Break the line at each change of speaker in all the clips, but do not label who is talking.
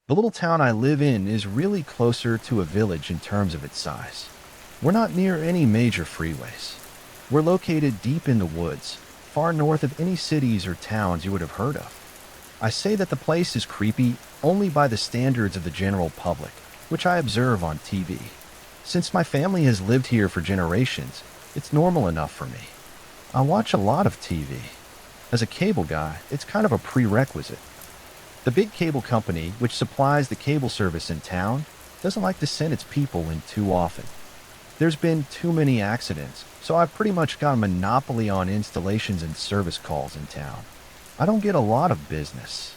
The little town I live in is really closer to a village in terms of its size. We're not near any major freeways. We're located deep in the woods, far north of any cities or towns you would have heard of. I say that the place is creepy only by the standards of the general public, which I observe on TV. Since my family has lived here for generations, it's normal enough for me. I watch a lot of TV. As a cable guy, it's kind of a prerequisite. The big cable company, which supplies the cable service in town, doesn't like to send its people in too often. There's been too many accidents, so I've pretty much got a monopoly on installations and service calls in town. I don't get a lot of business.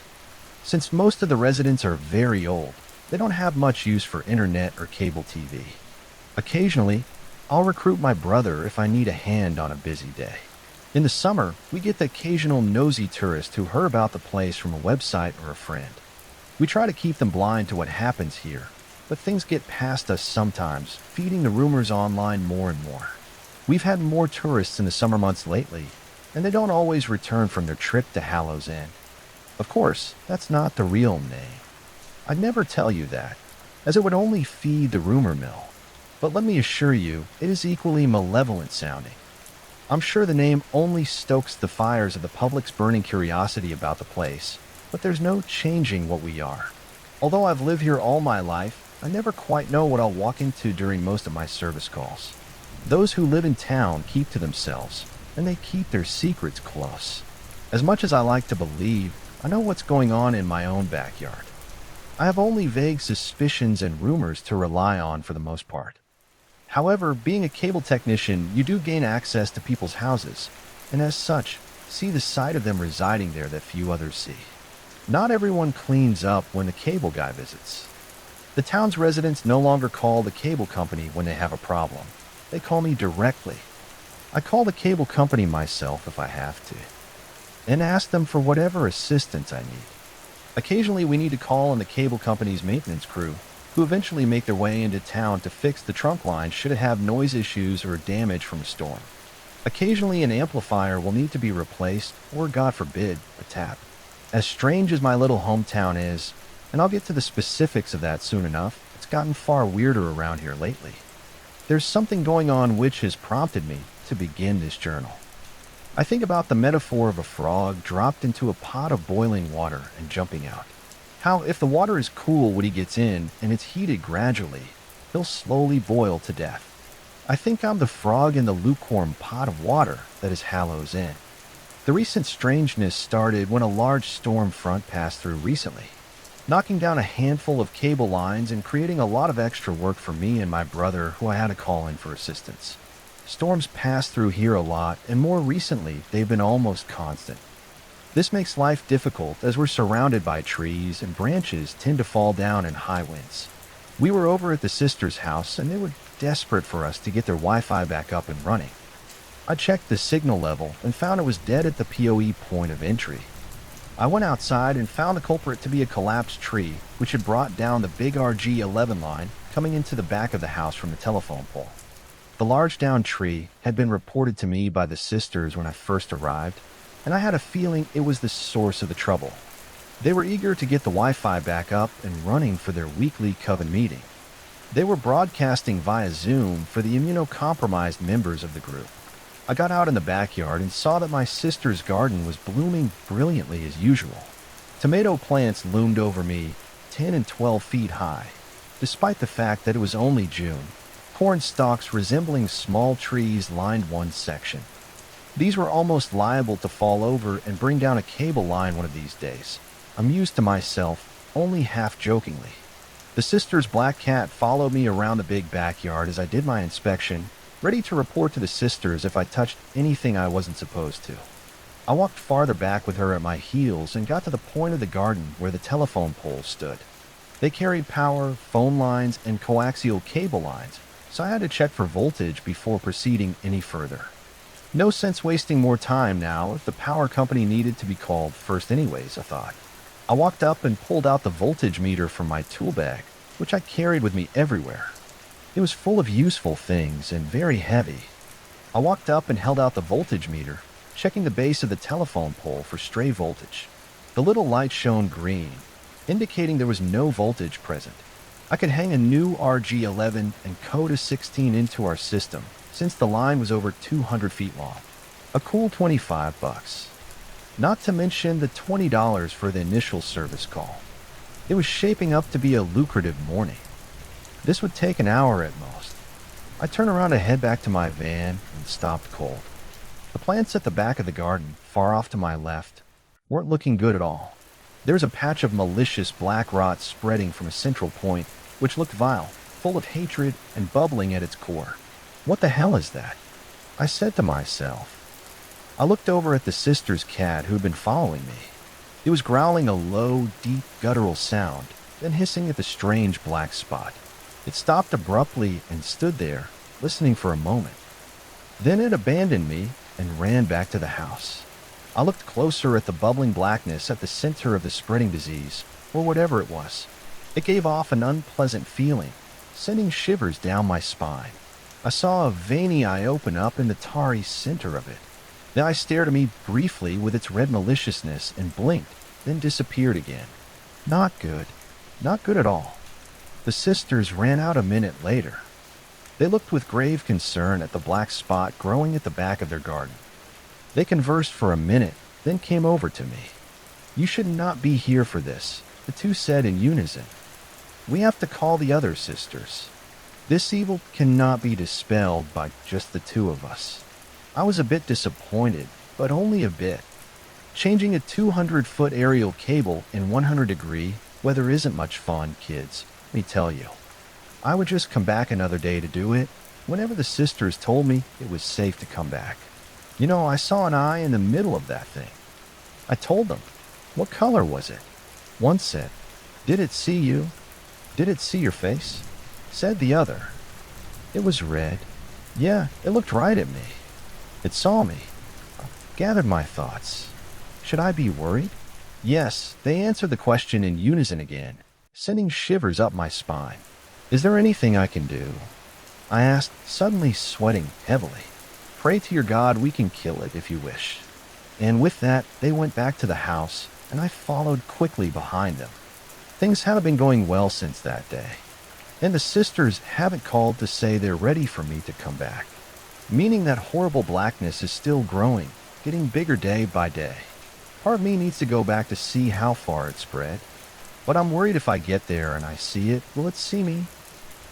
Since most of the residents are very old, they don't have much use for internet or cable TV. Occasionally, I'll recruit my brother if I need a hand on a busy day. In the summer, we get the occasional nosy tourist who heard about the place from a website or a friend. We try to keep them blind to what happens here, but things get past us sometimes, feeding the rumors online more and more. We've had more tourists in the summer months lately, and they don't always return from their trip to Hallows End. Of course, that's not the real name. I'd never tell you that, as it would only feed the rumor mill. But let me assure you, it is equally malevolent sounding. I'm sure the name only stokes the fires of the public's burning curiosity about the place, but there's no changing what we are. Although I've lived here all my life, I never quite know what I'll walk into during most of my service calls. Those who live in town keep to themselves, and they keep their secrets close. As much as I like to believe, I know what's going on in my own backyard. I have only vague suspicions and rumors to rely on for the most part. However, being a cable technician, you do gain access to people's houses, and as such, see the side of them residing there that few others see. Not everyone cleans up when the cable guy visits. The town's residents no longer call the cable company when they have a problem. They call me directly. I call the cable company myself if I have to, and ask them for whatever assistance I need. Occasionally we need to call on the cable company's maintenance crew, who eventually make their way into town to fix the trunk line should it have noise issues or damage from a storm. Occasionally an amplifier will need to be replaced, or God forbid, a tap. As strange as my little hometown is, and I'll get to the specifics of that soon enough, it's gotten far weirder around here lately. There's something going on which has prompted me to begin this journal. I think about the metaphor of a frog dropped into a pot of boiling water and jumping out. How if the water is cool when he gets in and it's heated gradually, he'll slowly boil to death. I think I'm the frog in the lukewarm pot of water that is Hallows End. The recent strangeness started when a large storm front passed through recently, knocking down a handful of cable lines and creating a lot of extra work for me and my brother who I had to call in for assistance. Storms pass through here a lot, and more recently, they've been almost constant. This makes life difficult as we're surrounded by trees and branches tend to fall down in high winds. We were over at the sisters' house and they were desperate for us to get their Wi-Fi back up and running. I checked the signal level and found it was dead at the PoE point of entry. I went outside and found the culprit to be a collapsed tree which had brought down the big RG11 line coming into the back of the house from the telephone pole. The large downed tree had been reported to me by the sisters when I first arrived, and I had a feeling it was the source of the trouble. They were eager to get the Wi-Fi back up and running for their weekly coven meeting. They were broadcasting via Zoom for the immunocompromised members of the group. I got out in the backyard and saw that my sister's garden was blooming brilliantly as usual. Tomato plants loomed over me, 10 and 12 feet high, despite the fact that it was only June. Corn stalks resembling small trees lined one section. These were almost liable to fall over and bring down a cable line one of these days. Amused to myself, only half jokingly. The sister's black cat followed me around the big backyard as I did my inspection, ready to report to the sisters if I touched anything I wasn't supposed to. I walked farther back with her at my heels and got to the point of the garden where the telephone poles stood. They carried power, phone lines, and coaxial cable lines, so I had to check for voltage before proceeding any further. No sense wasting more time now if the power company needed to be called first anyways, I thought. I walked up and pulled out the voltage meter from my tool bag, which I carried with me everywhere. It was full of useful things and very heavy. I walked up and held out the voltage meter, checking the base of the telephone pole for stray voltage. The little light shone green, indicating there was no voltage present. I could hang a new RG11 and code a 16 into our system, since the line was over 200 feet long. A cool 25 bucks. Not to mention the $20 for the initial service call. It was shaping up to be a lucrative morning. This would take an hour at most. I turned around to head back to my van and stopped cold. The plants at the back of the garden, far off to my left, weren't looking good at all. There was a patch of malicious black rot spreading from a central point, which looked vile, full of hatred and bubbling at its core. What the hell is that? I said to myself. I looked over at the sister's cat who had been following me. It was growling a low, deep, guttural sound, then hissing at the strange black spot. It stopped abruptly and stood there, listening for a moment. Then it abandoned me and ran back to the house. I looked closer at the bubbling blackness at the center of the spreading disease, or whatever it was. It gave off an unpleasant feeling, sending shivers down my spine. I saw a veiny eye open up in the tarry center of it. The eye stared at me briefly with its red maliciousness and blinked, then disappeared again. Not good. Not good at all. The sisters ran out a minute later. They looked with grave concern at the black spot growing at the back of their garden. They conversed for a minute, then came over to me. "You should not be here for this," the two said in unison. "We have to call the other sisters. This evil cannot be dispelled by just the two of us." I was a bit disappointed, but only a bit. Changing a 200-foot aerial cable in 100-degree weather isn't much fun, kids, let me tell you. I would just come back another day to do it, whenever the sisters told me it was safe to come back. You know, I saw an eye in the middle of that thing. I told them. "What color was it?" One said, "Did it see you? Did it see your face?" Said the other, "It was red. Yeah, it looked right at me. It saw me." I gathered my thoughts. Should I be worried? Yes, they answered the question in unison again, sending shivers up my spine. "Is there anything I can do?" I asked, suddenly sweating heavily. "Pray to your God we can kill it if you wish." And with that, they went back to the house, and I followed quickly behind them. Things haven't been going well since that day, and the sisters haven't called to say they're ready for me to come back, meaning that horrible blackness is still growing, getting bigger day by day. Part of me needs to go back to see how far it spread, but I'm worried if I get there and I see it, will it see me?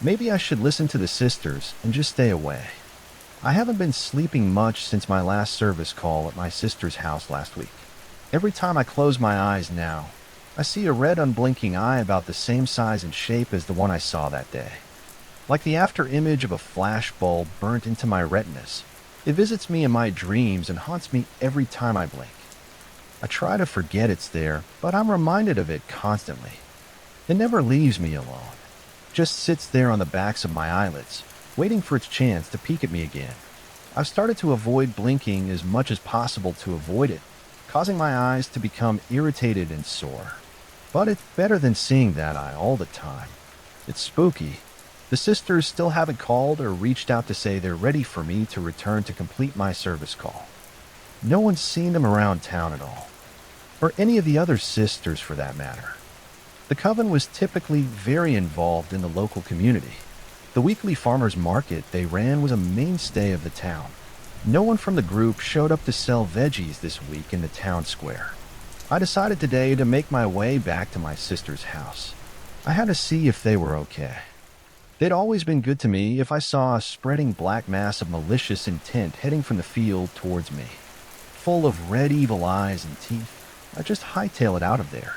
Maybe I should listen to the sisters and just stay away. I haven't been sleeping much since my last service call at my sister's house last week. Every time I close my eyes now, I see a red unblinking eye about the same size and shape as the one I saw that day. Like the after image of a flash bulb burnt into my retinas, it visits me in my dreams and haunts me every time I blink. I try to forget it's there, but I'm reminded of it constantly. It never leaves me alone. Just sits there on the backs of my eyelids, waiting for its chance to peek at me again. I've started to avoid blinking as much as possible to avoid it, causing my eyes to become irritated and sore. But it's better than seeing that eye all the time. It's spooky. The sisters still haven't called or reached out to say they're ready for me to return to complete my service call. No one's seen them around town at all, or any of the other sisters for that matter. The coven was typically very involved in the local community. The weekly farmers market they ran was a mainstay of the town. No one from the group showed up to sell veggies this week in the town square. I decided today to make my way back to my sister's house. I had to see if they were okay. They'd always been good to me if I saw a spreading black mass of malicious intent heading from the field towards me. Full of red evil eyes and teeth, I just hightail it out of there.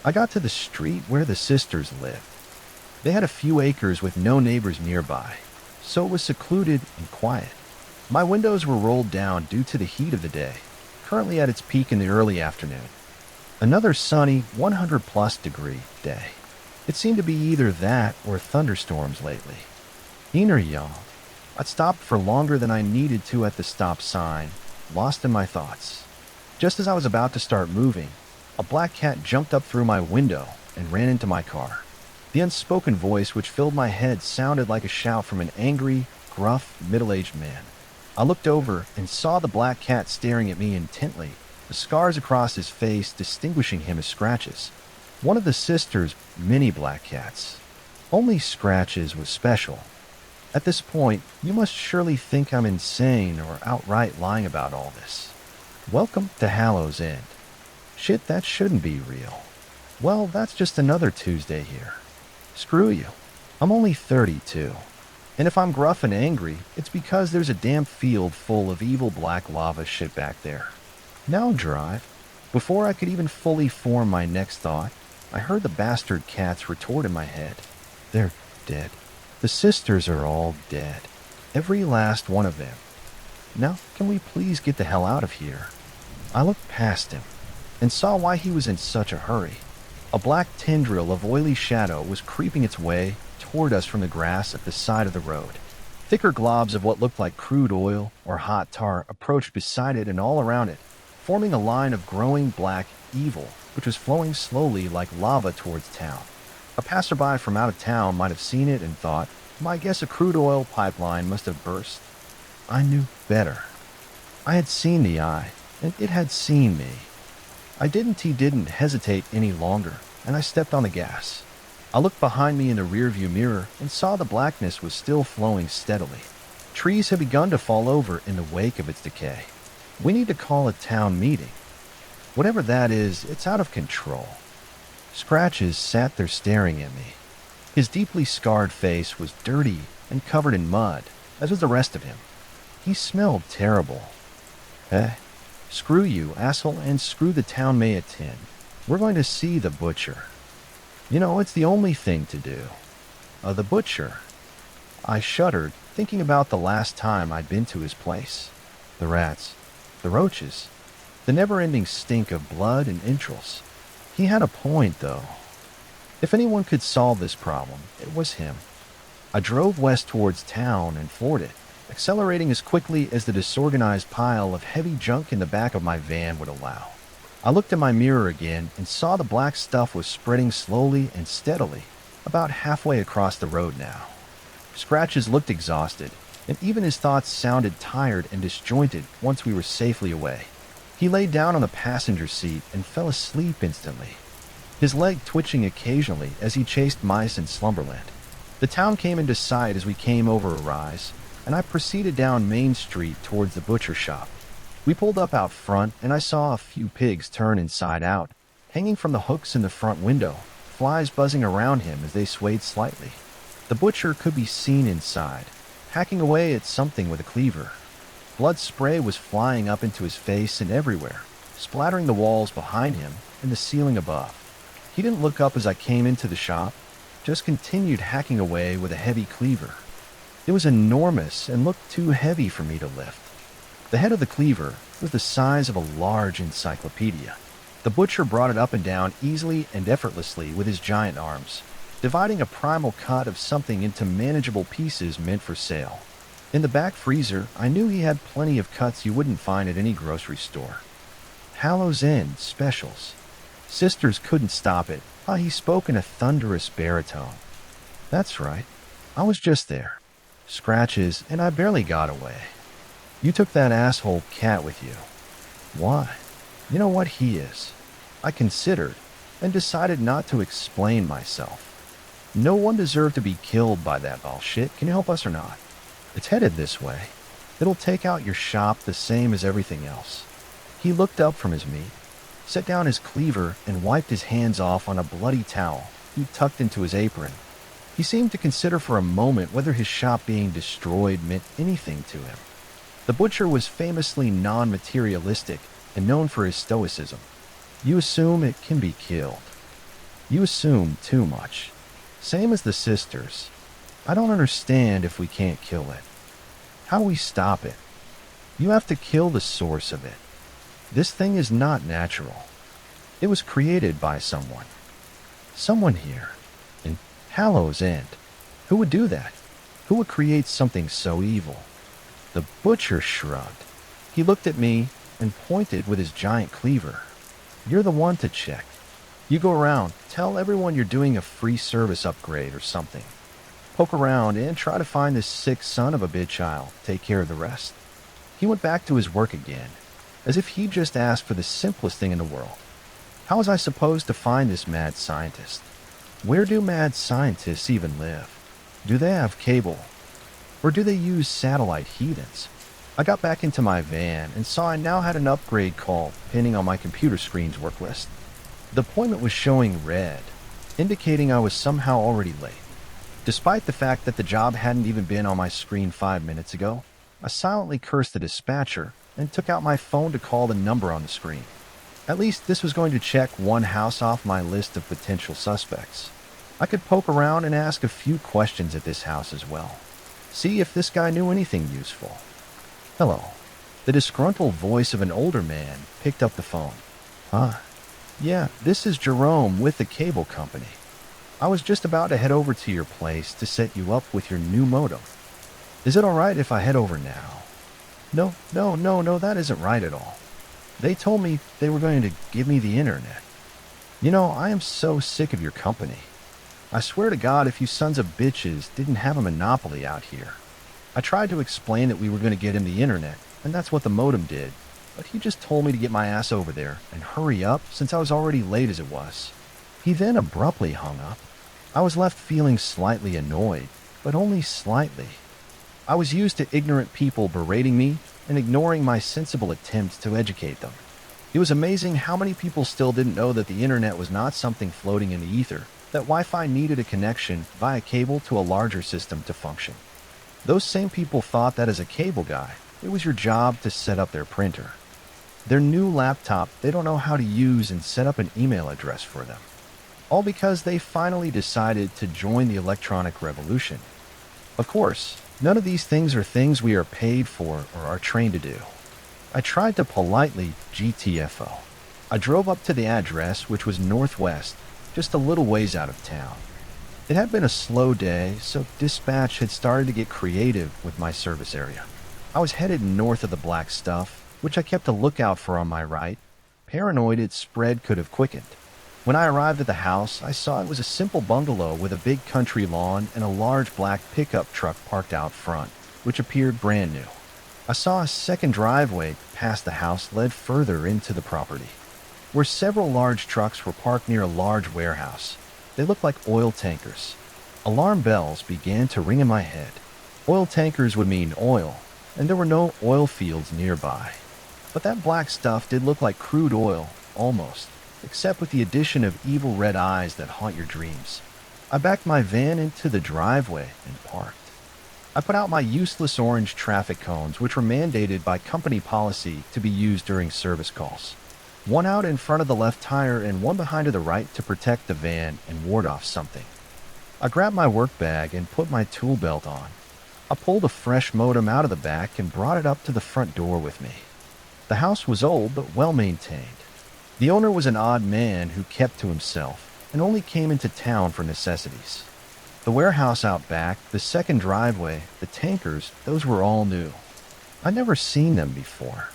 I got to the street where the sisters lived. They had a few acres with no neighbors nearby, so it was secluded and quiet. My windows were rolled down due to the heat of the day, currently at its peak in the early afternoon. Another sunny 100-plus degree day. It seemed to be either that or thunderstorms lately. Yin or yang. I'd stopped for longer than I needed to at the stop sign, lost in my thoughts. Just as I was about to start moving, a black cat jumped up through my window and ran into my car. The unspoken voice which filled my head sounded like a shout from an angry, gruff, middle-aged man. I looked over and saw the black cat staring at me intently, the scars across his face distinguishing him as scratches. One of the sisters' mini black cats. Only Scratches was special. At this point, you must surely think I'm insane or outright lying about all this. Welcome to Hallows End. Shit, that shouldn't be real. Well, that's just another Tuesday here. Screw you. I'm only 32. And if I'm gruff and angry, it's because there's a damp field full of evil black lava shit back there. Now drive. Before I could even fully form my next thought, I heard the bastard cats retort in my head. They're dead. The sisters are all dead. Every last one of them. Now, can we please get the hell out of here? I looked past him and saw why he was in such a hurry. A black tendril of oily shadow was creeping its way toward us from the grass at the side of the road. Thicker globs of what looked like crude oil or hot tar approached beside it and all around it, forming a line of growing black evil, which was flowing slowly like lava towards town. A passerby from out of town might have seen it and thought, my guess a crude oil pipeline must have burst. I knew better. I had seen the eye, and it had seen me. He didn't hesitate any longer, and I stepped on the gas. I looked behind me in the rearview mirror and saw the blackness was still flowing steadily. Trees had begun to fall over in the wake of its decay. We need to call a town meeting. Whatever that is, it's out of control. Scratches sat there staring at me. His deeply scarred face was dirty and covered in mud, as was the rest of him. He smelled terrible. Screw you, asshole, and screw the town may attend. We're going to see the butcher. You know, it's the only thing to do. The butcher. I shuddered, thinking about the last time I'd been to his place. The rats, the roaches, the never-ending stink of blood and entrails. He had a point, though. If anyone could solve this problem, it was him. I drove west towards town and floored it, accelerating as quickly as the disorganized pile of heavy junk in the back of my van would allow. I looked in my mirror again and saw the black stuff was spreading slowly and steadily, about halfway across the road now. Scratches looked exhausted, and even his thoughts sounded tired and disjointed once we were safely away. He lay down on the passenger seat and fell asleep instantly, his leg twitching occasionally as he chased mice in slumberland. The town came into sight as we came over a rise, and I proceeded down Main Street towards the butcher shop. We pulled up out front, and I saw a few pigs turn inside out, hanging from the hooks in the front window, flies buzzing around him as they swayed slightly. The butcher could be seen inside, hacking away at something with a cleaver. Blood spray was flying up into his face and everywhere, splattering the walls behind him and the ceiling above. He didn't look up as I came into the shop, just continued hacking away with a heavy cleaver. It was enormous and looked too heavy for me to lift. The head of the cleaver was the size of a large encyclopedia. The butcher brought it up and down easily and effortlessly with his giant arms, dividing a primal cut of something into manageable pieces meant for sale. In the back freezer, I knew he had plenty of cuts you wouldn't find at any grocery store. Hallows End specials. Sisters couldn't stop it. He spoke in a thunderous baritone. That's right. I was just there. Scratches, and I barely got away. You took that asshole cat with you. Why? You know what he is. I considered, and decided not to explain myself. No one deserved to be killed by that bullshit. Can you help us or not? It's headed this way. It'll take out your shop the same as everything else. He looked up from his meat, set down his cleaver, and wiped his hands off on a bloody towel he tucked into his apron. He seemed to consider for a moment whether his shop being destroyed meant anything to him. The butcher was famously non-materialistic and known for his stoicism. You assume it can be killed. You assume too much. Same as the sisters. I don't understand if we can't kill it. How do we stop it? You have to kill the source of it. This thing is not natural. It was created by someone. Someone here. In Hallows End. Who would do that? Who would create something so evil? The butcher shrugged. He looked at me and pointed with his giant cleaver. You're the one to check. You go around, tell everyone you're doing a free service upgrade or something. Poke around and try to find this sick son of a bitch. I'll take care of the rest. He went back to his work again, as if he just asked for the simplest thing in the world. How was I supposed to find this mad scientist? Where do mad scientists even live? Do they have cable? Or do they use satellite heathens? I got back into my van and saw I now had an upgrade call pending on my computer screen's work list. The appointment was showing red, indicating I was somehow already late. Despite the fact that the job hadn't even been on my screen 5 minutes ago, I silently cursed the dispatcher and took out my phone to call the number on the screen. At least this was going to check one house off my list of potential suspects. I could poke around and ask a few questions at this house as well. See if this guy knew anything useful. Hello. The disgruntled voice of an older man picked up the phone. Huh? Yeah, this is Jerome with the cable company. I was just about to head over to your place to set you up with your new modem. Is it alright if I head over now? No, that isn't right at all. They told me they were going to give me the internet. You know, I am so sick of your company. I swear to God, if you sons of bitches didn't have a monopoly out here. I tried to explain that we were going to get him the internet, and that's what the modem did, but he just told me to get my ass over there and hurry up since I was already late as it was. He then abruptly hung up. I was left feeling slightly annoyed, but only slightly. I was used to ignorant people berating me and ignoring my sensible attempts to educate them. It was amazing how many people still didn't know that the internet was not something floating in the ether, that Wi-Fi needed a connection via cable to a larger system to function. Those same people thought that as a cable guy, it was your job to set up their printer. Their new laptop they don't know how to use and set up an email address for them. All because they finally decided to join the electronic revolution. Of course, none of these things are things we are paid for or are trained to do. I tried to politely GTFO. I drove up to the address, which was northwest, just a little ways out of town. It had been a slow day, so dispatch had started to get creative with my service area. I was headed north of the black stuff, which I kept a lookout for on my right. Paranoid its spread could have quickened. When I arrived at the house, I saw it was a simple bungalow with a big country lawn and a large black pickup truck parked out front, which appeared brand new. I saw a second driveway past the house led further into the property, where several large trucks were parked near a large warehouse. They looked like oil tankers. Alarm bells began to ring in my head. Oil tankers would mean oil, and there were no oil fields nearby. But that black stuff did look like crude oil, almost, except with the addition of evil red eyes that haunt your dreams. I backed my van into the driveway and parked. I put out my useless orange traffic cones, which were mandated by company policy to be used during service calls. One out in front of the left tire and one behind to the right to protect the van and ward off something. I grabbed my work bag and put my tool belt on. I pulled a fresh modem out of the back and brought it up to the front door with me. The house was old but well maintained. The owner was an odd man who kept to himself and only came into town for necessities. The warehouse out back, the second driveway, the tankers, those were all new. I'd never seen them before.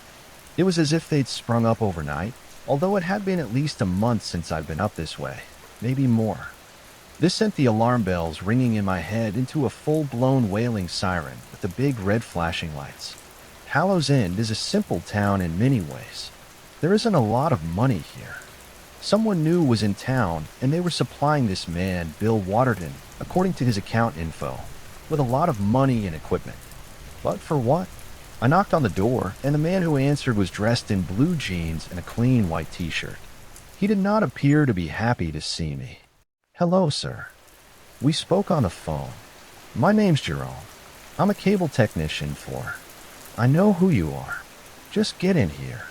It was as if they'd sprung up overnight, although it had been at least a month since I'd been up this way, maybe more. This sent the alarm bells ringing in my head into a full-blown wailing siren with the big red flashing lights. Hallows End is a simple town in many ways. There isn't a lot of money here. Someone new was in town, and they were supplying this man, Bill Waterton, according to his account info, with a lot of money and equipment. But for what? I knocked on the door, and the man who answered was dressed in blue jeans and a clean white t-shirt. He did not appear to be happy to see me. Hello, sir. We spoke on the phone. My name's Jerome. I'm a cable technician for... I know who you are. Just get in here.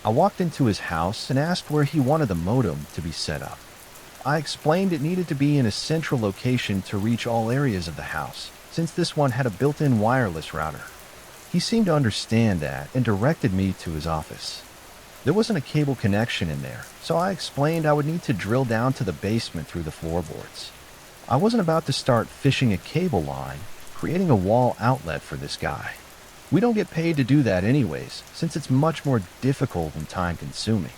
I walked into his house and asked where he wanted the modem to be set up. I explained it needed to be in a central location to reach all areas of the house, since this one had a built-in wireless router. He seemed to understand that and directed me to his office. There wasn't a cable connection in there, so I explained I would need to drill down to the basement through the floorboards. I wasn't about to start fishing a cable line, creating a wall outlet for this guy. We don't get paid to do that anyways, since it's much more difficult and time-consuming.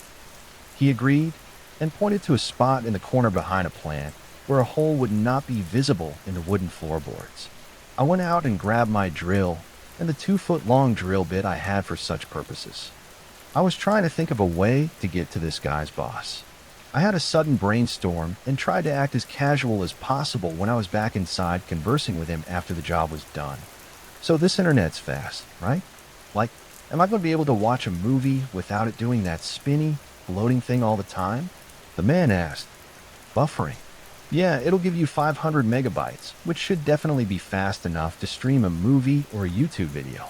He agreed and pointed to a spot in the corner behind a plant where a hole would not be visible in the wooden floorboards. I went out and grabbed my drill and the 2-foot-long drill bit I had for such purposes. I was trying to think of a way to get to this guy's boss. I had a sudden brainstorm and tried to act as casual as possible when I was back inside conversing with him after the job was done. So this internet's fast, right? Like, am I going to be able to watch a movie without it doing that spinny, floating thing all the time? The man asked. Buffering. Yeah, it'll give you 500 megabytes, which should definitely be fast enough to stream a movie or a YouTube video.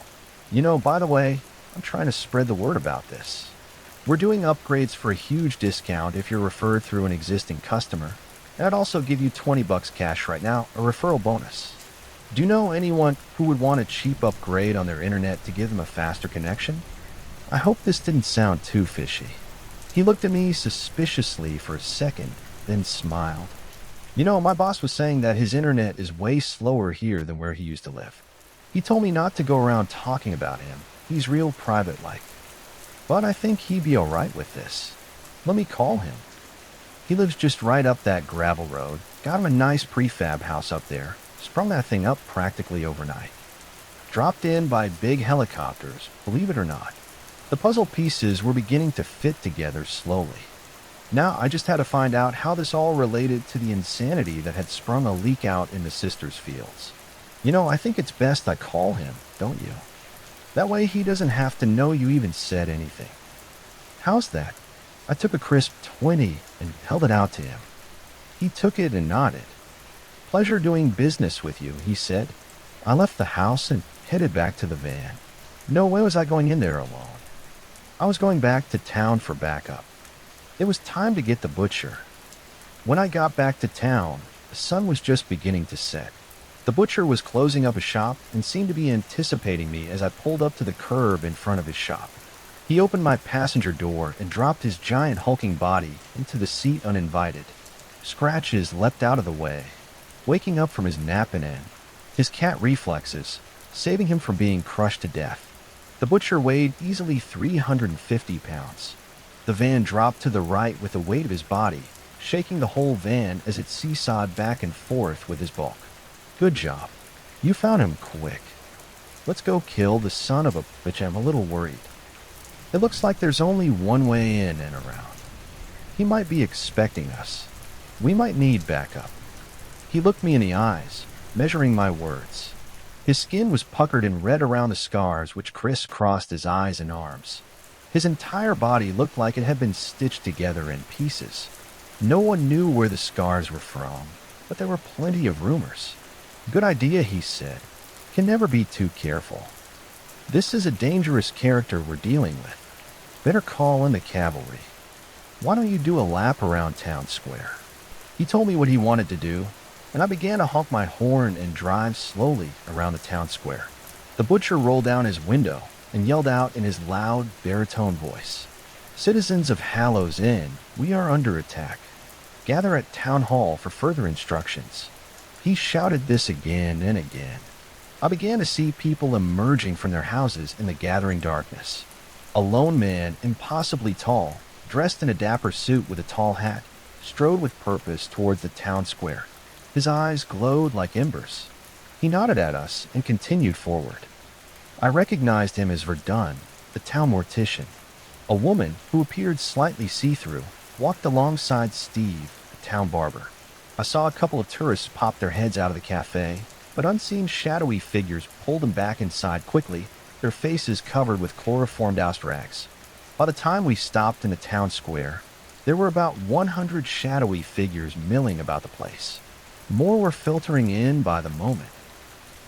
By the way, I'm trying to spread the word about this. We're doing upgrades for a huge discount if you're referred through an existing customer, and I'd also give you $20 cash right now, a referral bonus. Do you know anyone who would want a cheap upgrade on their internet to give them a faster connection? I hope this didn't sound too fishy. He looked at me suspiciously for a second, then smiled. My boss was saying that his internet is way slower here than where he used to live. He told me not to go around talking about him. He's real private-like. But I think he'd be alright with this. Let me call him. He lives just right up that gravel road. Got him a nice prefab house up there. Sprung that thing up practically overnight. Dropped in by big helicopters, believe it or not. The puzzle pieces were beginning to fit together slowly. Now I just had to find out how this all related to the insanity that had sprung a leak out in the sisters' fields. I think it's best I call him, don't you? That way he doesn't have to know you even said anything. How's that? I took a crisp 20 and held it out to him. He took it and nodded. Pleasure doing business with you, he said. I left the house and headed back to the van. No way was I going in there alone. I was going back to town for backup. It was time to get the butcher. When I got back to town, the sun was just beginning to set. The butcher was closing up a shop and seemed to be anticipating me as I pulled up to the curb in front of his shop. He opened my passenger door and dropped his giant hulking body into the seat uninvited. Scratches leapt out of the way, waking up from his nap and in. His cat reflexes, saving him from being crushed to death. The butcher weighed easily 350 pounds. The van dropped to the right with the weight of his body, shaking the whole van as it seesawed back and forth with his bulk. Good job. You found him quick. Let's go kill the son of a bitch. I'm a little worried. It looks like there's only one way in and around. He might be expecting us. We might need backup. He looked me in the eyes, measuring my words. His skin was puckered and red around the scars which crisscrossed his eyes and arms. His entire body looked like it had been stitched together in pieces. No one knew where the scars were from, but there were plenty of rumors. Good idea, he said. Can never be too careful. This is a dangerous character we're dealing with. Better call in the cavalry. Why don't you do a lap around town square? He told me what he wanted to do, and I began to honk my horn and drive slowly around the town square. The butcher rolled down his window and yelled out in his loud, baritone voice, "Citizens of Hallows Inn, we are under attack. Gather at Town Hall for further instructions." He shouted this again and again. I began to see people emerging from their houses in the gathering darkness. A lone man, impossibly tall, dressed in a dapper suit with a tall hat, strode with purpose towards the town square. His eyes glowed like embers. He nodded at us and continued forward. I recognized him as Verdun, the town mortician. A woman, who appeared slightly see-through, walked alongside Steve, the town barber. I saw a couple of tourists pop their heads out of the cafe, but unseen shadowy figures pulled them back inside quickly, their faces covered with chloroformed-doused rags. By the time we stopped in the town square, there were about 100 shadowy figures milling about the place. More were filtering in by the moment.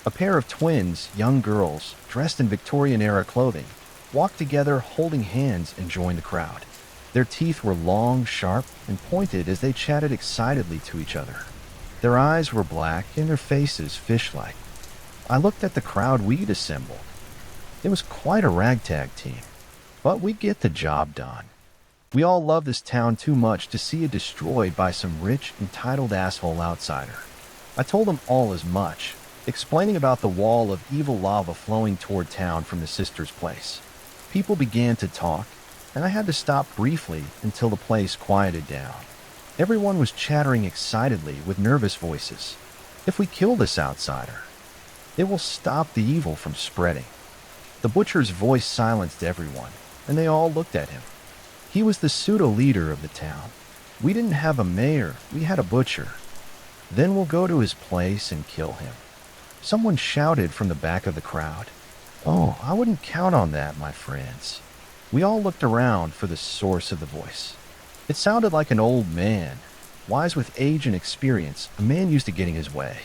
A pair of twins, young girls, dressed in Victorian-era clothing, walked together holding hands and joined the crowd. Their teeth were long, sharp, and pointed as they chatted excitedly to each other. Their eyes were black and their faces fish-like. I looked at the crowd we'd assembled. It was quite a ragtag team, but we get the job done. We all love this town too much to see it destroyed by some rich, entitled asshole outsider. I told them all as much, explaining about the wall of evil lava flowing toward town from the sisters' place. People began to talk, and I had to stop briefly until the place quieted down. Everyone was chattering excitedly with nervous voices. If we kill this outsider, it will stop the evil from spreading. The butcher's voice silenced everyone, and they all looked at him. He was the pseudo-leader of the town. We didn't have a mayor, we had a butcher. Then we'll go to his place and kill him." Someone shouted from the back of the crowd. "Oh, I wouldn't count on that, my friends." We all looked around for the source of the voice. It sounded like an old man, wise with age and experience, a man used to getting his way.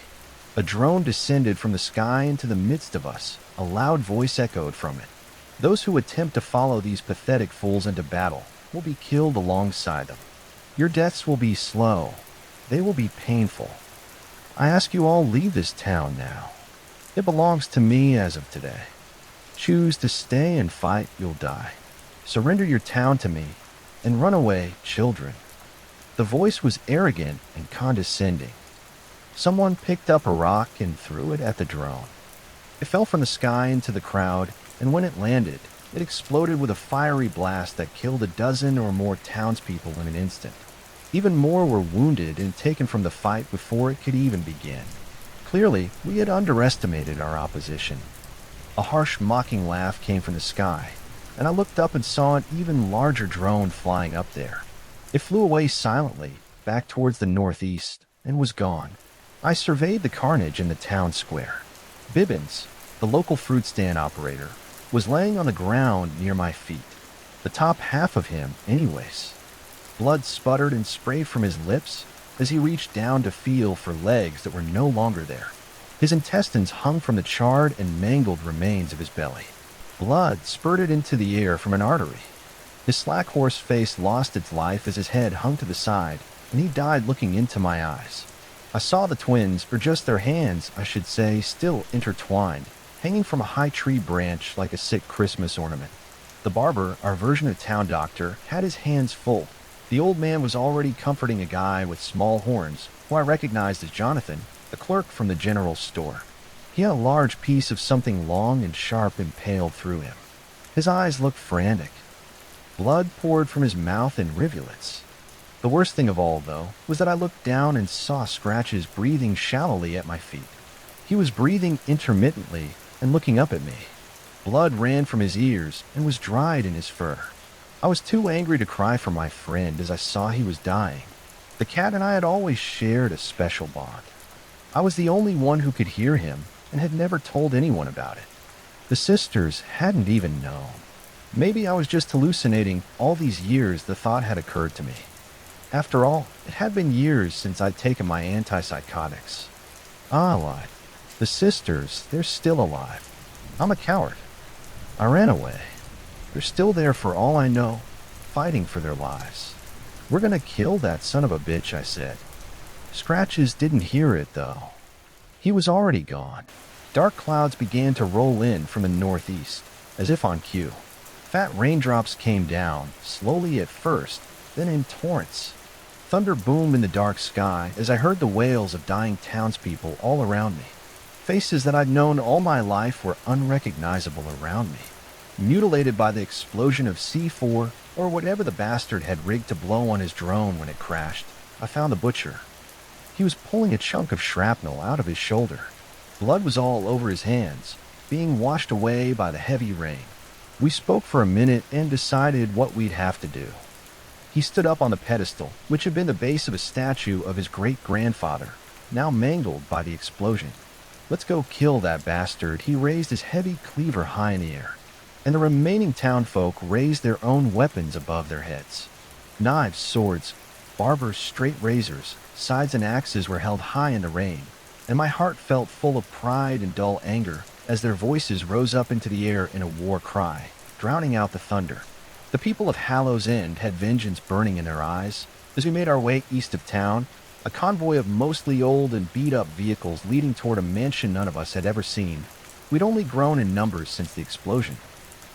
A drone descended from the sky into the midst of us. A loud voice echoed from it. "Those who attempt to follow these pathetic fools into battle will be killed alongside them. Your deaths will be slow. They will be painful. I ask you all, leave this town now. It belongs to me as of today. Choose to stay and fight, you'll die. Surrender your town to me, and run away, children." The voice was arrogant and condescending. Someone picked up a rock and threw it at the drone. It fell from the sky into the crowd, and when it landed, it exploded with a fiery blast that killed a dozen or more townspeople in an instant. Even more were wounded and taken from the fight before it could even begin. Clearly, we had underestimated our opposition. A harsh, mocking laugh came from the sky, and I looked up and saw an even larger drone flying up there. It flew away silently, back towards the northeast, and was gone. I surveyed the carnage in the town square. Bibbins, the local fruit stand operator, was laying on the ground near my feet. The top half of him, anyways. Blood sputtered and sprayed from his lips as he reached down to feel for legs that were no longer there. His intestines hung from the charred and mangled remains of his belly. Blood spurted into the air from an artery. His slack horse face lost its life as his head hung to the side, and he died looking into my eyes. I saw the twins, or just their hands, I should say, still intertwined, hanging from a high tree branch like a sick Christmas ornament. The barber, our version of town doctor, had his hands full. The old man was already comforting a guy with small horns, who I recognized as Jonathan, the clerk from the general store. He had a large piece of something long and sharp impaled through him. His eyes looked frantic. Blood poured from his mouth in rivulets. The worst thing of all, though, was that I looked down and saw Scratches breathing shallowly at my feet. He was breathing intermittently and looking up at me. Blood ran from his ears and was dried in his fur. I was too angry to cry for my friend as I saw he was dying. The cat and I had always shared a special bond. I was the only one who could hear him and had never told anyone about it. The sisters hadn't even known. Maybe I was just hallucinating. All these years the thought had occurred to me. After all, it had been years since I'd taken my antipsychotics. I lied. The sisters, they're still alive. I'm a coward. I ran away. They're still there for all I know, fighting for their lives. "We're gonna kill that son of a bitch," I said. Scratches didn't hear it, though. He was already gone. Dark clouds began to roll in from the northeast, as if on cue. Fat raindrops came down, slowly at first, then in torrents. Thunder boomed in the dark sky as I heard the wails of dying townspeople all around me. Faces that I'd known all my life were unrecognizable around me. Mutilated by the explosion of C4 or whatever the bastard had rigged to blow on his drone when it crashed, I found the butcher. He was pulling a chunk of shrapnel out of his shoulder. Blood was all over his hands, being washed away by the heavy rain. We spoke for a minute and decided what we'd have to do. He stood up on the pedestal, which had been the base of a statue of his great-grandfather, now mangled by the explosion. "Let's go kill that bastard." He raised his heavy cleaver high in the air, and the remaining townfolk raised their own weapons above their heads. Knives, swords, barbers' straight razors, scythes and axes were held high in the rain, and my heart felt full of pride and dull anger as their voices rose up into the air in a war cry, drowning out the thunder. The people of Hallows End had vengeance burning in their eyes. As we made our way east of town, a convoy of mostly old and beat-up vehicles leading toward a mansion none of us had ever seen. We'd only grown in numbers since the explosion.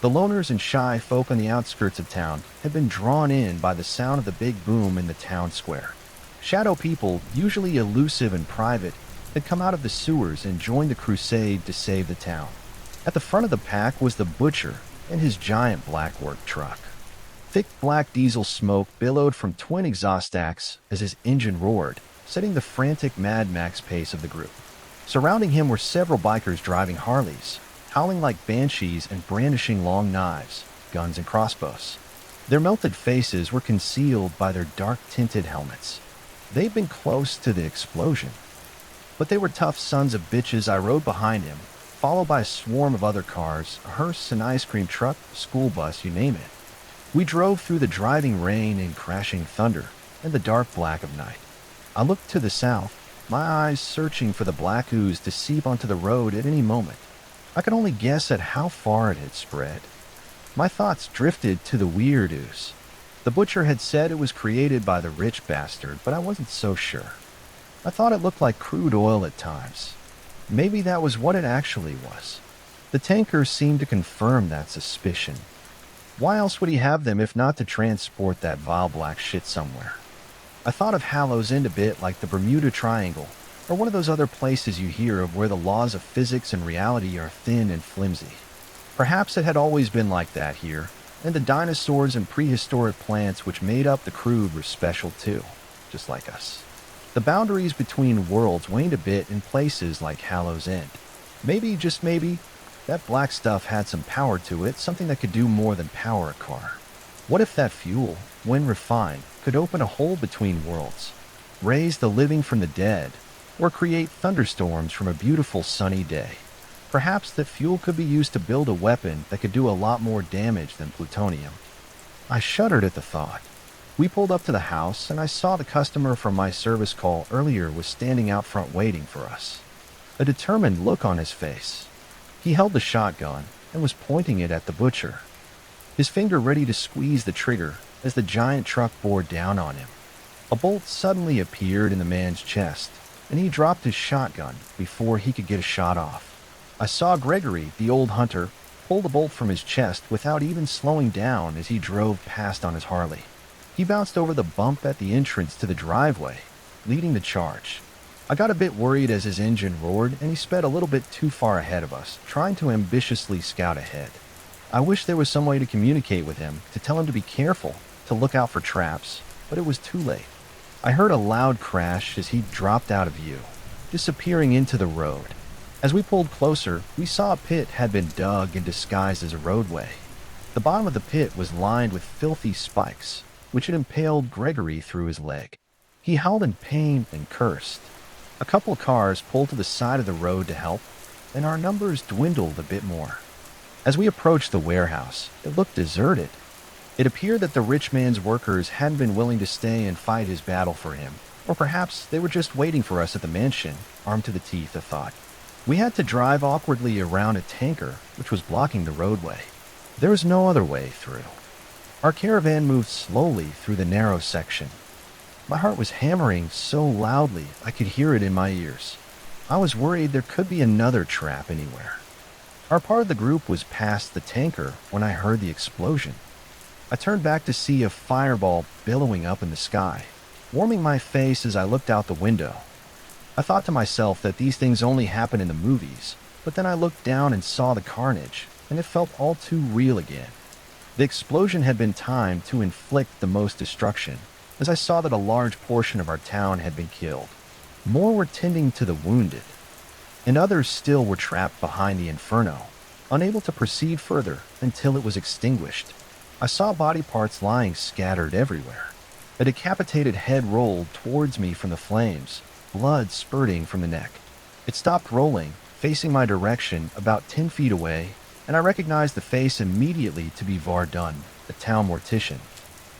The loners and shy folk on the outskirts of town had been drawn in by the sound of the big boom in the town square. Shadow people, usually elusive and private, had come out of the sewers and joined the crusade to save the town. At the front of the pack was the butcher and his giant black work truck. Thick black diesel smoke billowed from twin exhaust stacks as his engine roared, setting the frantic Mad Max pace of the group. Surrounding him were several bikers driving Harleys, howling like banshees and brandishing long knives, guns and crossbows. Their melted faces were concealed by their dark-tinted helmets. They'd been close to the explosion, but they were tough sons of bitches. I rode behind him, followed by a swarm of other cars, a hearse, an ice cream truck, a school bus, you name it. We drove through the driving rain and crashing thunder and the dark black of night. I looked to the south, my eyes searching for the black ooze to seep onto the road at any moment. I could only guess at how far it had spread. My thoughts drifted to the weird ooze. The butcher had said it was created by the rich bastard, but I wasn't so sure. I thought it looked like crude oil at times. Maybe that was what it actually was. The tanker seemed to confirm that suspicion. Why else would he have them if not to transport that vile black shit somewhere? I thought of Hallows End a bit like the Bermuda Triangle, or one of those other places you hear of where the laws of physics and reality are thin and flimsy. Perhaps it had always been like that here, and the dinosaurs and prehistoric plants which made up the crude were special too, just like us. The boundaries between worlds waned a bit in places like Hallows End. Maybe, just maybe, that black stuff had some power to it, something that could do more than power a car. What if that fuel, when refined, could open a hole between worlds, raise the living from the dead, or create thunderstorms from a beautiful sunny day? Perhaps that fuel could be used to build a weapon that could do a lot more damage than plutonium. I shuddered at the thought. We pulled up to the house, and I saw the customer from my service call earlier was standing out front waiting for us. A determined look on his face. He held the shotgun and was pointing it at the butcher, his finger ready to squeeze the trigger as the giant truck bore down on him. A bolt suddenly appeared in the man's chest, and he dropped his shotgun before he could get a shot off. I saw Gregory, the old hunter, pull the bolt from his chest without even slowing down as he drove past on his Harley. He bounced over the bump at the entrance to the driveway, leading the charge. I got a bit worried as his engine roared and he sped a little bit too far ahead of us, trying to ambitiously scout ahead. I wish there was some way to communicate with him, to tell him to be careful, to look out for traps, but it was too late. I heard a loud crash as he dropped out of view, disappearing into the road. As we pulled closer, we saw a pit had been dug and disguised as a roadway. The bottom of the pit was lined with filthy spikes, which had impaled Gregory through his leg. He howled in pain and cursed. A couple cars pulled to the side of the road to help, and our numbers dwindled a bit more. As we approached the warehouse, it looked deserted. It appeared that the rich man's workers hadn't been willing to stay and fight his battle for him, or perhaps they were just waiting for us at the mansion, armed to the teeth, I thought. We had to drive awkwardly around a tanker, which was blocking the roadway. There was no other way through. Our caravan moved slowly through the narrow section. My heart was hammering so loudly I could hear it in my ears. I was worried there could be another trap anywhere. Our part of the group was past the tanker when I heard the explosion. I turned back to see a fireball billowing up in the sky, warming my face as I looked out the window. I thought to myself that these things only happen in the movies, but then I looked down and saw the carnage, and it felt all too real again. The explosion had been timed to inflict the most destruction, as I saw that a large portion of our town had been killed. More were tending to the wounded, and others still were trapped behind the inferno, unable to proceed further until it was extinguished. I saw body parts lying scattered everywhere. A decapitated head rolled towards me from the flames, blood spurting from the neck. It stopped rolling, facing my direction about 10 feet away, and I recognized the face immediately to be Vardun, the town mortician.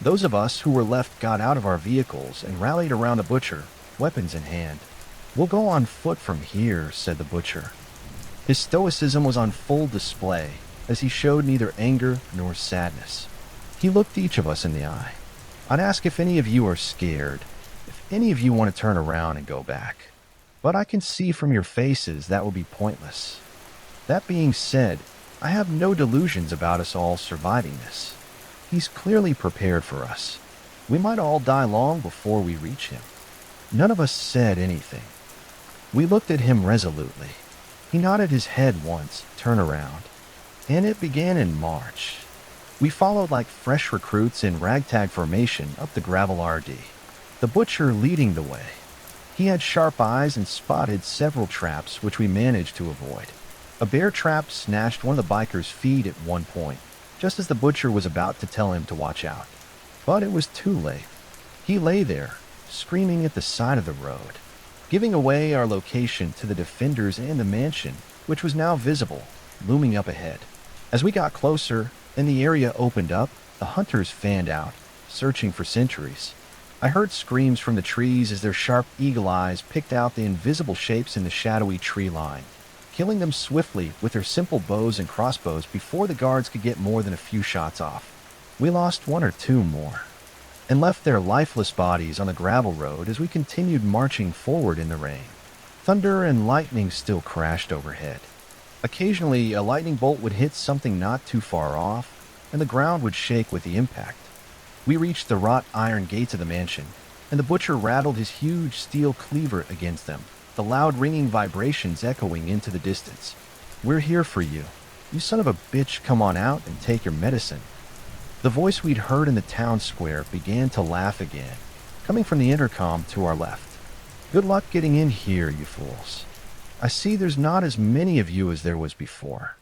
Those of us who were left got out of our vehicles and rallied around the butcher, weapons in hand. "We'll go on foot from here," said the butcher. His stoicism was on full display, as he showed neither anger nor sadness. He looked each of us in the eye. "I'd ask if any of you are scared, if any of you want to turn around and go back. But I can see from your faces that will be pointless. That being said, I have no delusions about us all surviving this. He's clearly prepared for us. We might all die long before we reach him." None of us said anything. We looked at him resolutely. He nodded his head once, turned around, and it began in march. We followed like fresh recruits in ragtag formation up the gravel RD, the butcher leading the way. He had sharp eyes and spotted several traps which we managed to avoid. A bear trap snatched one of the bikers' feet at one point, just as the butcher was about to tell him to watch out. But it was too late. He lay there, screaming at the side of the road, giving away our location to the defenders and the mansion, which was now visible, looming up ahead. As we got closer and the area opened up, the hunters fanned out, searching for sentries. I heard screams from the trees as their sharp eagle eyes picked out the invisible shapes in the shadowy tree line, killing them swiftly with their simple bows and crossbows before the guards could get more than a few shots off. We lost one or two more, and left their lifeless bodies on the gravel road as we continued marching forward in the rain. Thunder and lightning still crashed overhead. Occasionally, a lightning bolt would hit something not too far off, and the ground would shake with the impact. We reached the wrought iron gates of the mansion, and the butcher rattled his huge steel cleaver against them, the loud ringing vibrations echoing into the distance. "We're here for you. You son of a bitch, come on out and take your medicine." The voice we'd heard in the town square began to laugh again, coming from the intercom to our left. "Good luck getting in here, you fools. I see there's not as many of you as there was before.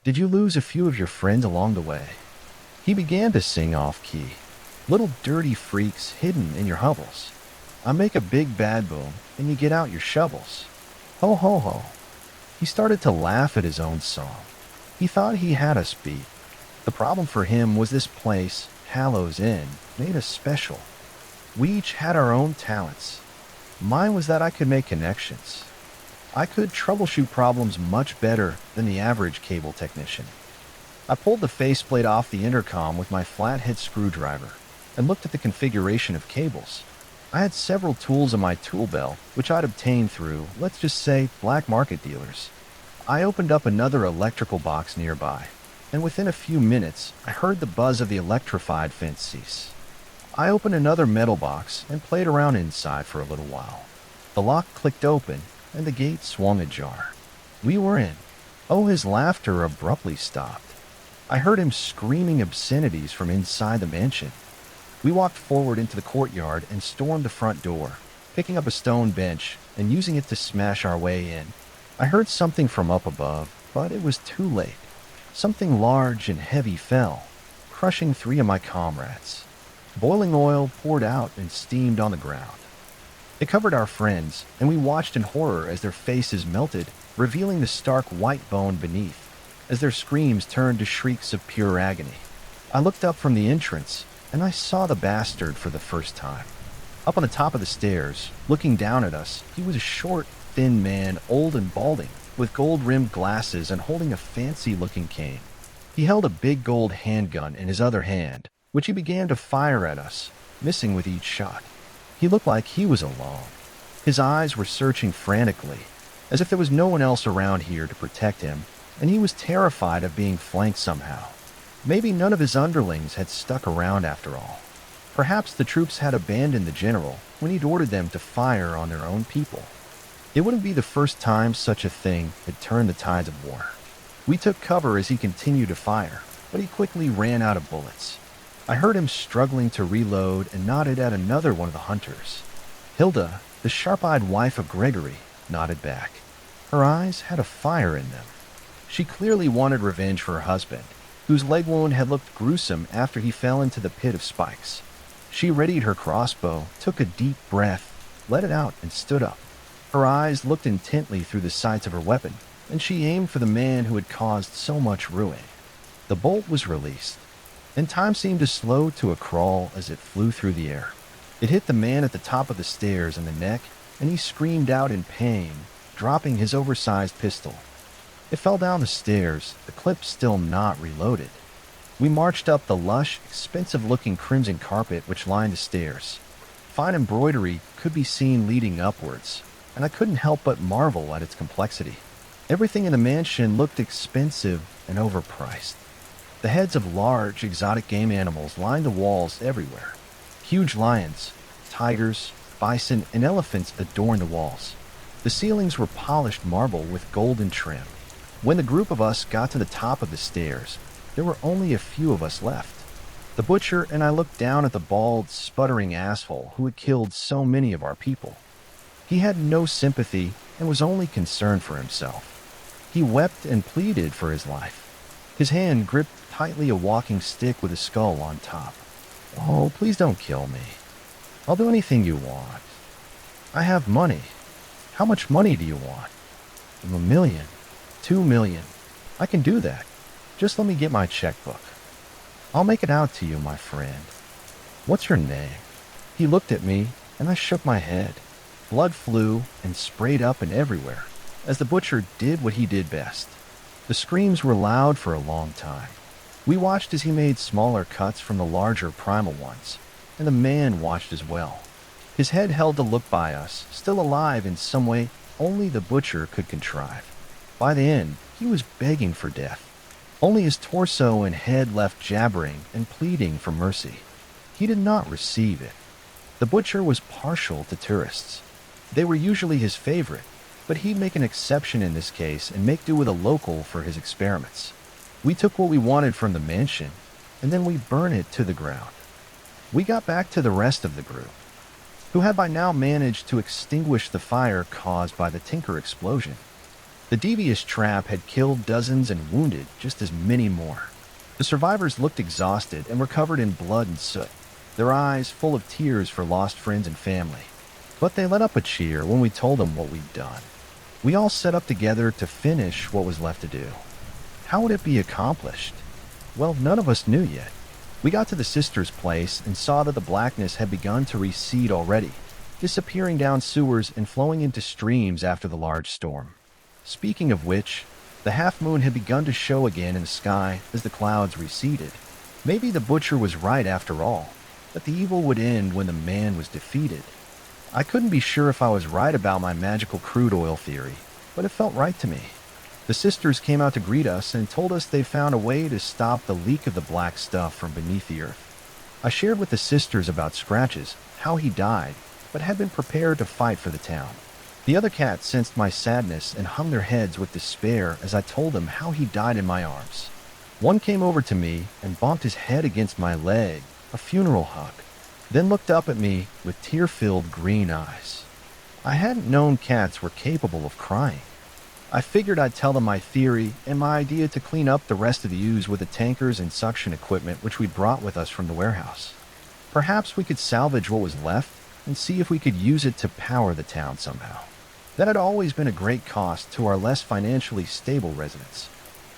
Did you lose a few of your friends along the way?" He began to sing off-key. "Little dirty freaks hidden in your hovels. I make a big bad boom, and you get out your shovels. Ho ho ho." He started to laugh at his own song. He thought he had us beat. The problem for him was this place, Hallows Inn, made us special. We each had our own talents. Mine was that I could make connections. I could troubleshoot problems much better than the average cable technician. I pulled the faceplate off the intercom with my flathead screwdriver and looked at the configuration of cables. I had several tools in my tool belt, which I'd obtained through, let's just say, black market dealers. I opened up another electrical box nearby, and within a few minutes, I heard the buzz of the electrified fence cease. I opened another metal box and played around inside for a little while. The lock clicked open, and the gate swung ajar. We were in. Oh, his laughter abruptly stopped. I heard him screaming obscenities from inside the mansion. We walked forward into the courtyard and stormed the front door, picking up a stone bench and using it to smash our way in. I heard something from up above, but it was too late. Something large and heavy fell, crushing 3 of my comrades. Boiling oil poured out and steamed on the ground. It covered our friends, and we watched in horror as their faces melted, revealing the stark white bone beneath, as their screams turned to shrieks of pure agony. I looked up from the entrance, and I saw the bastard for the first time. Up on the top of the stairs, looking down at us, he was a short, thin man, old and balding, with gold-rimmed glasses and holding a fancy-looking cane. He held a big gold handgun in his other hand, which he began to fire at us, missing with each shot. He looked like he was alone. His eyes were searching frantically, as if there was no one else around here to protect him, and he was terrified of being flanked somehow. Maybe none of his underlings had stuck around after all. Perhaps the troops had abandoned the general when he'd ordered them to fire on their own people. It wouldn't be the first time such a thing had turned the tides of war. We took cover as he continued to fire, but he quickly ran out of bullets. I heard him struggling to reload and nodded at another one of the hunters. Hilda, the sharp-eyed wife of Gregory, nodded back. Her eyes had a fire in them. She clearly wanted revenge for her husband, whose leg wound had looked gruesome after he fell into the pit of spikes. She readied her crossbow, took a deep breath, let it out, and stood up. Her eyes looked intently through the sights of her weapon, and she aimed for the man who had caused so much ruin. The bolt was released, and time seemed to slow to a crawl as it flew through the air. It hit the man at the top of the stairs in the neck, and he screamed out in pain, dropping his oversized pistol. It fell down the stairs, the clip still not reloaded. We marched up the lush, expensive-looking crimson carpet which lined the stairs. Fine embroidery could be seen leading upwards, and I couldn't help but marvel at its complexity. Everything in the mansion looked expensive and overpriced. The heads of large, exotic game animals lined the walls everywhere. Huge lions, tigers, bison, and elephants adorned the walls. The ceilings were polished marble with golden trim. When the group of us got to the top of the stairs, there were only a few of us left. The butcher and I looked down at the bald, sputtering asshole who had killed so many of our people. He had no sympathy and was only concerned for himself. He wept and pleaded for his life. His hand gripped tightly a walking stick with a skull on top. "Oh, please don't kill me. I'll do anything you want. I have money. How much money do you want?" "1 million. 2 million. I can do that. Just let me get my checkbook. I'll make it out to you, my friend. What's your name?" He looked at me, and I shook my head. Blood flew and sprayed up and everywhere, as the butcher did what he did best. The screams were loud for a long time. We watched as he made smaller cuts from the larger primal ones, and the man watched as well. His head held to look by us, still alive in some way only the butcher could contrive. By the end, he was begging for death. Only his torso and head left jabbering and pleading for mercy. He did not receive it. The butcher was partial to tourists. They were usually his favorite, but he'd make an exception in this case and make do with a local for his experiments. We took what we wanted from the mansion, and then we burned it to the ground. We got back to the rest of the group, who had by now managed to extinguish the fire caused by the Tinker explosion. The devious trap had killed dozens and wounded just as many more. The survivors looked exhausted and were covered in blood and soot, their eyes full of tears for lost friends and family. But they let up a cheer when we told them what we'd done. We all set up together to finish what was left to do. How would it be accomplished? Well, none of us knew yet. We got to the sisters' place and saw that the blackness had begun to recede already, disappearing down sewers and flowing into streams after the large storm. Speaking of which, the half-moon had begun to show again in the sky as the clouds receded. Maybe the butcher was right after all, that the evil would end when the man was defeated. I couldn't be sure if I was right about my magical crude oil theory, but it felt right to me. The sisters came out to greet us and told us they found a way to stop the leak of the black stuff from beneath the earth. I shared with the sisters about Scratches, how he died, but had been prepared to fight for the town. The other cats sensed my sadness and hung their heads with despair as I told them how he died in my arms. One came over to me and bumped his head against my leg, a funeral hug, then looked up at me with tear-filled green eyes. I hadn't known cats were capable of crying. I figured I'd tell them my theory and my idea to clean up the rest of the ooze with the tankers and suction equipment which we'd brought with us from the warehouse. Perhaps we could salvage what was left and see if we could use it to power the town somehow. That had always been a great cost to our less financially stable residents.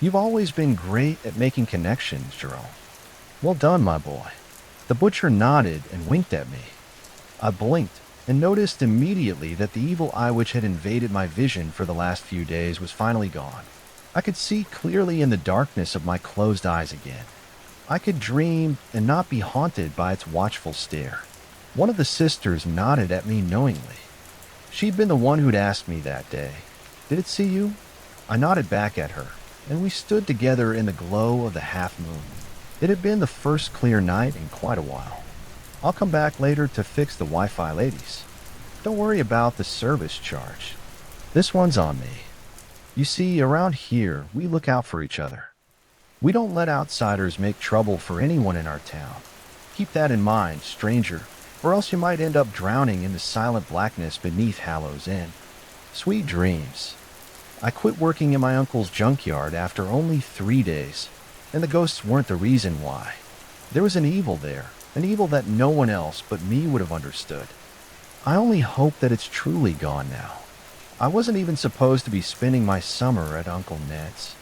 You've always been great at making connections, Jerome. Well done, my boy. The butcher nodded and winked at me. I blinked and noticed immediately that the evil eye which had invaded my vision for the last few days was finally gone. I could see clearly in the darkness of my closed eyes again. I could dream and not be haunted by its watchful stare. One of the sisters nodded at me knowingly. She'd been the one who'd asked me that day, "Did it see you?" I nodded back at her, and we stood together in the glow of the half-moon. It had been the first clear night in quite a while. I'll come back later to fix the Wi-Fi, ladies. Don't worry about the service charge. This one's on me. You see, around here, we look out for each other. We don't let outsiders make trouble for anyone in our town. Keep that in mind, stranger, or else you might end up drowning in the silent blackness beneath Hallows Inn. Sweet dreams. I quit working in my uncle's junkyard after only 3 days, and the ghosts weren't the reason why. There was an evil there, an evil that no one else but me would have understood. I only hope that it's truly gone now. I wasn't even supposed to be spending my summer at Uncle Ned's.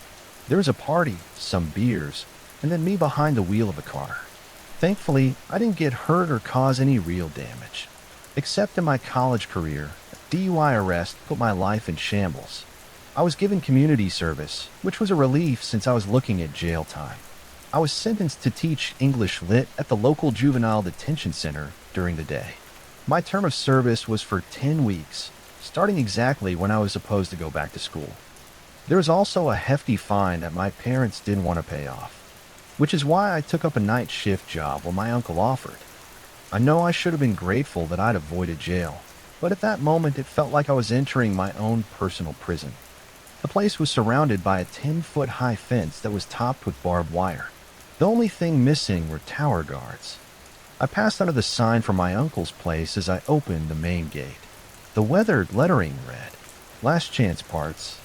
There was a party, some beers, and then me behind the wheel of a car. Thankfully, I didn't get hurt or cause any real damage. Except in my college career, a DUI arrest put my life in shambles. I was given community service, which was a relief since I was looking at jail time. I was sentenced to teach English Lit at the local juvenile detention center during the day. My term of service was for 10 weeks, starting exactly when I was supposed to go back to school. There was also a hefty fine that my parents didn't want to pay off, which is why I took up a night shift job when my uncle offered. I know I should have been grateful that I'd avoided jail, but at that moment it felt like I was entering my own personal prison. The place was surrounded by a 10-foot-high fence that was topped with barbed wire. The only thing missing were tower guards. I passed under the sign from my uncle's place as I opened the main gate. The weathered lettering read, "Last Chance Parts."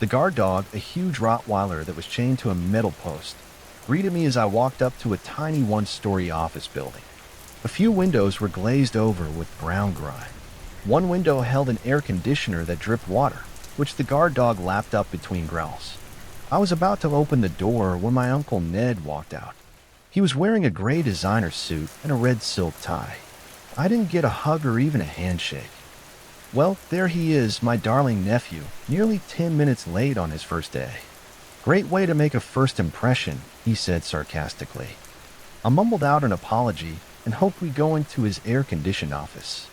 The guard dog, a huge Rottweiler that was chained to a metal post, greeted me as I walked up to a tiny one-story office building. A few windows were glazed over with brown grime. One window held an air conditioner that dripped water, which the guard dog lapped up between growls. I was about to open the door when my Uncle Ned walked out. He was wearing a gray designer suit and a red silk tie. I didn't get a hug or even a handshake. Well, there he is, my darling nephew, nearly 10 minutes late on his first day. Great way to make a first impression, he said sarcastically. I mumbled out an apology and hoped we'd go into his air-conditioned office.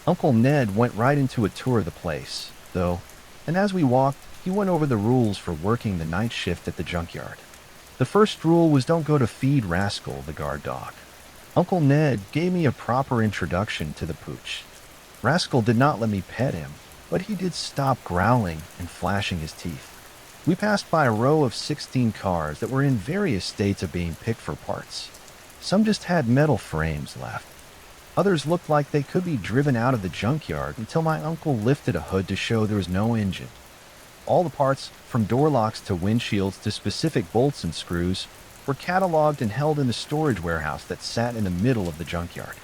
Uncle Ned went right into a tour of the place, though, and as we walked, he went over the rules for working the night shift at the junkyard. The first rule was don't go to feed Rascal, the guard dog. Uncle Ned gave me a proper introduction to the pooch. Rascal did not let me pet him, but he did stop growling and flashing his teeth. We passed by a row of 16 cars that were in various states of being picked for parts. Some just had metal frames left. Others looked like they could be driven out of the junkyard until my uncle lifted a hood to show there was no engine. All the parts, from door locks to windshields to specific bolts and screws, were cataloged and held in the storage warehouse that sat in the middle of the junkyard.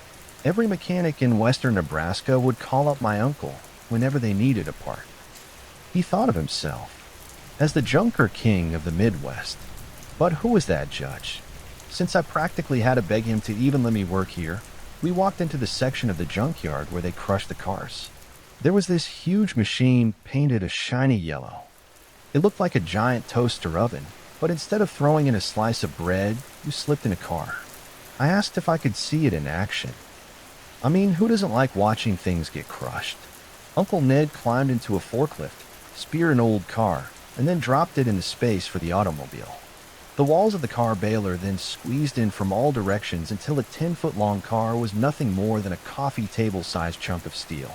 Every mechanic in western Nebraska would call up my uncle whenever they needed a part. He thought of himself as the junker king of the Midwest. But who was that judge? Since I practically had to beg him to even let me work here, we walked into the section of the junkyard where they crushed the cars. There was this huge machine painted a shiny yellow. It looked like a giant toaster oven, but instead of throwing in a slice of bread, you slipped in a car. I asked if I could see it in action. I mean, who doesn't like watching things get crushed? Uncle Ned climbed into a forklift, speared an old car, and then dropped it into space for the automobile. The walls of the car baler then squeezed in from all directions until a 10-foot-long car was nothing more than a coffee table-sized chunk of steel.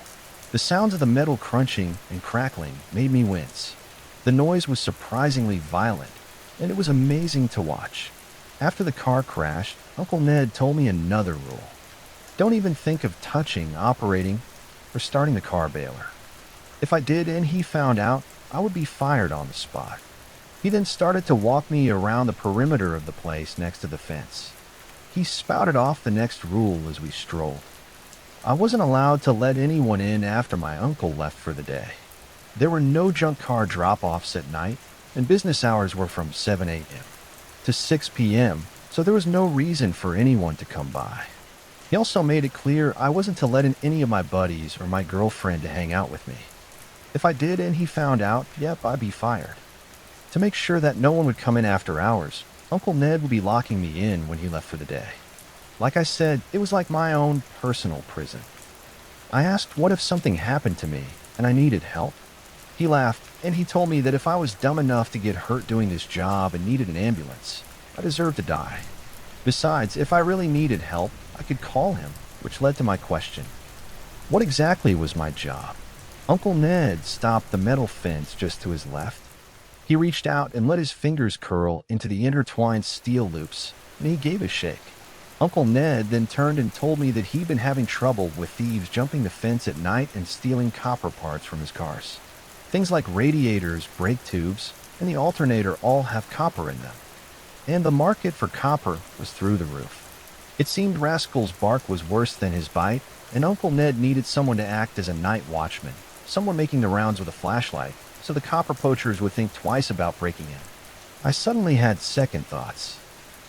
The sounds of the metal crunching and crackling made me wince. The noise was surprisingly violent, and it was amazing to watch. After the car crashed, Uncle Ned told me another rule. Don't even think of touching, operating, or starting the car baler. If I did and he found out, I would be fired on the spot. He then started to walk me around the perimeter of the place next to the fence. He spouted off the next rule as we strolled. I wasn't allowed to let anyone in after my uncle left for the day. There were no junk car drop-offs at night, and business hours were from 7 a.m. to 6 p.m., so there was no reason for anyone to come by. He also made it clear I wasn't to let in any of my buddies or my girlfriend to hang out with me. If I did and he found out, yep, I'd be fired. To make sure that no one would come in after hours, Uncle Ned would be locking me in when he left for the day. Like I said, it was like my own personal prison. I asked what if something happened to me and I needed help. He laughed, and he told me that if I was dumb enough to get hurt doing this job and needed an ambulance, I deserved to die. Besides, if I really needed help, I could call him, which led to my question. What exactly was my job? Uncle Ned stopped the metal fence just to his left. He reached out and let his fingers curl into the intertwined steel loops, and he gave a shake. Uncle Ned then turned and told me that he'd been having trouble with thieves jumping the fence at night and stealing copper parts from his cars. Things like radiators, brake tubes, and the alternator all have copper in them. And the market for copper was through the roof. It seemed Rascal's bark was worse than his bite, and Uncle Ned needed someone to act as a night watchman, someone making the rounds with a flashlight, so the copper poachers would think twice about breaking in. I suddenly had second thoughts.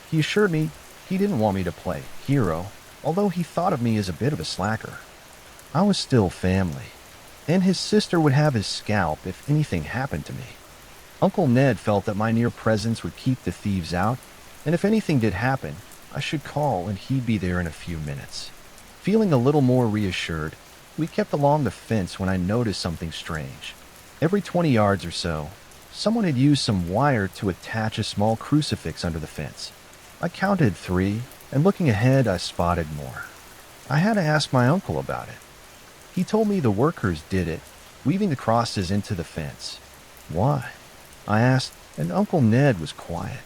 He assured me he didn't want me to play hero, although he thought of me as a bit of a slacker. I was still family, and his sister would have his scalp if anything happened to me. Uncle Ned felt that my near presence would keep the thieves out, and if anything did happen, I should call and he'd be there in a few minutes. Feeling a little more reassured, we kept along the fence when I noticed something strange. Every 20 yards or so, someone had used some wire to attach a small crucifix under the fence. I counted 3, and looking ahead, I spotted more. I had to ask my uncle about it. He told me the workers did it, weaving the crosses into the fence. Why? I asked, and Uncle Ned was quiet.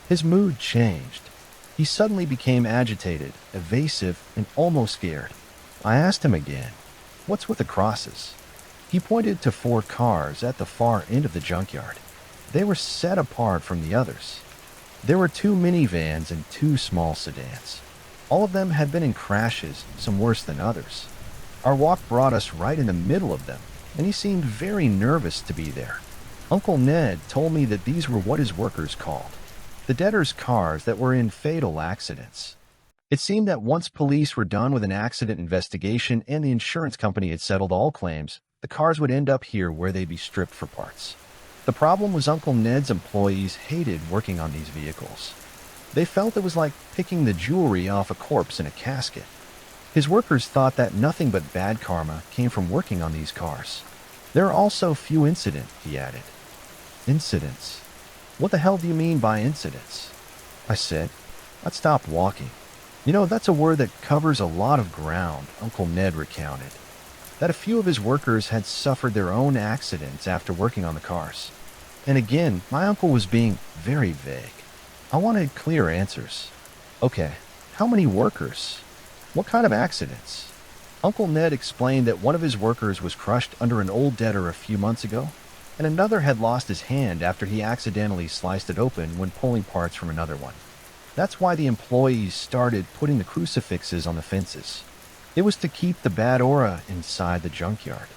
His mood changed. He suddenly became agitated, evasive, and almost scared. I asked him again, "What's with the crosses?" He pointed to 4 cars at the far end of the junkyard. They were set apart from the others. There were 2 minivans and 2 small sedans. All of them had been in crashes, some worse than others. Our walk brought us right in the middle of them, and he seemed very nervous to be there. Uncle Ned told me that these were what his workers called the debtors' cars that were in fatal accidents. It seemed that once police were done with an accident investigation and the insurance company had settled all claims, the cars would end up here where they'd be stripped for parts. The problem was Uncle Ned's employees hated working on these vehicles. They felt it was like picking the jewelry off a corpse in a casket. His workers thought that nothing but bad karma came from working on these cars. There are also few incidents, he added. Incidents? What the hell do you mean by incidents? I said. I stopped walking. You know, that's a word that covers a lot of ground, Uncle Ned recounted. That a few of his workers had suffered their own accidents after working on the cars. And again, my uncle was being very vague. I wanted clear answers. Okay, how many workers? What kind of accidents? Uncle Ned explained that one of his workers was crushed under an old debtor a few months ago, and another had lost his hand after he accidentally sliced it open when pulling parts from another one. That's why the employees started putting the crucifixes on the fences. It was to keep the bad aura inside the junkyard.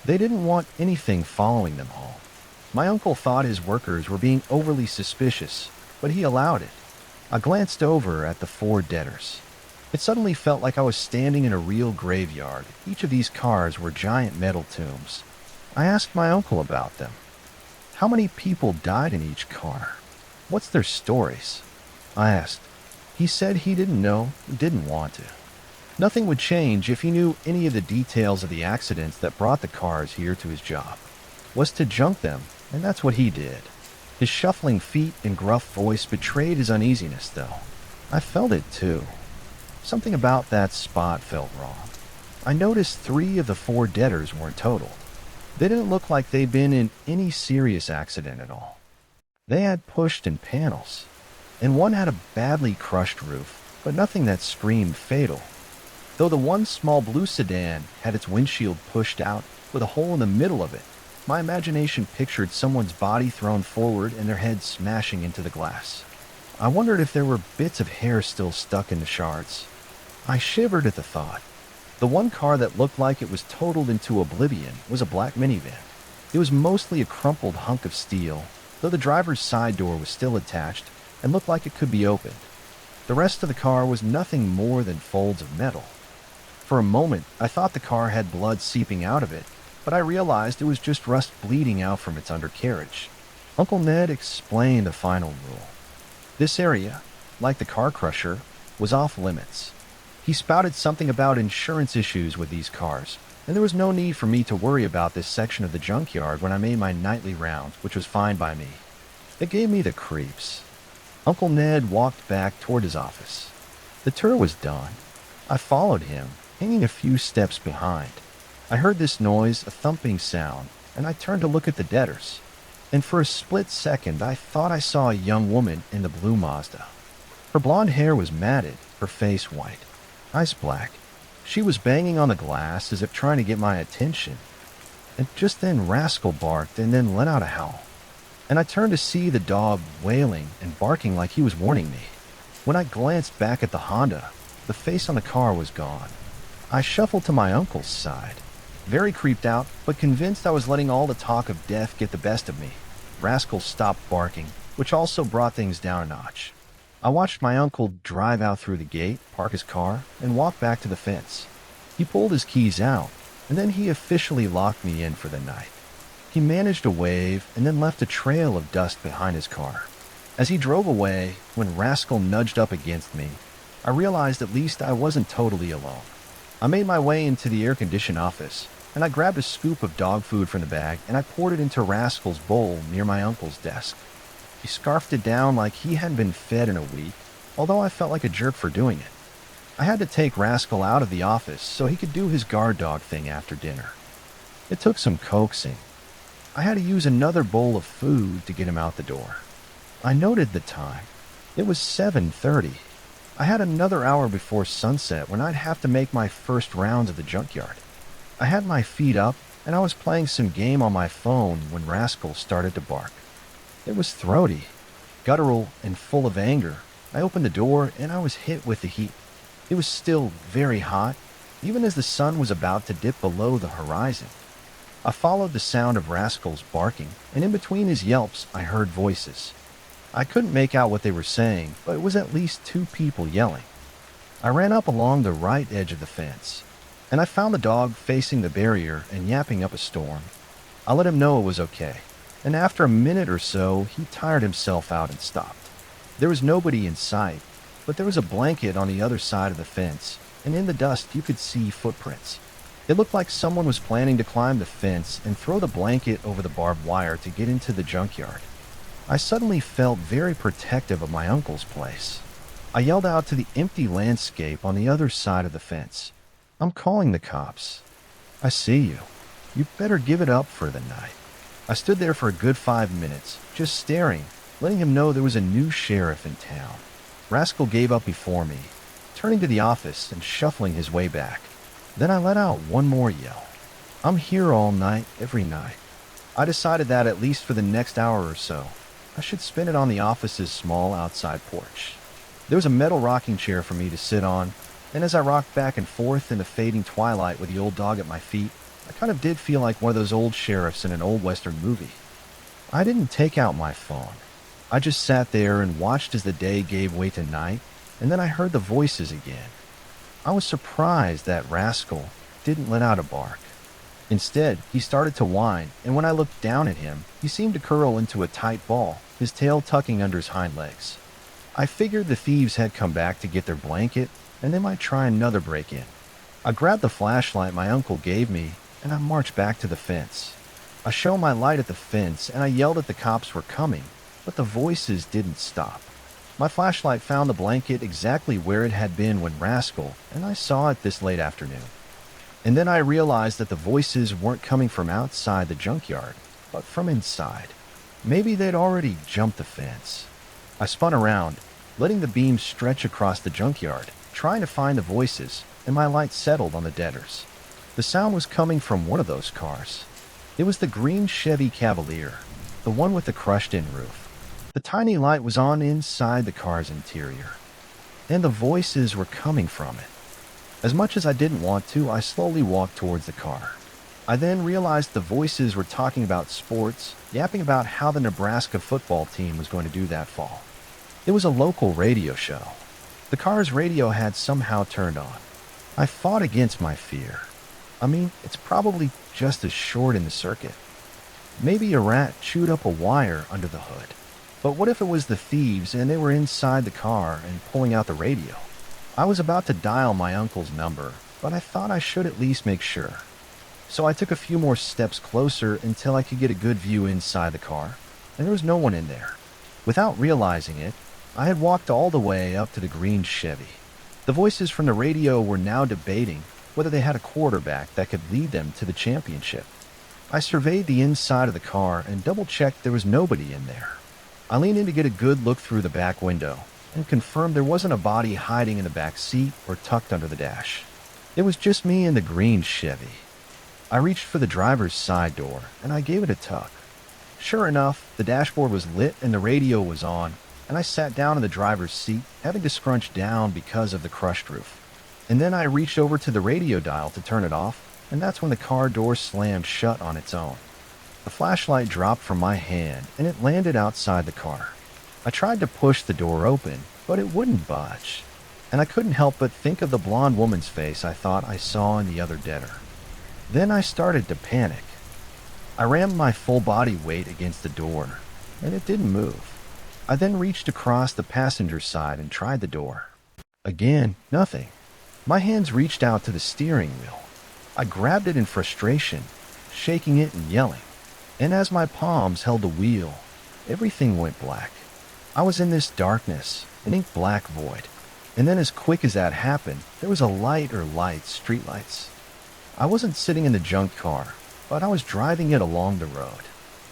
They didn't want anything following them home. My uncle thought his workers were being overly suspicious, but he allowed it. I glanced over at the 4 debtors. It suddenly felt like I was standing in a real graveyard. Each of these cars were giant metal tombs. I asked my uncle about them. How many people died in each car? What's their stories? I asked. He said he didn't know, didn't want to. Nothing would change if he knew any of the details of the accidents that brought the cars here to his job. Was to junk them, and that's what he did. His shuffling feet and gruff voice betrayed his uneasiness, though. I felt it, too. Something about that spot felt wrong. I noticed 3 of the 4 debtors weren't totaled. They didn't look like they'd been in any serious accident at all. They had pushed in panels, and one had a badly crushed roof, but nothing that screamed fatal. Though the one small blue sedan had its windshield pushed out with a hole in the middle of it, my imagination pictured someone's body thrown forward and their head smashing into the glass. I wondered if there were bits of hair still stuck in the shards. I shivered at the thought. The one car that looked like it was totaled into oblivion was a black minivan. It was mostly a crumpled hunk of steel, though the driver's side door was still attached and looked like it could be opened. The rest of the car was nothing more than folds of metal. For a moment, I thought the car had blood seeping out of it, but I realized it was just rust bleeding out from its undercarriage. Uncle Ned explained the final rule. This area, like the car crusher, was off limits. He spouted something about insurance issues with these cars, and there was no need for me to worry about this section of the junkyard when I made my nightly rounds, which was fine by me. It gave me the creeps. Uncle Ned walked back toward his office. The tour was done. I followed him, hanging a few steps behind. I heard this noise, a thumping sound, and I turned to look at the debtors. And for a split second, I thought I saw a young woman in the blue Mazda. Her blonde hair was matted, her face white, eyes black. She was banging on the glass as if trying to get my attention. And just then Rascal barked and then let out a howl. And I turned to see the dog wailing and barking like he was warning me. When I glanced back at the Honda, the face on the car was gone. I shuffled to my uncle's side, very creeped out, but convinced I was letting all the talk of death get the best of me. Rascal stopped barking, which also brought things down a notch. I watched my uncle drive out through the gate, park his car, and walk back to the fence. He pulled his keys out, and then he officially locked me in for the night. He managed to wave and then left a trail of dust behind his car. As he drove away, when Rascal nudged up against me, I realized at least I wasn't totally alone. I made my way into the air-conditioned office, and I grabbed a scoop of dog food from the bag and I poured it into Rascal's bowl near my uncle's desk. He scarfed it down like he hadn't been fed in a week, although I felt like a jerk for doing it. I had to take Rascal out of the office so he could do his guard dog thing after dinner. It took some coaxing. I had to use another bowl of food to get him out the door. I noted the time. It was 7:30. I had another hour before sunset when I'd have to make my first rounds of the junkyard. I had my feet up and I was playing some game on my phone when Rascal started to bark. It was throaty, guttural, and full of anger. I opened the door and I was hit with the heat. It was still very hot, even as the sun was about to dip below the horizon. I followed the sound of Rascal's barking, and in between his yelps I heard voices. I couldn't make out what they were saying, but it was at least two people yelling. I ran up along the right edge of the fence, and I found the dog facing the barrier and yapping up a storm. I let him know it was okay, and after a minute or so, he tired himself out and stopped. There was nobody in sight, but there was a blanket on the other side of the fence, and in the dust you could see footprints. It looked like someone was planning to climb the fence and throw the blanket over the barbed wire to get into the junkyard. I suddenly felt very protective of my uncle's place. I yelled out to the empty landscape on the other side of the fence. "I'm calling the cops. I see you. You better give it up for the night." I stood there for a good 5 minutes, just staring, letting him know there was a new sheriff in town. Rascal gave up before me, turning to the office and shuffling his way back. Then I let out one more yell. "I'm here all night, every night." I decided that at least for the next hour or so, I should spend it on the office's small outside porch. There was a metal rocking chair for me to sit on, and as I rocked back and forth in the fading twilight with the old dog at my feet, I kind of did feel like one of those old sheriffs in an old Western movie. I didn't take out my phone. I just sat there and watched as the day gave way to night, and then I heard the voices again. I was surprised that Rascal didn't let out a bark. Instead, he started to whine, and when I looked down at him, he seemed to curl into a tight ball, his tail tucking under his hind legs. I figured the thieves had come back to get their blanket, and they might try another break-in. I grabbed the flashlight my uncle gave me, and I marched back to the fence. I shone my light at the fence, and I yelled that the cops were coming, but the voices didn't stop. My flashlight found the blanket exactly where it had been when Rascal, and I saw it this late afternoon. And then I realized that the voices weren't coming from outside the junkyard, but from inside. Maybe they'd already jumped the fence. I spun around, letting the beam stretch across the junkyard, trying to find the voices, and my light settled on the debtors. The sound was coming from one of those cars. It was the green Chevy Cavalier, the one with the crushed-in roof. The tiny light was on inside the car's interior, and the voices were coming from it. As much as I didn't want to, I slowly walked towards the car. I then realized the voices were talking about sports, yapping about how the Nebraska football team was going to do that fall. It was a local radio show. The car's radio had somehow turned on. I fought against my fear. I mean, it's probably just as short in the circuit. Maybe a rat chewed up a wire under the hood. But what if it was the thieves and they were inside the car and pulling out the radio? I was about to dial my uncle's number, but I thought I should at least make sure. So I took a few more steps closer until I could get a good view inside the car, and there was no one in there. Without realizing it, I had walked all the way up to the green Chevy. The voices from the radio were now debating whether they had a quarterback that could lead them to the championship. I surveyed the inside of the car and double-checked there was nobody in there. I leaned in to get a good look through the back window and confirmed there wasn't a body hiding in the back seat or tucked under the dash. It was just me and the green Chevy. I reached for the driver's side door and I gave it a tug. Sure enough, the dashboard was lit and the radio was on, and I sat down in the driver's seat, having to scrunch down because of the crushed roof. And then I reached over to the radio dial to turn it off, and that's when the car door slammed shut on its own. The flashlight dropped from my hand, and it landed outside the car. I tried to push the door open, but it wouldn't budge, and I couldn't help but think of the blonde woman's face I thought I saw in the other debtor. Then I started to panic. I rammed my full body weight against the door, and it didn't move. I then reached across the passenger side and tried the door. Again, nothing. My hands reached out to the steering wheel. I grabbed it in frustration, shaking it and yelling. And as my palms held the wheel, everything went black. I was in this darkness, an ink-black void. And then as quick as that happened, there was a light or lights, streetlights. I wasn't sitting in the junk car, but I was driving it along the road.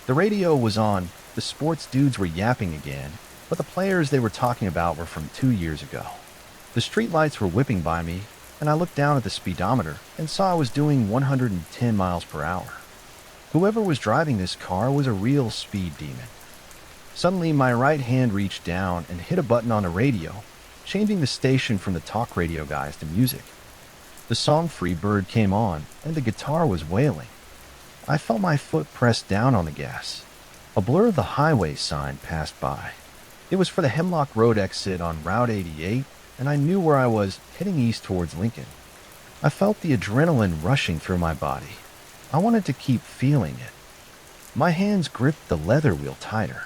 The radio was on, the sports dudes were yapping again, but the players they were talking about were from 2 years ago. The streetlights were whipping by me, and I looked down at the speedometer and saw I was doing 110 miles per hour. Whoever was driving this car was a real speed demon. Suddenly, my right hand reached down and hit a button on the radio, changing the station from the talk radio guys to music. The song Free Bird came on, and the guitar was wailing. I felt my foot pressed down on the gas. A blur of the highway sign passed by. It was for the Hemlock Road exit on Route 88, and I knew where I was, heading east towards Lincoln. I felt the adrenaline rushing through my body. I wanted to keep feeling it. My hands gripped the leather wheel tighter.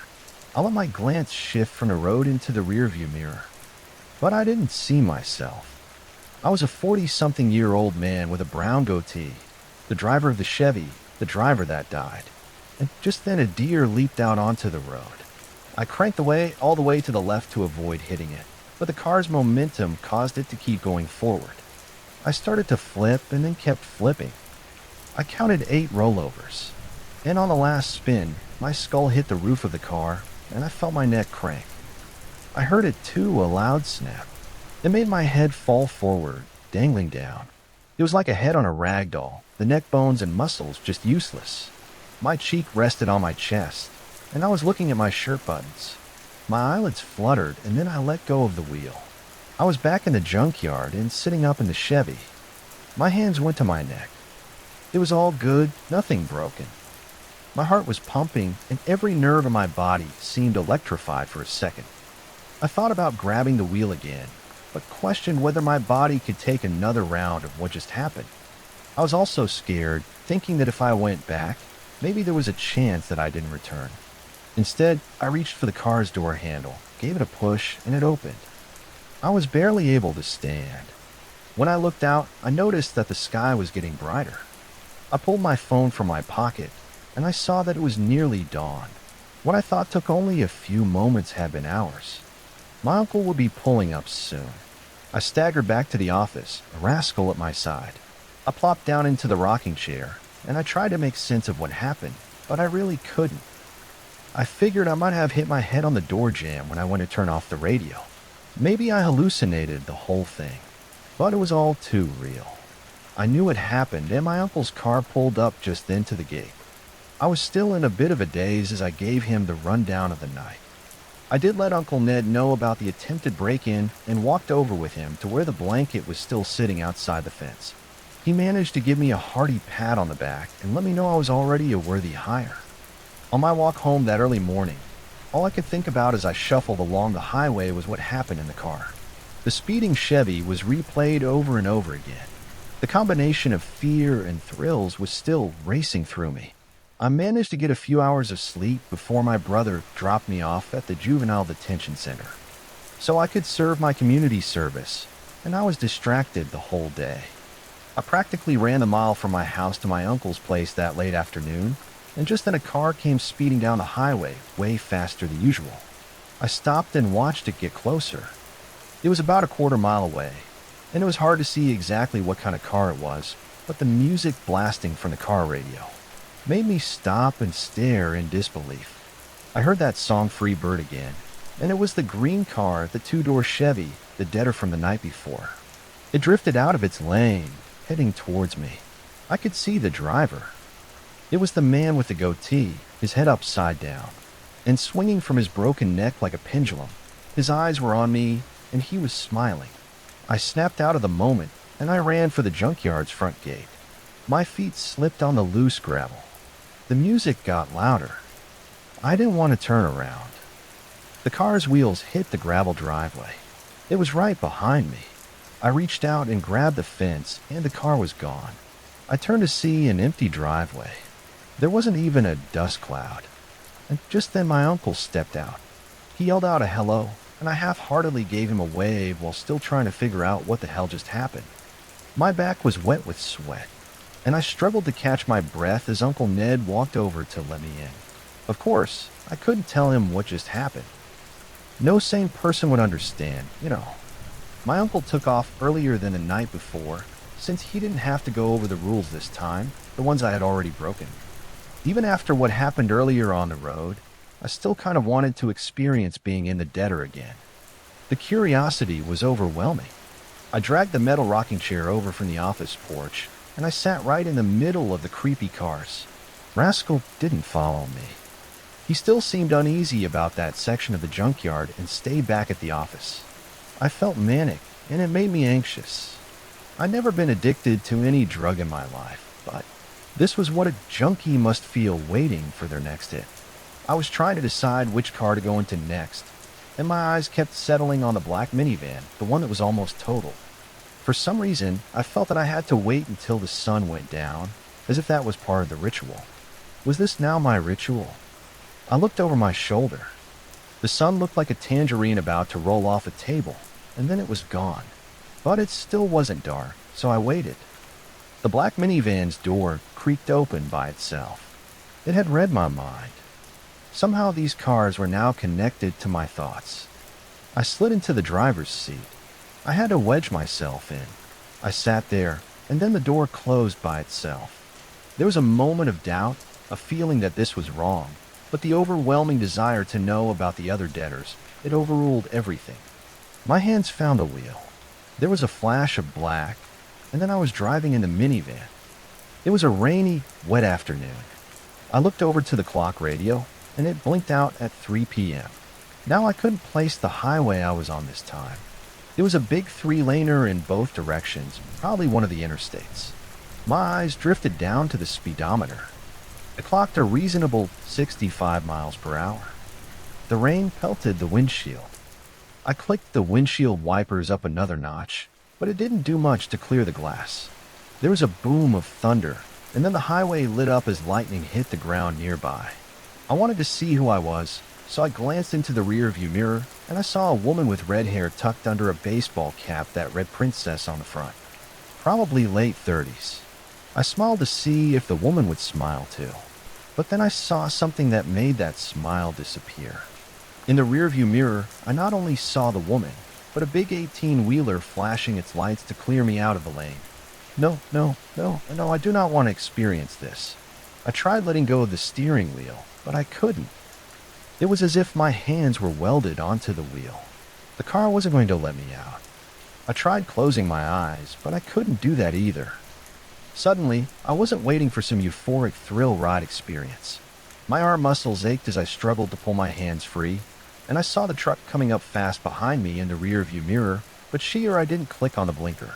I let my glance shift from the road into the rearview mirror. But I didn't see myself. I was a 40-something-year-old man with a brown goatee, the driver of the Chevy, the driver that died. And just then a deer leaped out onto the road. I cranked all the way to the left to avoid hitting it, but the car's momentum caused it to keep going forward. I started to flip and then kept flipping. I counted 8 rollovers, and on the last spin, my skull hit the roof of the car, and I felt my neck crank. I heard it too, a loud snap. It made my head fall forward, dangling down. It was like a head on a rag doll, the neck bones and muscles just useless. My cheek rested on my chest, and I was looking at my shirt buttons. My eyelids fluttered, and then I let go of the wheel. I was back in the junkyard and sitting up in the Chevy. My hands went to my neck. It was all good, nothing broken. My heart was pumping, and every nerve in my body seemed electrified for a second. I thought about grabbing the wheel again, but questioned whether my body could take another round of what just happened. I was also scared, thinking that if I went back, maybe there was a chance that I didn't return. Instead, I reached for the car's door handle, gave it a push, and it opened. I was barely able to stand. When I looked out, I noticed that the sky was getting brighter. I pulled my phone from my pocket, and I saw that it was nearly dawn. What I thought took only a few moments had been hours. My uncle would be pulling up soon. I staggered back to the office, a rascal at my side. I plopped down into the rocking chair, and I tried to make sense of what happened, but I really couldn't. I figured I might have hit my head on the door jamb when I went to turn off the radio. Maybe I hallucinated the whole thing, but it was all too real. I knew it happened, and my uncle's car pulled up just then to the gate. I was still in a bit of a daze as I gave him the rundown of the night. I did let Uncle Ned know about the attempted break-in and walked over with him to where the blanket was still sitting outside the fence. He managed to give me a hearty pat on the back and let me know I was already a worthy hire. On my walk home that early morning, all I could think about as I shuffled along the highway was what happened in the car. The speeding Chevy was replayed over and over again. The combination of fear and thrills was still racing through me. I managed to get a few hours of sleep before my brother dropped me off at the juvenile detention center, so I could serve my community service, and I was distracted the whole day. I practically ran the mile from my house to my uncle's place that late afternoon, and just then a car came speeding down the highway way faster than usual. I stopped and watched it get closer. It was about a quarter-mile away, and it was hard to see exactly what kind of car it was, but the music blasting from the car radio made me stop and stare in disbelief. I heard that song Free Bird again, and it was the green car, the two-door Chevy, the debtor from the night before. It drifted out of its lane, heading towards me. I could see the driver. It was the man with the goatee, his head upside down, and swinging from his broken neck like a pendulum. His eyes were on me, and he was smiling. I snapped out of the moment, and I ran for the junkyard's front gate. My feet slipped on the loose gravel. The music got louder. I didn't want to turn around. The car's wheels hit the gravel driveway. It was right behind me. I reached out and grabbed the fence, and the car was gone. I turned to see an empty driveway. There wasn't even a dust cloud. And just then my uncle stepped out. He yelled out a hello, and I half-heartedly gave him a wave while still trying to figure out what the hell just happened. My back was wet with sweat, and I struggled to catch my breath as Uncle Ned walked over to let me in. Of course, I couldn't tell him what just happened. No sane person would understand, you know. My uncle took off earlier than the night before, since he didn't have to go over the rules this time, the ones I had already broken. Even after what happened earlier on the road, I still kind of wanted to experience being in the debtor again. The curiosity was overwhelming. I dragged the metal rocking chair over from the office porch, and I sat right in the middle of the creepy cars. Rascal didn't follow me. He still seemed uneasy about that section of the junkyard and stayed back at the office. I felt manic, and it made me anxious. I'd never been addicted to any drug in my life, but this was what a junkie must feel waiting for their next hit. I was trying to decide which car to go into next, and my eyes kept settling on the black minivan, the one that was almost totaled. For some reason, I felt that I had to wait until the sun went down, as if that was part of the ritual. Was this now my ritual? I looked over my shoulder. The sun looked like a tangerine about to roll off a table, and then it was gone. But it still wasn't dark, so I waited. The black minivan's door creaked open by itself. It had read my mind. Somehow these cars were now connected to my thoughts. I slid into the driver's seat. I had to wedge myself in. I sat there, and then the door closed by itself. There was a moment of doubt, a feeling that this was wrong, but the overwhelming desire to know about the other debtors, it overruled everything. My hands found the wheel. There was a flash of black, and then I was driving in the minivan. It was a rainy, wet afternoon. I looked over to the clock radio, and it blinked out at 3 p.m. Now I couldn't place the highway I was on this time. It was a big three-laner in both directions, probably one of the interstates. My eyes drifted down to the speedometer. It clocked a reasonable 65 miles per hour. The rain pelted the windshield. I clicked the windshield wipers up another notch, but it didn't do much to clear the glass. There was a boom of thunder, and then the highway lit up as lightning hit the ground nearby. I wanted to see who I was, so I glanced into the rearview mirror, and I saw a woman with red hair tucked under a baseball cap that read Princess on the front. Probably late 30s. I smiled to see if the woman would smile too. But then I saw something that made that smile disappear. In the rearview mirror, I not only saw the woman, but a big 18-wheeler flashing its lights to clear me out of the lane. No, I do not want to experience this. I tried letting go of the steering wheel, but I couldn't. It was as if my hands were welded onto the wheel. The car wasn't going to let me out. I tried closing my eyes, but I couldn't do that either. Suddenly, I wasn't waiting for some euphoric thrill ride experience. My arm muscles ached as I struggled to pull my hands free, and I saw the truck coming up fast behind me in the rearview mirror, but she or I didn't click on the blinker.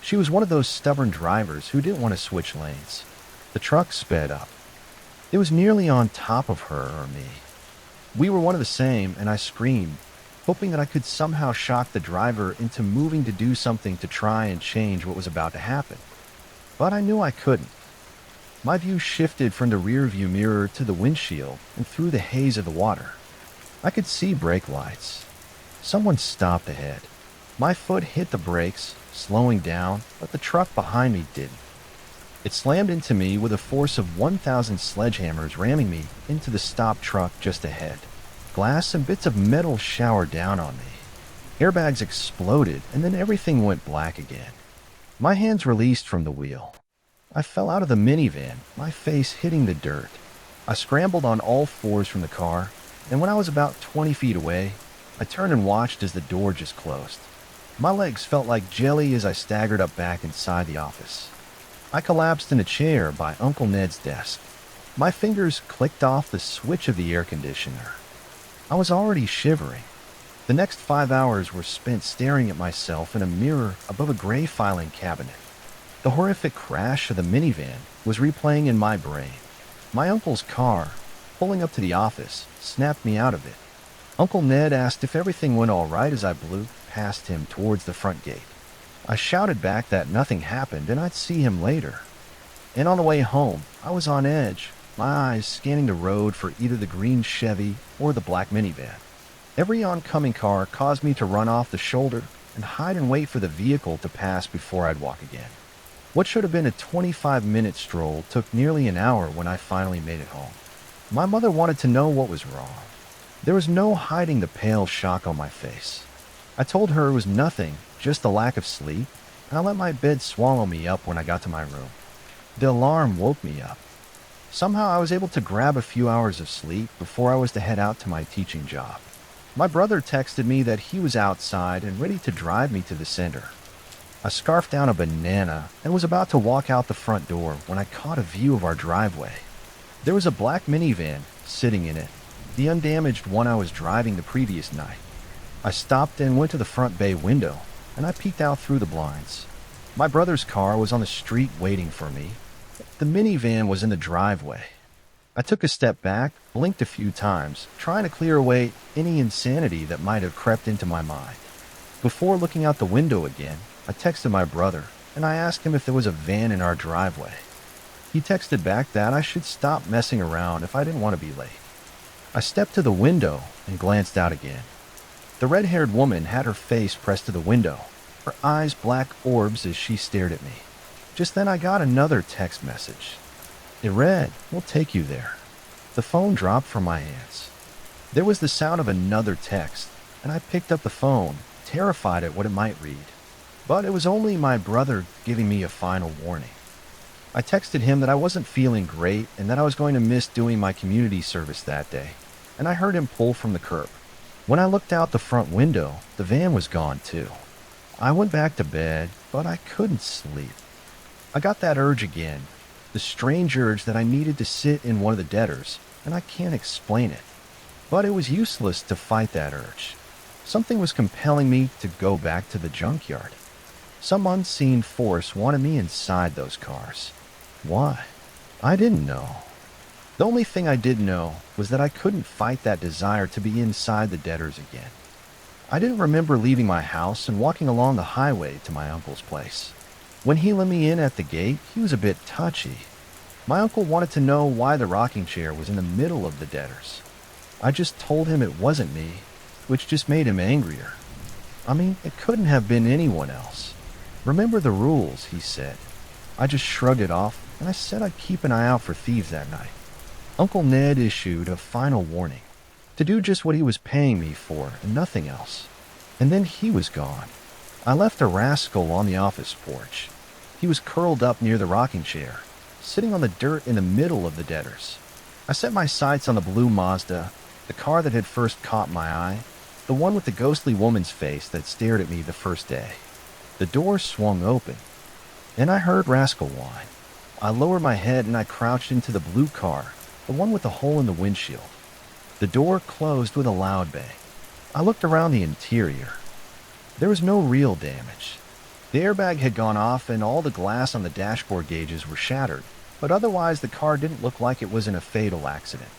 She was one of those stubborn drivers who didn't want to switch lanes. The truck sped up. It was nearly on top of her or me. We were one of the same, and I screamed, hoping that I could somehow shock the driver into moving to do something to try and change what was about to happen. But I knew I couldn't. My view shifted from the rearview mirror to the windshield and through the haze of the water. I could see brake lights. Someone stopped ahead. My foot hit the brakes, slowing down, but the truck behind me didn't. It slammed into me with a force of 1,000 sledgehammers, ramming me into the stopped truck just ahead. Glass and bits of metal showered down on me. Airbags exploded, and then everything went black again. My hands released from the wheel. I fell out of the minivan, my face hitting the dirt. I scrambled on all fours from the car, and when I was about 20 feet away, I turned and watched as the door just closed. My legs felt like jelly as I staggered up back inside the office. I collapsed in a chair by Uncle Ned's desk. My fingers clicked off the switch of the air conditioner. I was already shivering. The next 5 hours were spent staring at myself in a mirror above a gray filing cabinet. The horrific crash of the minivan was replaying in my brain. My uncle's car, pulling up to the office, snapped me out of it. Uncle Ned asked if everything went all right as I blew past him towards the front gate. I shouted back that nothing happened and I'd see him later. And on the way home, I was on edge, my eyes scanning the road for either the green Chevy or the black minivan. Every oncoming car caused me to run off the shoulder and hide and wait for the vehicle to pass before I'd walk again. What should have been a 25-minute stroll took nearly an hour when I finally made it home. My mother wanted to know what was wrong. There was no hiding the pale shock on my face. I told her it was nothing, just the lack of sleep, and I let my bed swallow me up when I got to my room. The alarm woke me up. Somehow I was able to grab a few hours of sleep before I was to head out to my teaching job. My brother texted me that he was outside and ready to drive me to the center. I scarfed down a banana and was about to walk out the front door when I caught a view of our driveway. There was a black minivan sitting in it, the undamaged one I was driving the previous night. I stopped and went to the front bay window, and I peeked out through the blinds. My brother's car was on the street waiting for me. The minivan was in the driveway. I took a step back, blinked a few times, trying to clear away any insanity that might have crept into my mind. Before looking out the window again, I texted my brother, and I asked him if there was a van in our driveway. He texted back that I should stop messing around if I didn't want to be late. I stepped to the window and glanced out again. The red-haired woman had her face pressed to the window, her eyes black orbs as she stared at me. Just then I got another text message. It read, "We'll take you there." The phone dropped from my hands. There was the sound of another text, and I picked up the phone, terrified at what it might read. But it was only my brother giving me a final warning. I texted him that I wasn't feeling great and that I was going to miss doing my community service that day, and I heard him pull from the curb. When I looked out the front window, the van was gone too. I went back to bed, but I couldn't sleep. I got that urge again, the strange urge that I needed to sit in one of the debtors, and I can't explain it. But it was useless to fight that urge. Something was compelling me to go back to the junkyard. Some unseen force wanted me inside those cars. Why? I didn't know. The only thing I did know was that I couldn't fight that desire to be inside the debtors again. I didn't remember leaving my house and walking along the highway to my uncle's place. When he let me in at the gate, he was a bit touchy. My uncle wanted to know why the rocking chair was in the middle of the debtors. I just told him it wasn't me, which just made him angrier. I mean, it couldn't have been anyone else. Remember the rules, he said. I just shrugged it off, and I said I'd keep an eye out for thieves that night. Uncle Ned issued a final warning, to do just what he was paying me for and nothing else. And then he was gone. I left a rascal on the office porch. He was curled up near the rocking chair, sitting on the dirt in the middle of the debtors. I set my sights on the blue Mazda, the car that had first caught my eye, the one with the ghostly woman's face that stared at me the first day. The door swung open, and I heard Rascal whine. I lowered my head and I crouched into the blue car, the one with the hole in the windshield. The door closed with a loud bang. I looked around the interior. There was no real damage. The airbag had gone off and all the glass on the dashboard gauges were shattered, but otherwise the car didn't look like it was in a fatal accident.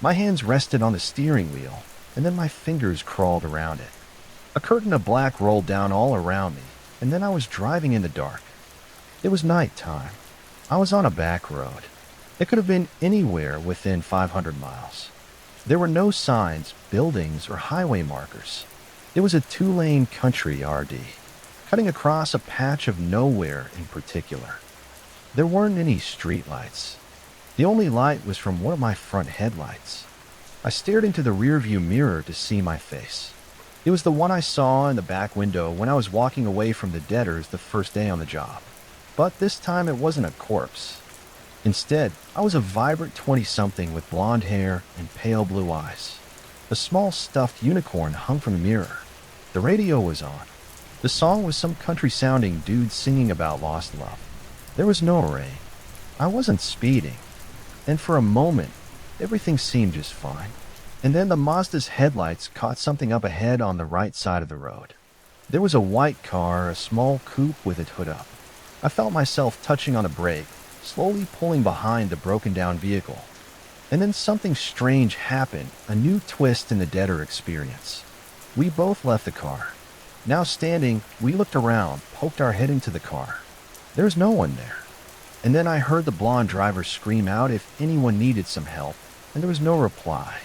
My hands rested on the steering wheel, and then my fingers crawled around it. A curtain of black rolled down all around me, and then I was driving in the dark. It was night time. I was on a back road. It could have been anywhere within 500 miles. There were no signs, buildings, or highway markers. It was a two-lane country RD, cutting across a patch of nowhere in particular. There weren't any streetlights. The only light was from one of my front headlights. I stared into the rearview mirror to see my face. It was the one I saw in the back window when I was walking away from the debtors the first day on the job. But this time it wasn't a corpse. Instead, I was a vibrant 20-something with blonde hair and pale blue eyes. A small stuffed unicorn hung from the mirror. The radio was on. The song was some country-sounding dude singing about lost love. There was no rain. I wasn't speeding. And for a moment, everything seemed just fine. And then the Mazda's headlights caught something up ahead on the right side of the road. There was a white car, a small coupe with its hood up. I felt myself touching on a brake, slowly pulling behind the broken-down vehicle. And then something strange happened, a new twist in the debtor experience. We both left the car. Now standing, we looked around, poked our head into the car. There was no one there. And then I heard the blonde driver scream out if anyone needed some help, and there was no reply.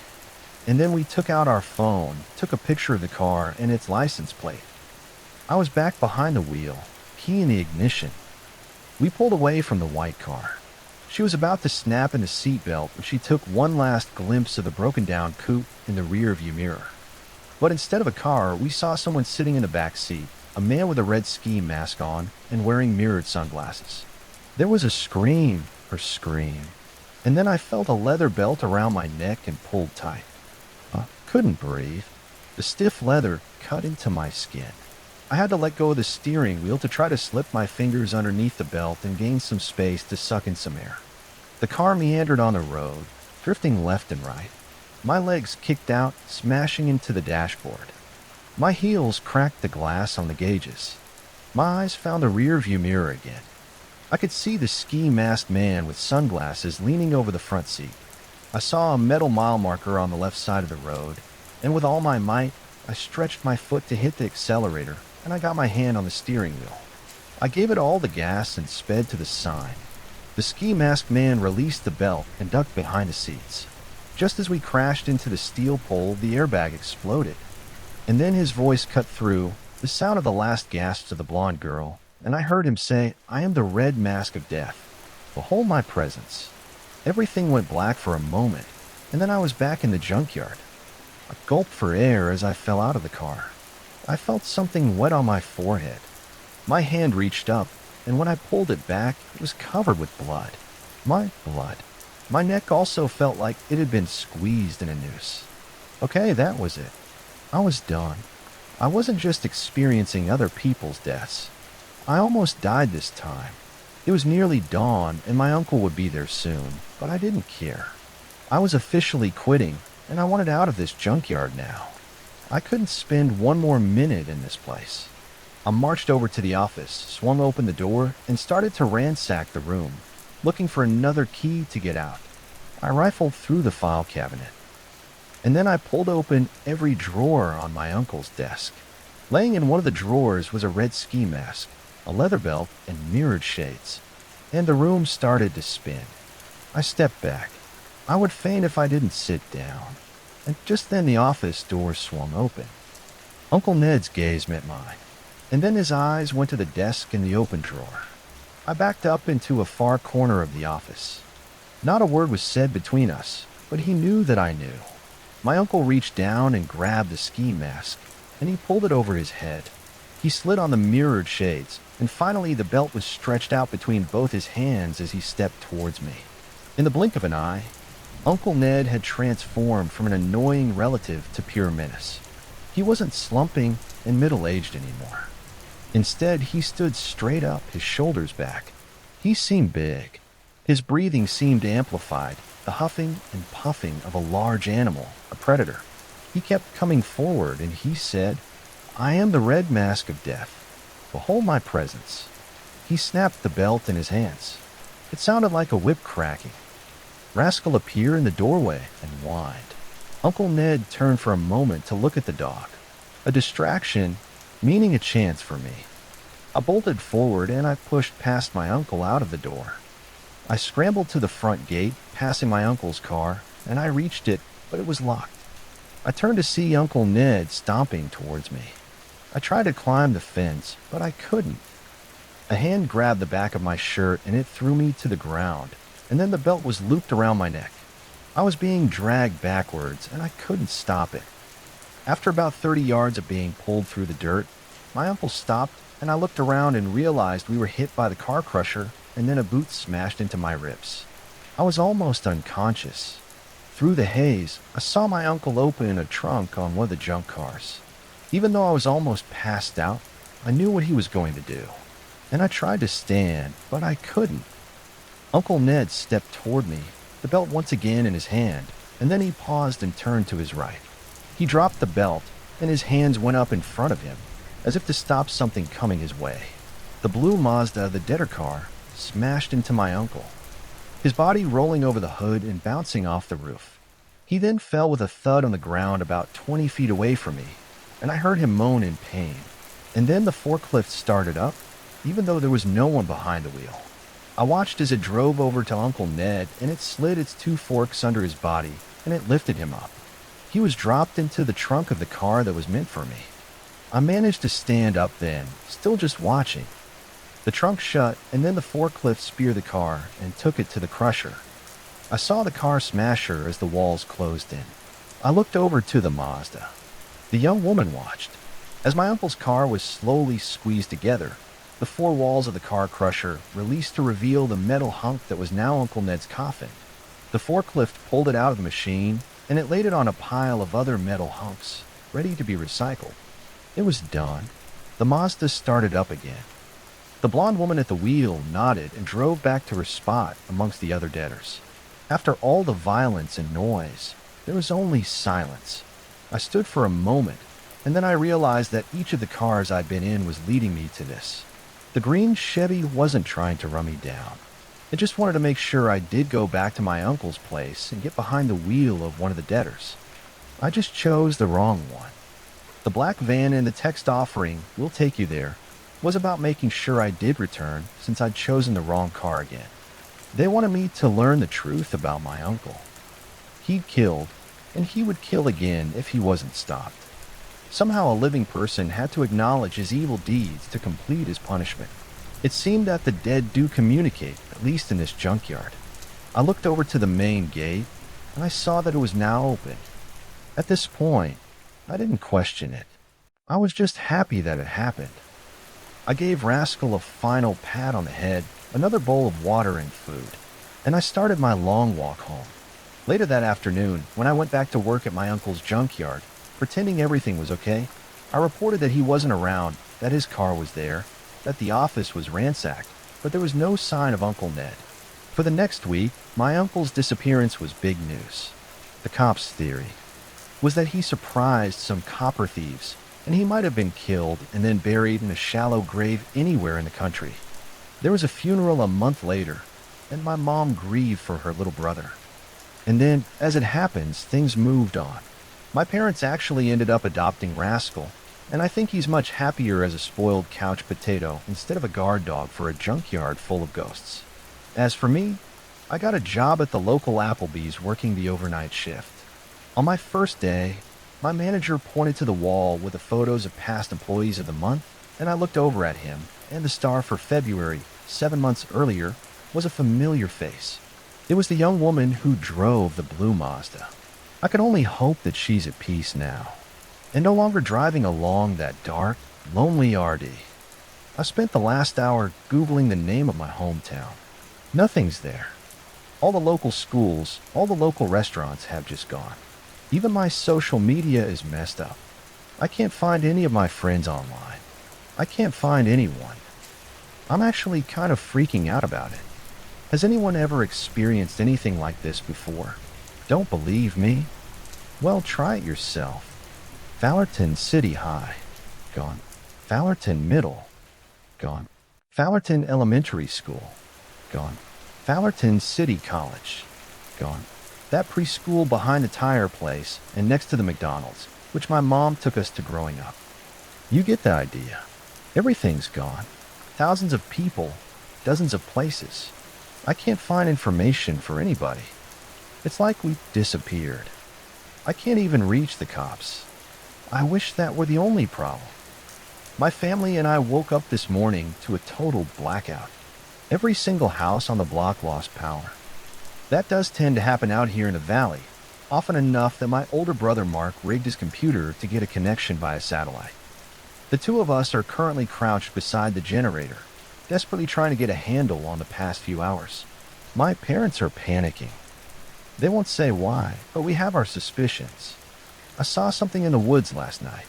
And then we took out our phone, took a picture of the car and its license plate. I was back behind the wheel, key in the ignition. We pulled away from the white car. She was about to snap in the seatbelt when she took one last glimpse of the broken-down coupe in the rear-view mirror. But instead of a car, we saw someone sitting in the back seat, a man with a red ski mask on and wearing mirrored sunglasses. There was a scream, and then I felt a leather belt around my neck and pulled tight. I couldn't breathe. The stiff leather cut into my skin. I had to let go of the steering wheel to try to slip my fingers underneath the belt and gain some space to suck in some air. The car meandered on the road, drifting left and right. My legs kicked out, smashing into the dashboard. My heels cracked the glass on the gauges. My eyes found the rear-view mirror again. I could see the ski-masked man with sunglasses leaning over the front seat. I saw a metal mile marker on the left side of the road, and with all my might, I stretched my foot to hit the accelerator, and I got my hand on the steering wheel. I gave it all the gas and sped to the sign. The ski-masked man released the belt and ducked behind the seats. Just as we crashed into the steel pole, the airbag exploded. And then his voice cut through, the sound of the last gasps of the blonde girl, and I heard him say, "I am the Red Mask of Death. Behold my presence." Everything went black for a moment, and then I was back in the junkyard. I gulped for air as I fell out of the car. I felt something wet on my forehead. My hand reached up, and when I pulled it back, it was covered with blood. My blood. My neck also felt like it had been squeezed in a noose. Okay, that was it. I was done. I wasn't just experiencing other people's deaths. I almost died this time. It was nearly dawn, and my uncle would be there soon, but I didn't care. I was officially quitting, and I wanted out of this junkyard now. I couldn't spend one more minute in this place. I marched over to the office, swung open the door, and started to ransack the room, looking for another key to get out. I rifled through the file cabinet. And then I pulled open every drawer on my uncle's desk. Laying in one of the drawers was a red ski mask, a leather belt, and mirrored shades. And the room started to spin. I stepped back. I would faint if I didn't sit down. And just then the office door swung open. Uncle Ned's gaze met mine, and then his eyes went to the desk in the open drawer. I backed up into a far corner of the office. Not a word was said between us, but he knew that I knew. My uncle reached down and grabbed the ski mask, and he pulled it over his head. He slid on the mirrored shades, and finally the belt was stretched out between both his hands as he stepped towards me. In the blink of an eye, Uncle Ned had transformed from an annoying relative to pure menace. He wasn't slumping and middle-aged anymore. Instead, he stood straight up, his shoulders back. He seemed big. His breathing seemed amplified, the huffing and puffing of a large animal, a predator. He kept coming forward, and he said, "I am the Red Mask of Death. Behold my presence." He snapped the belt in his hands. It sounded like a whip cracking. Rascal appeared in the doorway and whined. Uncle Ned turned for a moment to look at the dog, a distraction meaning a chance for me. I bolted forward and I pushed past my uncle out of the door. I scrambled to the front gate, passing my uncle's car, and I reached it, but it was locked. I turned to see Uncle Ned stomping towards me. I tried to climb the fence, but I couldn't. A hand grabbed the back of my shirt and it threw me to the ground, and then the belt was looped around my neck. I was being dragged backwards, and I couldn't stop it. After about 30 yards of being pulled through the dirt, my uncle stopped, and I looked around and realized we were hit by the car crusher, and then a boot smashed into my ribs. I was almost unconscious. Through the haze, I saw my uncle open a trunk on one of the junk cars. Even though I was almost passed out, I knew what he was going to do. And I tried to stand, but I couldn't. Uncle Ned stepped toward me, the belt once again in his hand, and then he paused and turned to his right. He dropped the belt, and his hands went up in front of him, as if to stop something coming his way. The blue Mazda, the debtor car, smashed into my uncle, his body rolling over the hood and bouncing off the roof. He then fell with a thud on the ground about 20 feet away from me, and I heard him moan in pain. And then the forklift started up, even though there was no one behind the wheel. I watched as it drove over to Uncle Ned, and it slid its two forks under his body, and it lifted him up. He was dropped into the trunk of the car that was meant for me. I managed to stand up then, still just watching. The trunk shut, and then the forklift speared the car and took it to the crusher. I saw the car smash her as the walls closed in. I looked over to the Mazda. The young woman watched. As my uncle's car was slowly squeezed together, the four walls of the car crusher released to reveal the metal hunk that was now Uncle Ned's coffin. The forklift pulled it out of the machine, and it laid it on a pile of other metal hunks, ready to be recycled. It was done. The Mazda started up again. The blonde woman at the wheel nodded and drove back to her spot amongst the other debtors. After all the violence and noise, there was only silence. I stood for a moment, and then I realized that each of the cars I'd been in was leading me to this. The green Chevy wasn't trying to run me down. It just wanted to make sure I did go back to my uncle's place and get behind the wheel of one of the debtors. I just chose the wrong one. The black van in the text offering, "We'll take you there," was about making sure I did return since I'd chosen the wrong car again. They wanted me to learn the truth about my uncle. He'd killed, and he would kill again if he wasn't stopped. Somehow a living person had to acknowledge his evil deeds to complete his punishment. It seemed that the dead do communicate, at least in this junkyard. I looked over to the main gate, and I saw that it was now open. At this point, I didn't question it. I was just happy that it happened. I gave Rascal a final pat on the head, another bowl of water and food, and I started my long walk home. Later that afternoon, when I went back to work at my uncle's junkyard, pretending everything was okay, I reported that he wasn't around, that his car was there, that the office was ransacked, but there was no sign of Uncle Ned. For the next week, my uncle's disappearance was big news. The cops' theory was that he surprised some copper thieves, and he might have been killed and then buried in a shallow grave anywhere in the country. There was a funeral a month later, and my mom grieved for her little brother. And then, as it happens, things moved on. My parents actually ended up adopting Rascal, and I think he's much happier as a spoiled couch potato instead of a guard dog for a junkyard full of ghosts. As for me, I got a job at the local Applebee's working the overnight shift. On my first day, my manager pointed to the wall with the photos of past employees of the month, and I looked over at him, and the star for February, 7 months earlier, was a familiar face. It was the young woman who drove the blue Mazda. I could only hope that she's at peace now, and no longer driving along that dark, lonely RD. I spent the last hour Googling the name of my hometown. Nothing's there. All the local schools, all the local restaurants have just gone. Even my social media is messed up. I can't find any of my friends online. I can't find anyone. I'm actually kind of freaking out about it. Has anyone ever experienced anything like this before? Don't believe me? Well, try it yourself. Fallerton City High, gone. Fallerton Middle, gone. Fallerton Elementary School, gone. Fallerton City College, gone. That preschool behind the tire place and next to the McDonald's, which my mom took us to growing up. You get the idea. Everything's gone. Thousands of people, dozens of places. I can't find information for anybody. It's like we disappeared. I can't even reach the cops. I wish that were the only problem. My family and I woke up this morning to a total blackout. Every single house on the block lost power. That does tend to happen out here in the valley, often enough that my older brother Mark rigged his computer to get a connection via satellite. The two of us are currently crouched beside the generator, desperately trying to get a handle on the past few hours. My parents are panicking. They won't say why, but we have our suspicions. I saw something in the woods last night.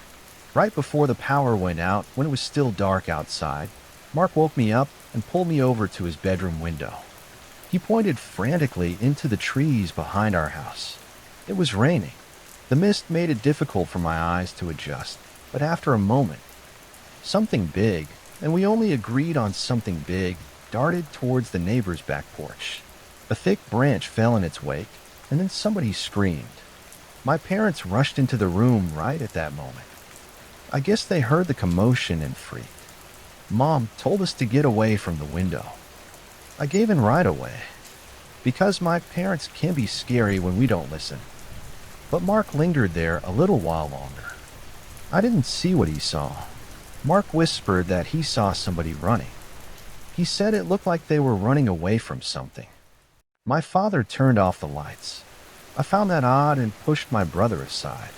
Right before the power went out, when it was still dark outside, Mark woke me up and pulled me over to his bedroom window. He pointed frantically into the trees behind our house. It was raining. The mist made it difficult for my eyes to adjust, but after a moment, something big, and we only agreed on something big, darted towards the neighbor's back porch. A thick branch fell in its wake, and then somebody screamed. My parents rushed into the room right at that moment. I guess they heard the commotion and freaked. Mom told us to get away from the window. I gave in right away, because my parents can be scary when we don't listen. But Mark lingered there a little while longer. I didn't see what he saw. Mark whispered that he saw somebody running. He said it looked like they were running away from something. My father turned off the lights. I found that odd and pushed my brother aside.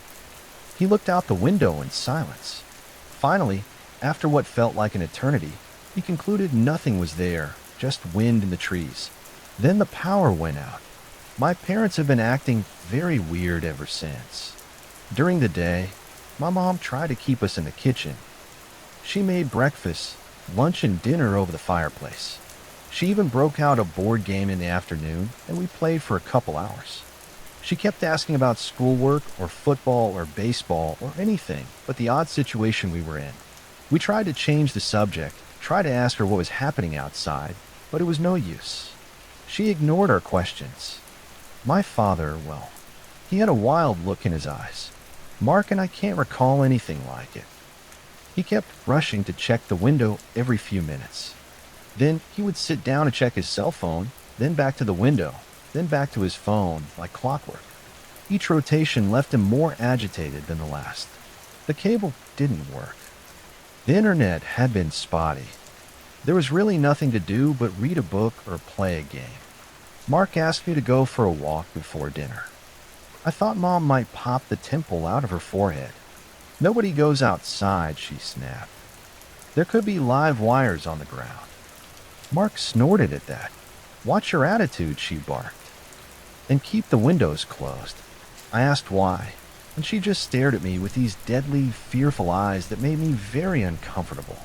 He looked out the window in silence. Finally, after what felt like an eternity, he concluded nothing was there, just wind in the trees. Then the power went out. My parents have been acting very weird ever since. During the day, my mom tried to keep us in the kitchen. She made breakfast, lunch and dinner over the fireplace. She even broke out a board game in the afternoon, and we played for a couple hours. She kept asking about schoolwork or football or baseball or anything but the odd situation we were in. We tried to change the subject, tried to ask her what was happening outside, but it was no use. She ignored our questions. My father, well, he had a wild look in his eyes. Mark and I can't recall anything like it. He kept rushing to check the window every few minutes. Then he would sit down and check his cell phone, then back to the window, then back to his phone, like clockwork. Each rotation left him more agitated than the last. The cable didn't work. The internet had been spotty. There was really nothing to do but read a book or play a game. Mark asked me to go for a walk before dinner. I thought Mom might pop the temple out of her forehead. Nobody goes outside, she snapped. There could be live wires on the ground. Mark snorted at that. Watch your attitude, she barked. And keep the windows closed. I asked why, and she just stared at me with these deadly, fearful eyes that made me very uncomfortable.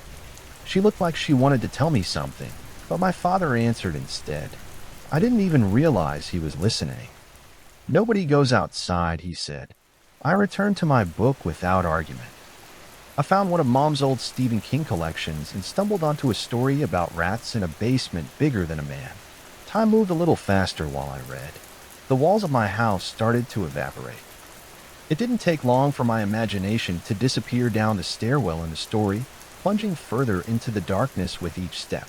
She looked like she wanted to tell me something, but my father answered instead. I didn't even realize he was listening. Nobody goes outside, he said. I returned to my book without argument. I found one of Mom's old Stephen King collections and stumbled onto a story about rats in a basement bigger than a man. Time moved a little faster while I read. The walls of my house started to evaporate. It didn't take long for my imagination to disappear down the stairwell in the story, plunging further into the darkness with each step.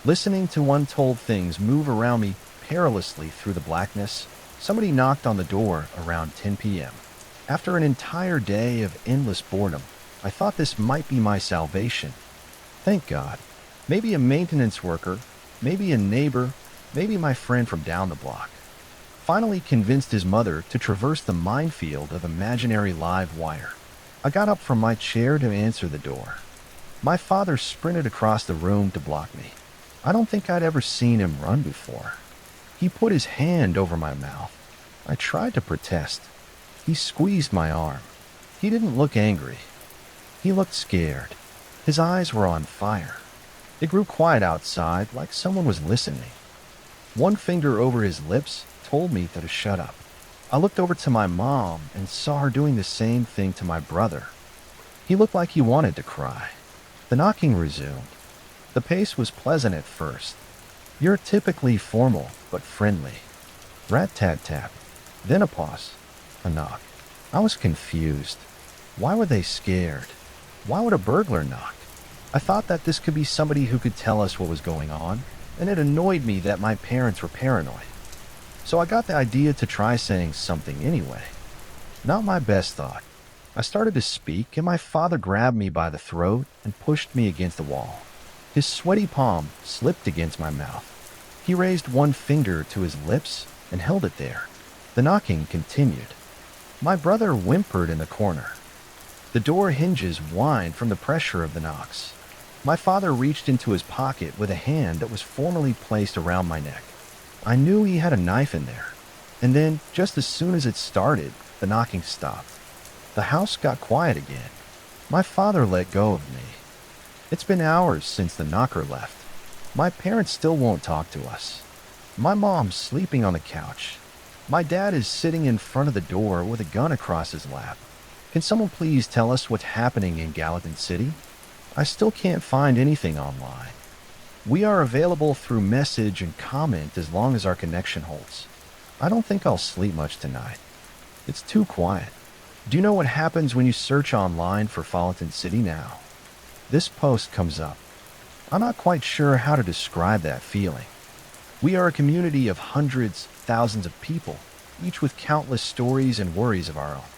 Listening to untold things move around me perilously through the blackness, somebody knocked on the door around 10 p.m. After an entire day of endless boredom, I thought this might be my salvation. Thank God. Maybe a maintenance worker, maybe a neighbor, maybe my friend from down the block. Finally convinced his mother to traverse the minefield of imaginary live wire. I got up from my chair to answer the door. My father sprinted across the room to block me. I don't think I'd ever seen him run before. He put his hand over my mouth. I tried to protest. He squeezed my arm. He didn't look angry. He looked scared. His eyes were on fire. It grew quiet outside, like someone was listening. One finger over his lips told me to shut up. I looked over to my mom and saw her doing the same thing to my brother. He looked like he wanted to cry. The knocking resumed. The pace was pleasant at first. You're typically formal, but friendly. Rat-tat-tat. Then a pause. A knock. I was confused. Why were they scared? Why would a burglar knock? I thought that this could be somebody who could tell us what was going on, and it annoyed me that my parents were paranoid. So I got the idea to try saying something anyway. Not my best thought. I started to speak, and my father grabbed me by the throat and pushed me against the wall. His sweaty palm slipped against my mouth. He raised one finger to his lips and held it there. The knocking continued. My brother whimpered in the corner. The door hinges whined from the pressure of the knocks. My father reached into his pocket with a hand that was formally placed around my neck. I knew he had a knife in there. And then, just as soon as it started, the knocking stopped. The house got quiet again. My father let go of me. It's been hours since the knocker left. My parents still won't talk to us. My mom's sleeping on the couch. My dad is sitting in front of the door with a gun across his lap. Can someone please tell us what's happening in Gallatin City? I still can't find anything online. We are available through message and comment as long as our connection holds. I don't think I'll sleep much tonight. It's too quiet. Do you know what happens when you search online for Gallatin City now? This post comes up. I'm not quite sure how to describe that feeling. We are a community of hundreds, thousands of people, each with countless stories and worries of our own.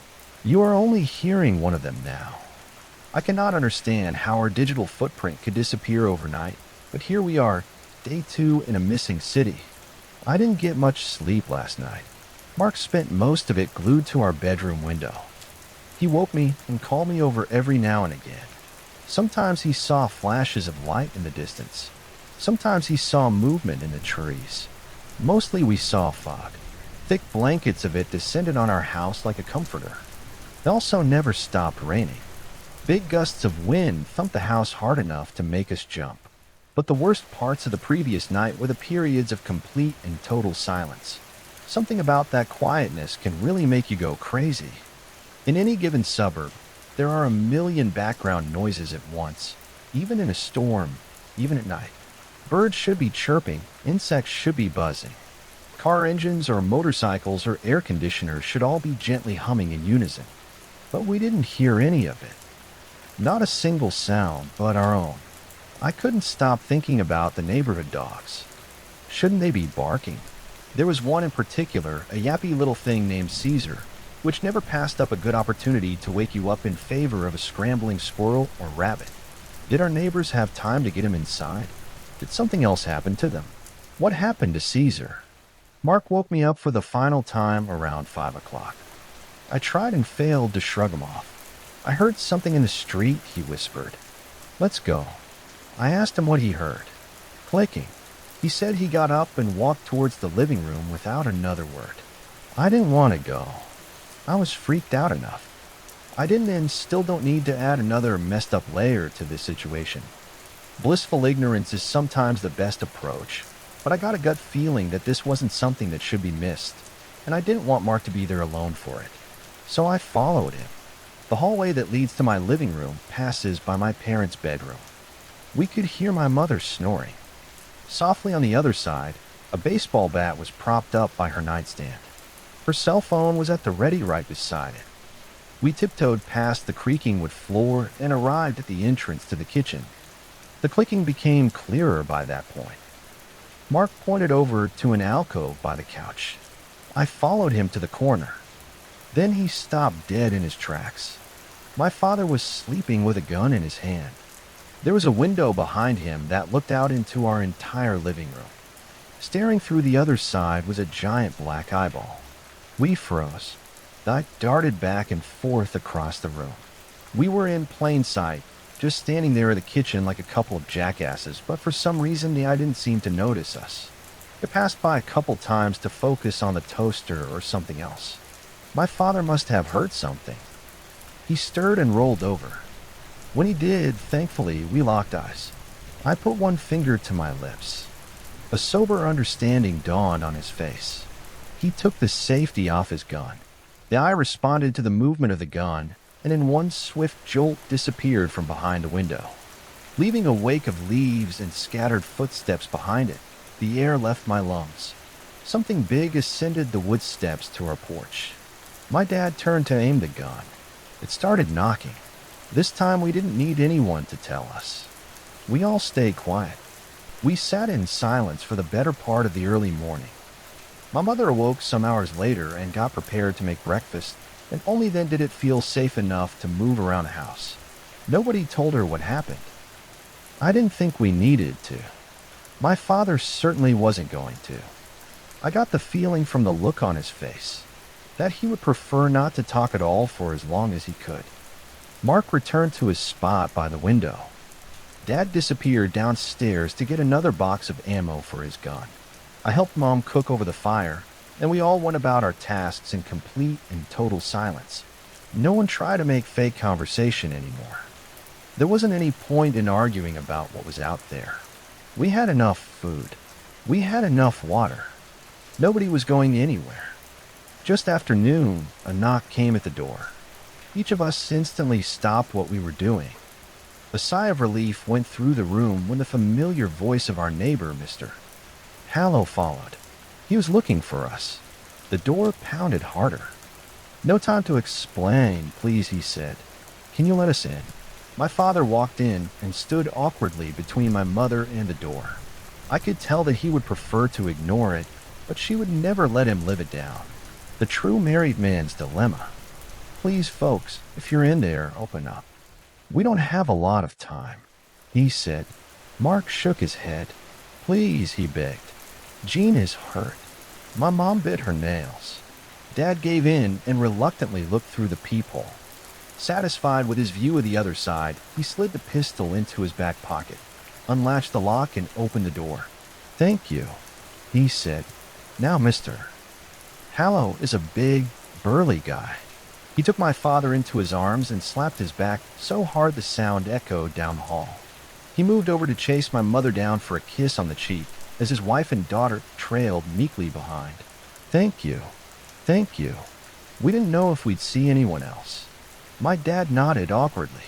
You are only hearing one of them now. I cannot understand how our digital footprint could disappear overnight, but here we are, day 2 in a missing city. I didn't get much sleep last night. Mark spent most of it glued to our bedroom window. He woke me and called me over every now and again. Sometimes he saw flashes of light in the distance. Sometimes he saw movement in the trees. Mostly we saw fog. Thick blankets of it descended on our house like a comforter. It also never stopped raining. Big gusts of wind thumped the house hard enough to make us jump. But the worst parts of the previous night were the periods of complete and total silence. Something about that quietness can really make you go crazy. In any given suburb, there are a million background noises at once, even in a storm, even at night. Birds should be chirping, insects should be buzzing. Car engines or motorcycles or air conditioners should all be gently humming in unison. But we didn't hear any of it. Not a single sound but our own. I couldn't stop thinking about the neighborhood dogs. Shouldn't they be barking? There was one in particular, a yappy little thing named Caesar, which never passed up a good opportunity to wake you up in favor of a scrambling squirrel or rabbit. Did our neighbors have time to get him inside? Did something else happen to them? What happened to Caesar? Mark woke me up for the final time around 5 o'clock. I tried and failed to shrug him off. I heard something in the street, he whispered. Let's go. I asked him what he heard. Clicking. He said he got up and walked towards the living room without another word. I didn't want to go. I was freaked out enough. I didn't and still don't need to add another messed up layer to this situation. Blissful ignorance is sometimes the best approach, but I got a gut feeling that this wasn't something that should be missed, and I didn't want Mark to be there alone for it. So I followed him. The hallway that leads to my living room passes by my parents' bedroom. We could hear my mother snoring. Softly on the other side, a baseball bat was propped up by her nightstand. Her cell phone was at the ready right beside it. We tiptoed past the creaking wood floor and arrived at the entrance to the kitchen. The clicking became clearer by that point. Mark pointed over to an alcove by the couch. I followed him to the corner. Then he stopped dead in his tracks. My father was sleeping with a gun in his hand. There was a window behind him that looked out into our entire living room. Staring through the other side was a giant black eyeball. We froze. I darted back and forth across the room. We were in plain sight, just standing there in the kitchen like a couple of jackasses, but for some reason the eye didn't seem to notice us. It passed by a couple times to focus on the toaster or something else. My father must have heard something. He stirred and rolled over. When he did, thankfully, we locked eyes. I put one finger to my lips. A sober understanding dawned on his face. He took the safety off his gun. The eye responded to the movement of the gun, and in one swift jolt disappeared from behind the window. Leaving a wake of leaves and scattered footsteps behind it, the air left my lungs. Something big ascended the wood steps to our porch. My dad turned to aim the gun. It started knocking. This time we didn't need anyone to tell us. We all stayed quiet. We sat in silence for the better part of the early morning. My mother awoke some hours later and got prepared to make breakfast, and only then did it feel safe enough to move around the house. Nobody told her what happened. I didn't think we needed to. My father certainly wasn't going to. I got the feeling from the look on his face that he would prefer not to talk at all for as long as he could. Mark returned to his spot by the window. Dad disappeared downstairs to get another box of ammo for his gun. I helped Mom cook over the fire, and we all went about our tasks in complete and total silence. No one tried to make fake conversation anymore. There wasn't any point in arguing about what was out there. We had enough food. We had enough water. Nobody was going anywhere. Just after noon, a knock came at the door. Each of us instantly stopped what we were doing. A sigh of relief went through the room when the familiar voice of our neighbor, Mr. Hallow, followed. He was looking for us. The door pounded harder. "No time to explain, please," he said. "Can you let us in?" My father walked in and stood awkwardly between my mother and the door. I could tell that he would prefer to ignore it, but she would never let him live it down. The true married man's dilemma. "Please, folks, if you're in there, open up. We don't have a lot of time," he said. Mark shook his head. "Please," he begged. "Jean is hurt. My mom bit her nails." Dad gave in and reluctantly looked through the peephole. Satisfied with his view of the other side, he slid the pistol into his back pocket, unlatched the lock, and opened the door. "Thank you," he said. "Now, Mr. Hallow is a big, burly guy. He took my father into his arms and slapped his back so hard the sound echoed down the hall. He moved over to chase my mother down for a kiss on the cheek as his wife and daughter trailed meekly behind. Thank you. Thank you. We didn't know if we'd see anyone else. My dad nodded awkwardly.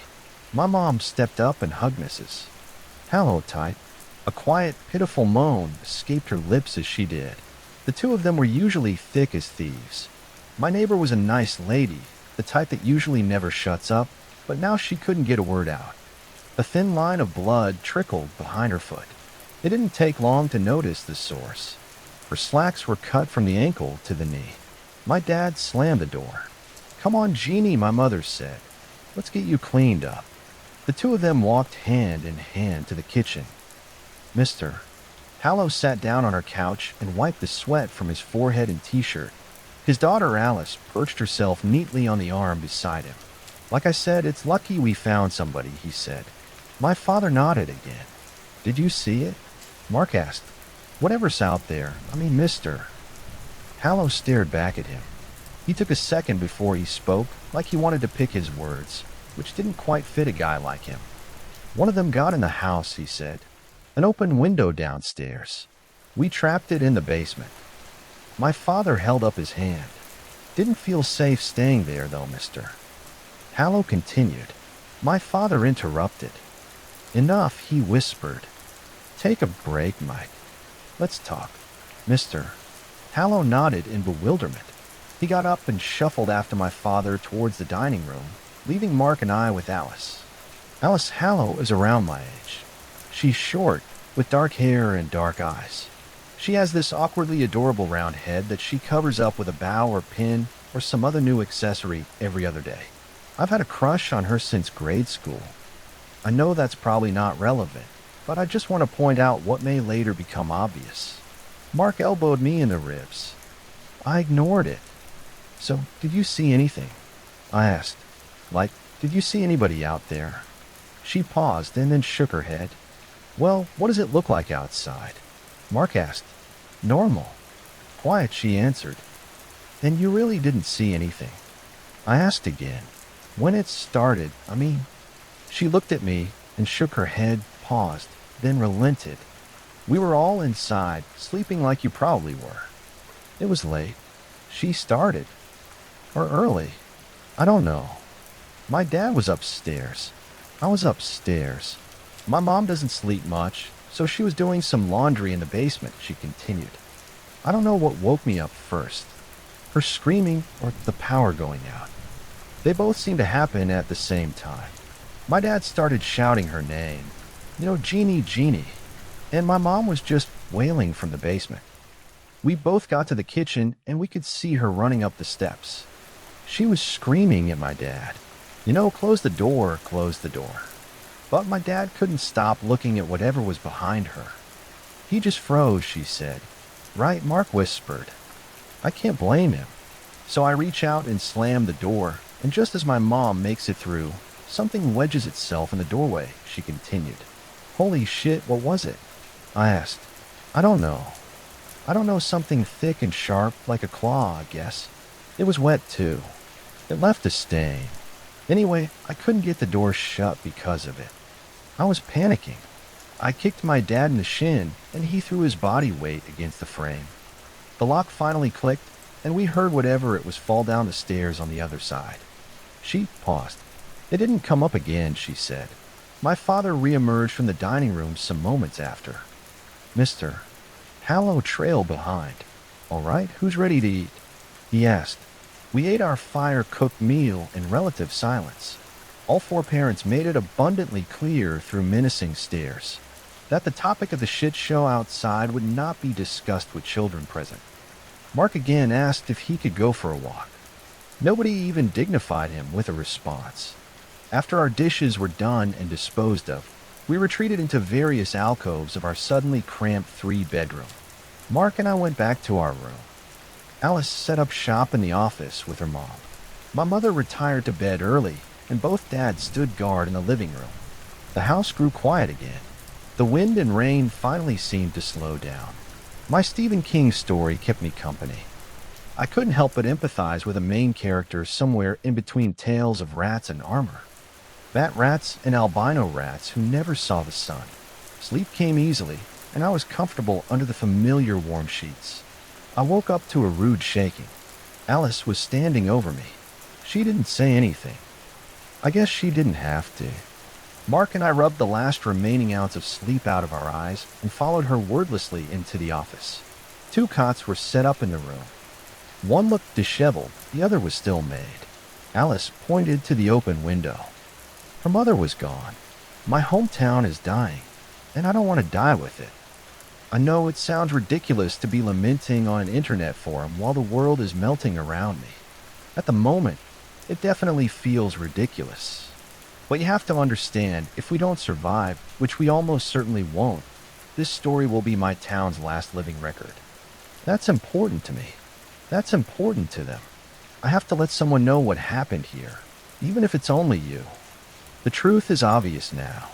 My mom stepped up and hugged Mrs. Hello, tight. A quiet, pitiful moan escaped her lips as she did. The two of them were usually thick as thieves. My neighbor was a nice lady, the type that usually never shuts up, but now she couldn't get a word out. A thin line of blood trickled behind her foot. It didn't take long to notice the source. Her slacks were cut from the ankle to the knee. My dad slammed the door. Come on, Jeannie, my mother said. Let's get you cleaned up. The two of them walked hand in hand to the kitchen. Mr. Hallow sat down on her couch and wiped the sweat from his forehead and t-shirt. His daughter Alice perched herself neatly on the arm beside him. Like I said, it's lucky we found somebody, he said. My father nodded again. Did you see it? Mark asked. Whatever's out there, mister. Hallow stared back at him. He took a second before he spoke, like he wanted to pick his words, which didn't quite fit a guy like him. One of them got in the house, he said. An open window downstairs. We trapped it in the basement. My father held up his hand. Didn't feel safe staying there, though, mister. Hallow continued. My father interrupted. Enough, he whispered. Take a break, Mike. Let's talk. Mister. Hallow nodded in bewilderment. He got up and shuffled after my father towards the dining room, leaving Mark and I with Alice. Alice Hallow is around my age. She's short, with dark hair and dark eyes. She has this awkwardly adorable round head that she covers up with a bow or pin or some other new accessory every other day. I've had a crush on her since grade school. I know that's probably not relevant, but I just want to point out what may later become obvious. Mark elbowed me in the ribs. I ignored it. So, did you see anything? I asked. Like, did you see anybody out there? She paused and then shook her head. Well, what does it look like outside? Mark asked. Normal. Quiet, she answered. Then you really didn't see anything? I asked again. When it started, She looked at me and shook her head, paused, then relented. We were all inside, sleeping like you probably were. It was late. She started. Or early. I don't know. My dad was upstairs. I was upstairs. My mom doesn't sleep much, so she was doing some laundry in the basement, she continued. I don't know what woke me up first. Her screaming or the power going out. They both seemed to happen at the same time. My dad started shouting her name. Jeannie, Jeannie. And my mom was just wailing from the basement. We both got to the kitchen and we could see her running up the steps. She was screaming at my dad. Close the door, close the door. But my dad couldn't stop looking at whatever was behind her. He just froze, she said. Right, Mark whispered. I can't blame him. So I reach out and slam the door, and just as my mom makes it through, something wedges itself in the doorway, she continued. Holy shit, what was it? I asked. I don't know. Something thick and sharp, like a claw, I guess. It was wet, too. It left a stain. Anyway, I couldn't get the door shut because of it. I was panicking. I kicked my dad in the shin, and he threw his body weight against the frame. The lock finally clicked, and we heard whatever it was fall down the stairs on the other side. She paused. It didn't come up again, she said. My father reemerged from the dining room some moments after. Mister. Hallow trailed behind. All right, who's ready to eat? He asked. We ate our fire-cooked meal in relative silence. All four parents made it abundantly clear through menacing stares that the topic of the shit show outside would not be discussed with children present. Mark again asked if he could go for a walk. Nobody even dignified him with a response. After our dishes were done and disposed of, we retreated into various alcoves of our suddenly cramped 3-bedroom. Mark and I went back to our room. Alice set up shop in the office with her mom. My mother retired to bed early, and both dads stood guard in the living room. The house grew quiet again. The wind and rain finally seemed to slow down. My Stephen King story kept me company. I couldn't help but empathize with a main character somewhere in between tales of rats and armor. Bat rats and albino rats who never saw the sun. Sleep came easily, and I was comfortable under the familiar warm sheets. I woke up to a rude shaking. Alice was standing over me. She didn't say anything. I guess she didn't have to. Mark and I rubbed the last remaining ounce of sleep out of our eyes and followed her wordlessly into the office. 2 cots were set up in the room. One looked disheveled, the other was still made. Alice pointed to the open window. Her mother was gone. My hometown is dying, and I don't want to die with it. I know it sounds ridiculous to be lamenting on an internet forum while the world is melting around me. At the moment, it definitely feels ridiculous. But you have to understand, if we don't survive, which we almost certainly won't, this story will be my town's last living record. That's important to me. That's important to them. I have to let someone know what happened here, even if it's only you. The truth is obvious now.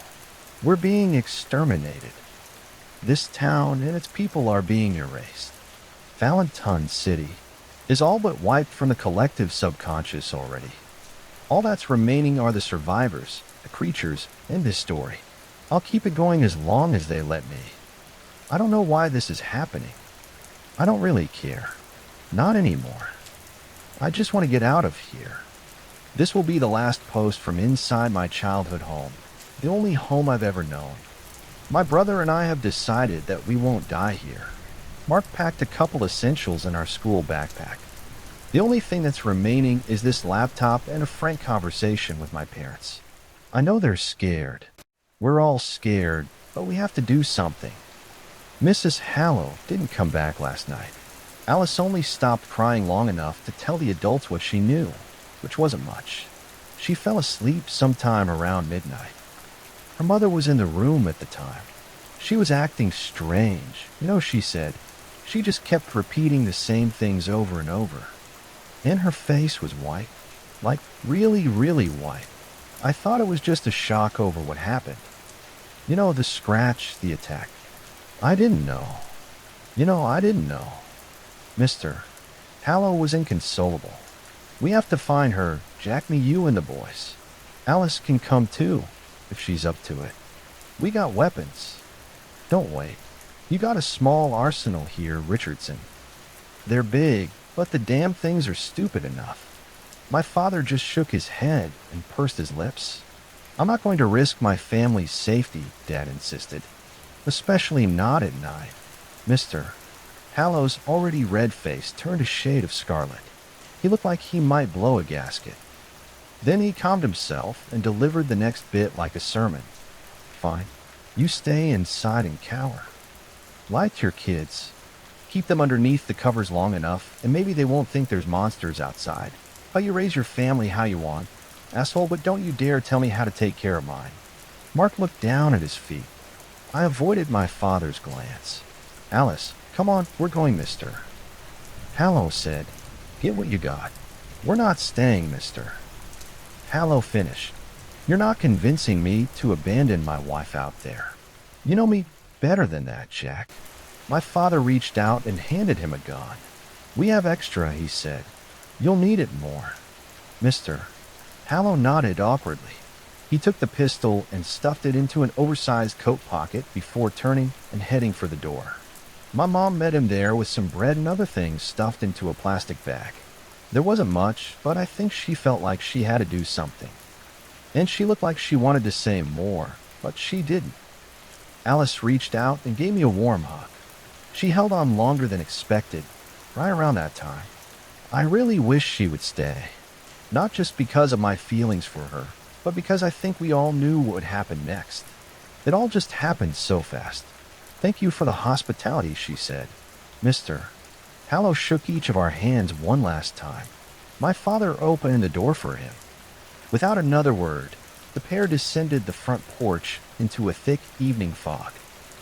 We're being exterminated. This town and its people are being erased. Valentine City is all but wiped from the collective subconscious already. All that's remaining are the survivors, the creatures, and this story. I'll keep it going as long as they let me. I don't know why this is happening. I don't really care. Not anymore. I just want to get out of here. This will be the last post from inside my childhood home, the only home I've ever known. My brother and I have decided that we won't die here. Mark packed a couple essentials in our school backpack. The only thing that's remaining is this laptop and a frank conversation with my parents. I know they're scared. We're all scared, but we have to do something. Mrs. Hallow didn't come back last night. Alice only stopped crying long enough to tell the adults what she knew, which wasn't much. She fell asleep sometime around midnight. Her mother was in the room at the time. She was acting strange. She said. She just kept repeating the same things over and over. And her face was white. Like really, really white. I thought it was just a shock over what happened. The scratch, the attack. I didn't know. I didn't know. Mr. Hallow was inconsolable. We have to find her, Jack, me, you, and the boys. Alice can come too, if she's up to it. We got weapons. Don't wait. You got a small arsenal here, Richardson. They're big, but the damn things are stupid enough. My father just shook his head and pursed his lips. I'm not going to risk my family's safety, Dad insisted. Especially not at night. Mr. Hallow's already red face turned a shade of scarlet. He looked like he might blow a gasket. Then he calmed himself and delivered the next bit like a sermon. Fine. You stay inside and cower. Lie to your kids. Keep them underneath the covers long enough, and maybe they won't think there's monsters outside. But you raise your family how you want. Asshole, but don't you dare tell me how to take care of mine. Mark looked down at his feet. I avoided my father's glance. Alice, come on, we're going, mister. Hallow said, get what you got. We're not staying, mister. Hallow finished. You're not convincing me to abandon my wife out there. You know me better than that, Jack. My father reached out and handed him a gun. We have extra, he said. You'll need it more. Mister. Hallow nodded awkwardly. He took the pistol and stuffed it into an oversized coat pocket before turning and heading for the door. My mom met him there with some bread and other things stuffed into a plastic bag. There wasn't much, but I think she felt like she had to do something. And she looked like she wanted to say more, but she didn't. Alice reached out and gave me a warm hug. She held on longer than expected, right around that time. I really wish she would stay. Not just because of my feelings for her, but because I think we all knew what would happen next. It all just happened so fast. Thank you for the hospitality, she said. Mister. Hallow shook each of our hands one last time. My father opened the door for him. Without another word, the pair descended the front porch into a thick evening fog.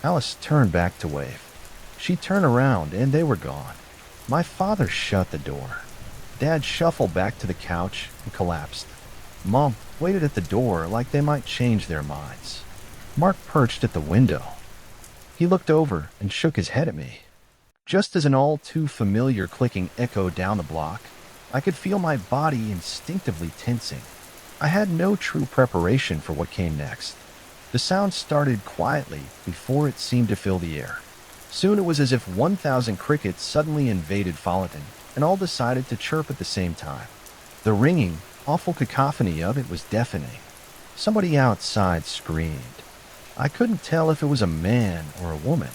Alice turned back to wave. She turned around and they were gone. My father shut the door. Dad shuffled back to the couch and collapsed. Mom waited at the door like they might change their minds. Mark perched at the window. He looked over and shook his head at me. Just as an all too familiar clicking echoed down the block, I could feel my body instinctively tensing. I had no true preparation for what came next. The sound started quietly before it seemed to fill the air. Soon it was as if 1,000 crickets suddenly invaded Folleton and all decided to chirp at the same time. The ringing, awful cacophony of it was deafening. Somebody outside screamed. I couldn't tell if it was a man or a woman.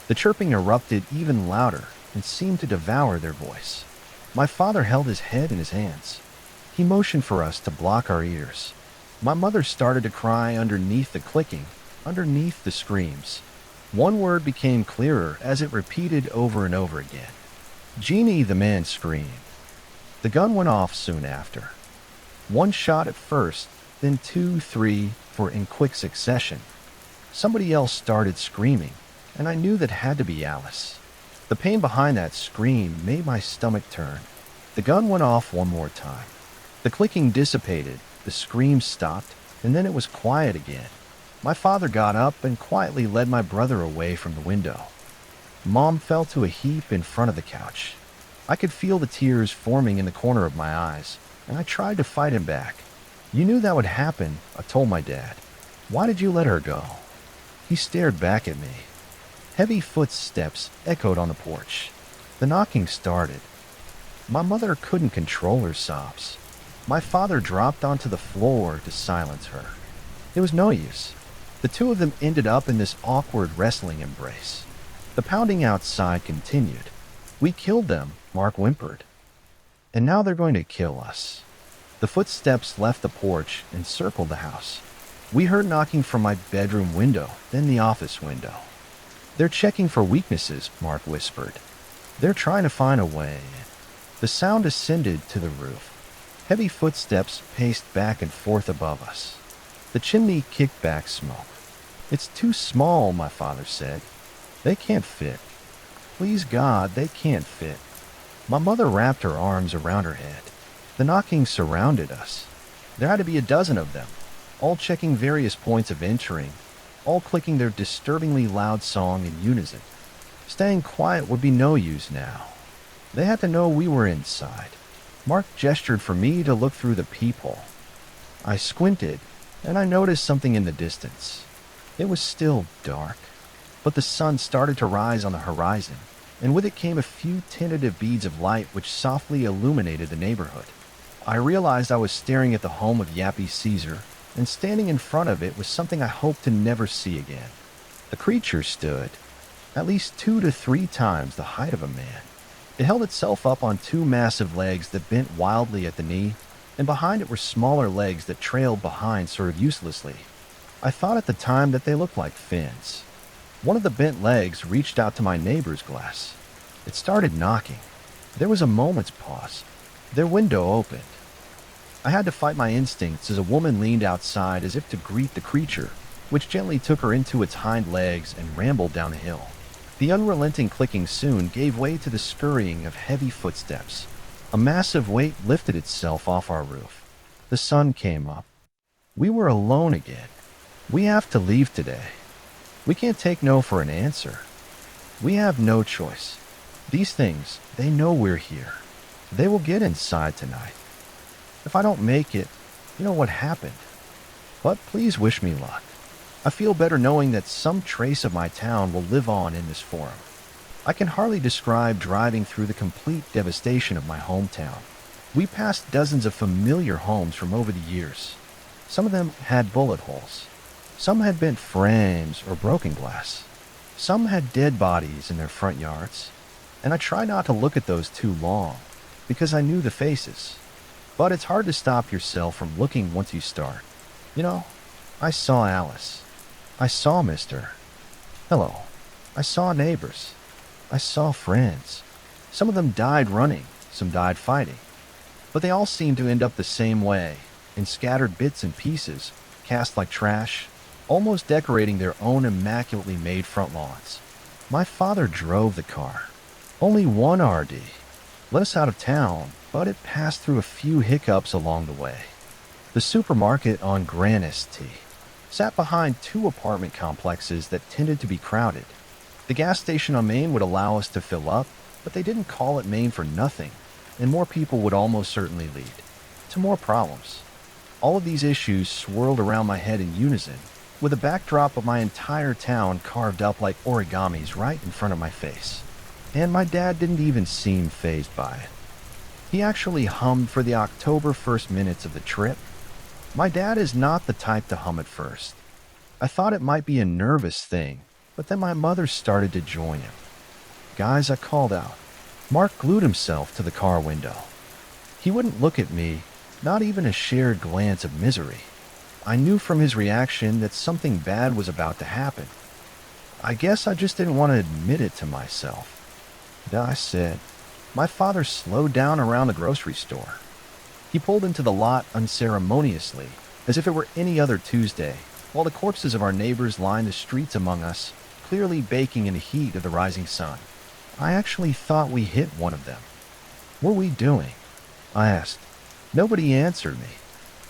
The chirping erupted even louder and seemed to devour their voice. My father held his head in his hands. He motioned for us to block our ears. My mother started to cry underneath the clicking, underneath the screams. One word became clearer as it repeated over and over again. "Jeannie," the man screamed. The gun went off soon after. One shot at first, then 2, 3, 4 in quick succession. Somebody else started screaming, and I knew that had to be Alice. The pain behind that scream made my stomach turn. The gun went off one more time. The clicking dissipated, the screams stopped, and then it was quiet again. My father got up and quietly led my brother away from the window. Mom fell to a heap in front of the couch. I could feel the tears forming in the corner of my eyes, and I tried to fight him back. "You knew that would happen," I told my dad. "Why did you let her go?" He stared back at me. Heavy footsteps echoed on the porch. The knocking started. My mother couldn't control her sobs. My father dropped onto the floor to silence her. It was no use. The two of them ended up in this awkward wrestling embrace. The pounding outside continued. "We killed them," Mark whimpered. "And now they're going to kill us." The footsteps left the porch and circled the house. We heard knocking from my bedroom window, then the office window. "They're checking for weaknesses," Mark whispered. "They're trying to find a way." The sound ascended to the roof. Heavy footsteps paced back and forth above us. The chimney kicked back smoke. "It's too small," my father said. "They can't fit. Please God, they can't fit." My mother wrapped her arms around her head. The knocking surrounded us. There had to be a dozen of them, all checking various points of entering, all clicking their disturbingly loud song in unison. Staying quiet would be no use now. They had to know we were inside. Mark gestured for me to look through the peephole. I squinted, and I noticed something in the distance. It was still dark, but the sun started to rise on the horizon, and with it came a few tentative beads of light which softly illuminated the neighborhood. I realized I was staring at the home of Yappy Caesar, and standing in front of it was something I hoped to never see again. The creature stood, at least 2 to 3 times the height of a man. It held itself up on 2 massive legs that bent wildly at the knee, and behind it were smaller legs that trailed behind sort of uselessly. I thought at the time that they looked like fins. One of the bent legs reached out to my neighbor's glass. It started knocking. There was a moment's pause. Their window opened. I had to fight my instincts as a woman leaned outside as if to greet the creature, which gently took her into its hind legs and rambled down the hill. The unrelenting clicking soon gave way to the scurrying of heavy footsteps. A massive weight lifted itself off our roof. The sun came up. We were alone again. "We have to leave today. We can't take no for an answer. We have no choice. These things, they know we're here. They will get inside tonight. If I don't make it, you know what happened. But please wish me luck. I feel better knowing that some trace of my town will live on in this forum." I can hardly describe driving through the complete devastation of my hometown. We passed dozens of familiar homes from over the years. Some of them had bullet holes. Some had bent frames or broken glass. Some had dead bodies in their front yards. And I tried not to look at those too long, because I knew the faces. But it's hard to stop yourself from looking once you start. You know, I saw Alice. I saw Mr. Hello. I saw neighbors. I saw friends. Some of them died running, some died fighting. But they all seemed to end up the same way, in scattered bits and pieces, cast like trash, almost decorating their own immaculately made front lawns. My father drove the car. Only one RD. Let us out of town, but it passed through a few hiccups along the way. The supermarket on Grannis T sat behind 2 apartment complexes that tended to be crowded. The gas station on Main would allow us to fill up, but they didn't call it Main for nothing, and more people would almost certainly lead to more problems. All of these issues swirled around my head in unison, with a backdrop of my entire town carved up like origamis right in front of my face. And my dad didn't even seem fazed by it. He actually hummed for the October 1st minutes of the trip. My dad is not the type to hum at first. I thought it might be a nervous thing, but then my mother started to join him. "Guys," I called out. Mark glued himself to the car window. He wouldn't look at me, not even a shared glance of misery. I knew from his reaction that something bad was about to happen. I guess I just didn't want to admit it to myself. I said. My father slowed down around the grocery store. He pulled into the lot unceremoniously, as if it were any other Tuesday, while the corpses of our neighbors lined the streets among us, clearly baking in the heat of the rising sun. I actually thought we hit one of them. "What were we doing?" I asked. Nobody answered me.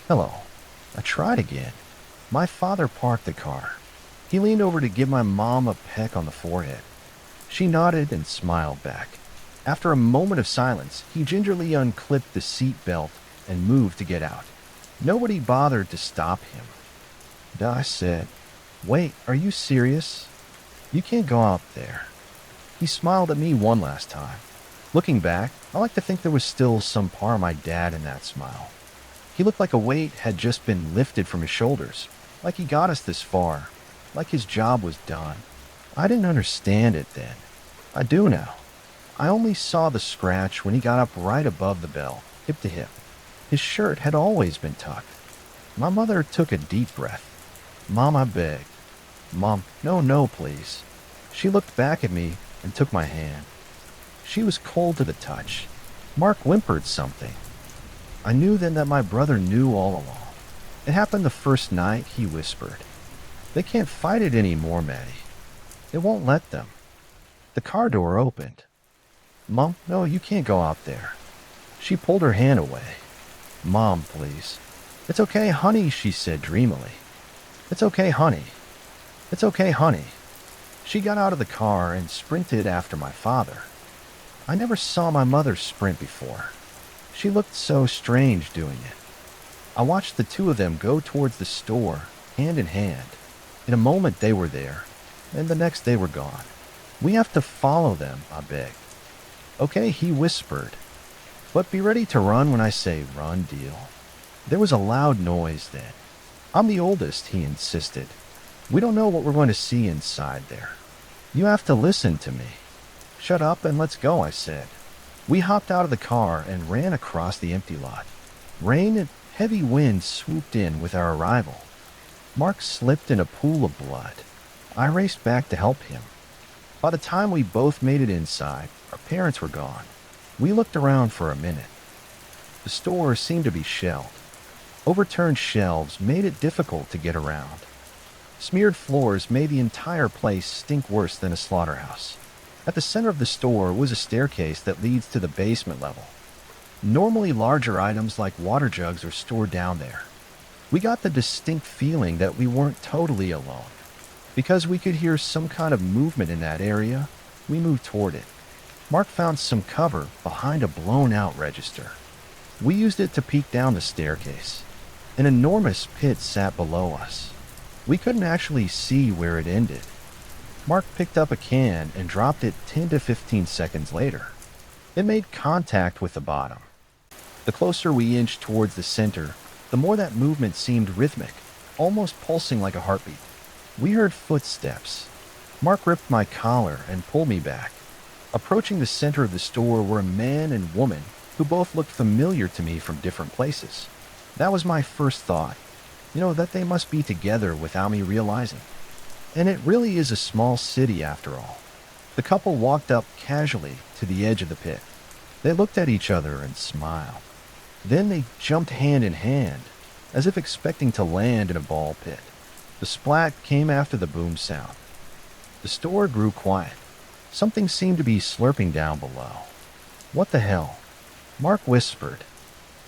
"Hello." I tried again. My father parked the car. He leaned over to give my mom a peck on the forehead. She nodded and smiled back. After a moment of silence, he gingerly unclipped the seat belt and moved to get out. Nobody bothered to stop him. I said, "Wait, are you serious? You can't go out there." He smiled at me one last time. Looking back, I like to think there was still some part of my dad in that smile. He looked like a weight had just been lifted from his shoulders, like he got us this far, like his job was done. I didn't understand it then. I do now. I only saw the scratch when he got up right above the bell, hip to hip. His shirt had always been tucked. My mother took a deep breath. "Mom," I begged. "Mom, no, please." She looked back at me and took my hand. She was cold to the touch. Mark whimpered something. I knew then that my brother knew all along. It happened the first night, he whispered. "They can't fight it anymore, Maddie. It won't let them." The car door opened. "Mom, no, you can't go out there." She pulled her hand away. "Mom, please." "It's okay, honey," she said dreamily. "It's okay, honey. It's okay, honey." She got out of the car and sprinted after my father. I never saw my mother sprint before. She looked so strange doing it. I watched the two of them go towards the store, hand in hand. In a moment they were there, and the next they were gone. "We have to follow them," I begged. "Okay," he whispered. "But be ready to run when I say run, deal." There was a loud noise then. "I'm the oldest," he insisted. "We don't know what we're going to see inside there. You have to listen to me." "Shut up and let's go," I said. We hopped out of the car and ran across the empty lot. Rain and heavy wind swooped in with our arrival. Mark slipped in a pool of blood. I raced back to help him. By the time we both made it inside, our parents were gone. We looked around for a minute. The store seemed to be shelled. Overturned shelves made it difficult to get around. Smeared floors made the entire place stink worse than a slaughterhouse. At the center of the store was a staircase that leads to the basement level. Normally larger items like water jugs are stored down there. We got the distinct feeling that we weren't totally alone. Because we could hear some kind of movement in that area, we moved toward it. Mark found some cover behind a blown-out register. We used it to peek down the staircase. An enormous pit sat below us. We couldn't actually see where it ended. Mark picked up a can and dropped it 10 to 15 seconds later. It made contact with the bottom. The closer we inched towards the center, the more that movement seemed rhythmic, almost pulsing like a heartbeat. We heard footsteps. Mark ripped my collar and pulled me back. Approaching the center of the store were a man and woman who both looked familiar to me from different places. That was my first thought. That they must be together without me realizing. And it really is a small city after all. The couple walked up casually to the edge of the pit. They looked at each other and smiled. Then they jumped hand in hand, as if expecting to land in a ball pit. The splat came after the boom sound. The store grew quiet. Something seemed to be slurping down below. "What the hell?" Mark whispered.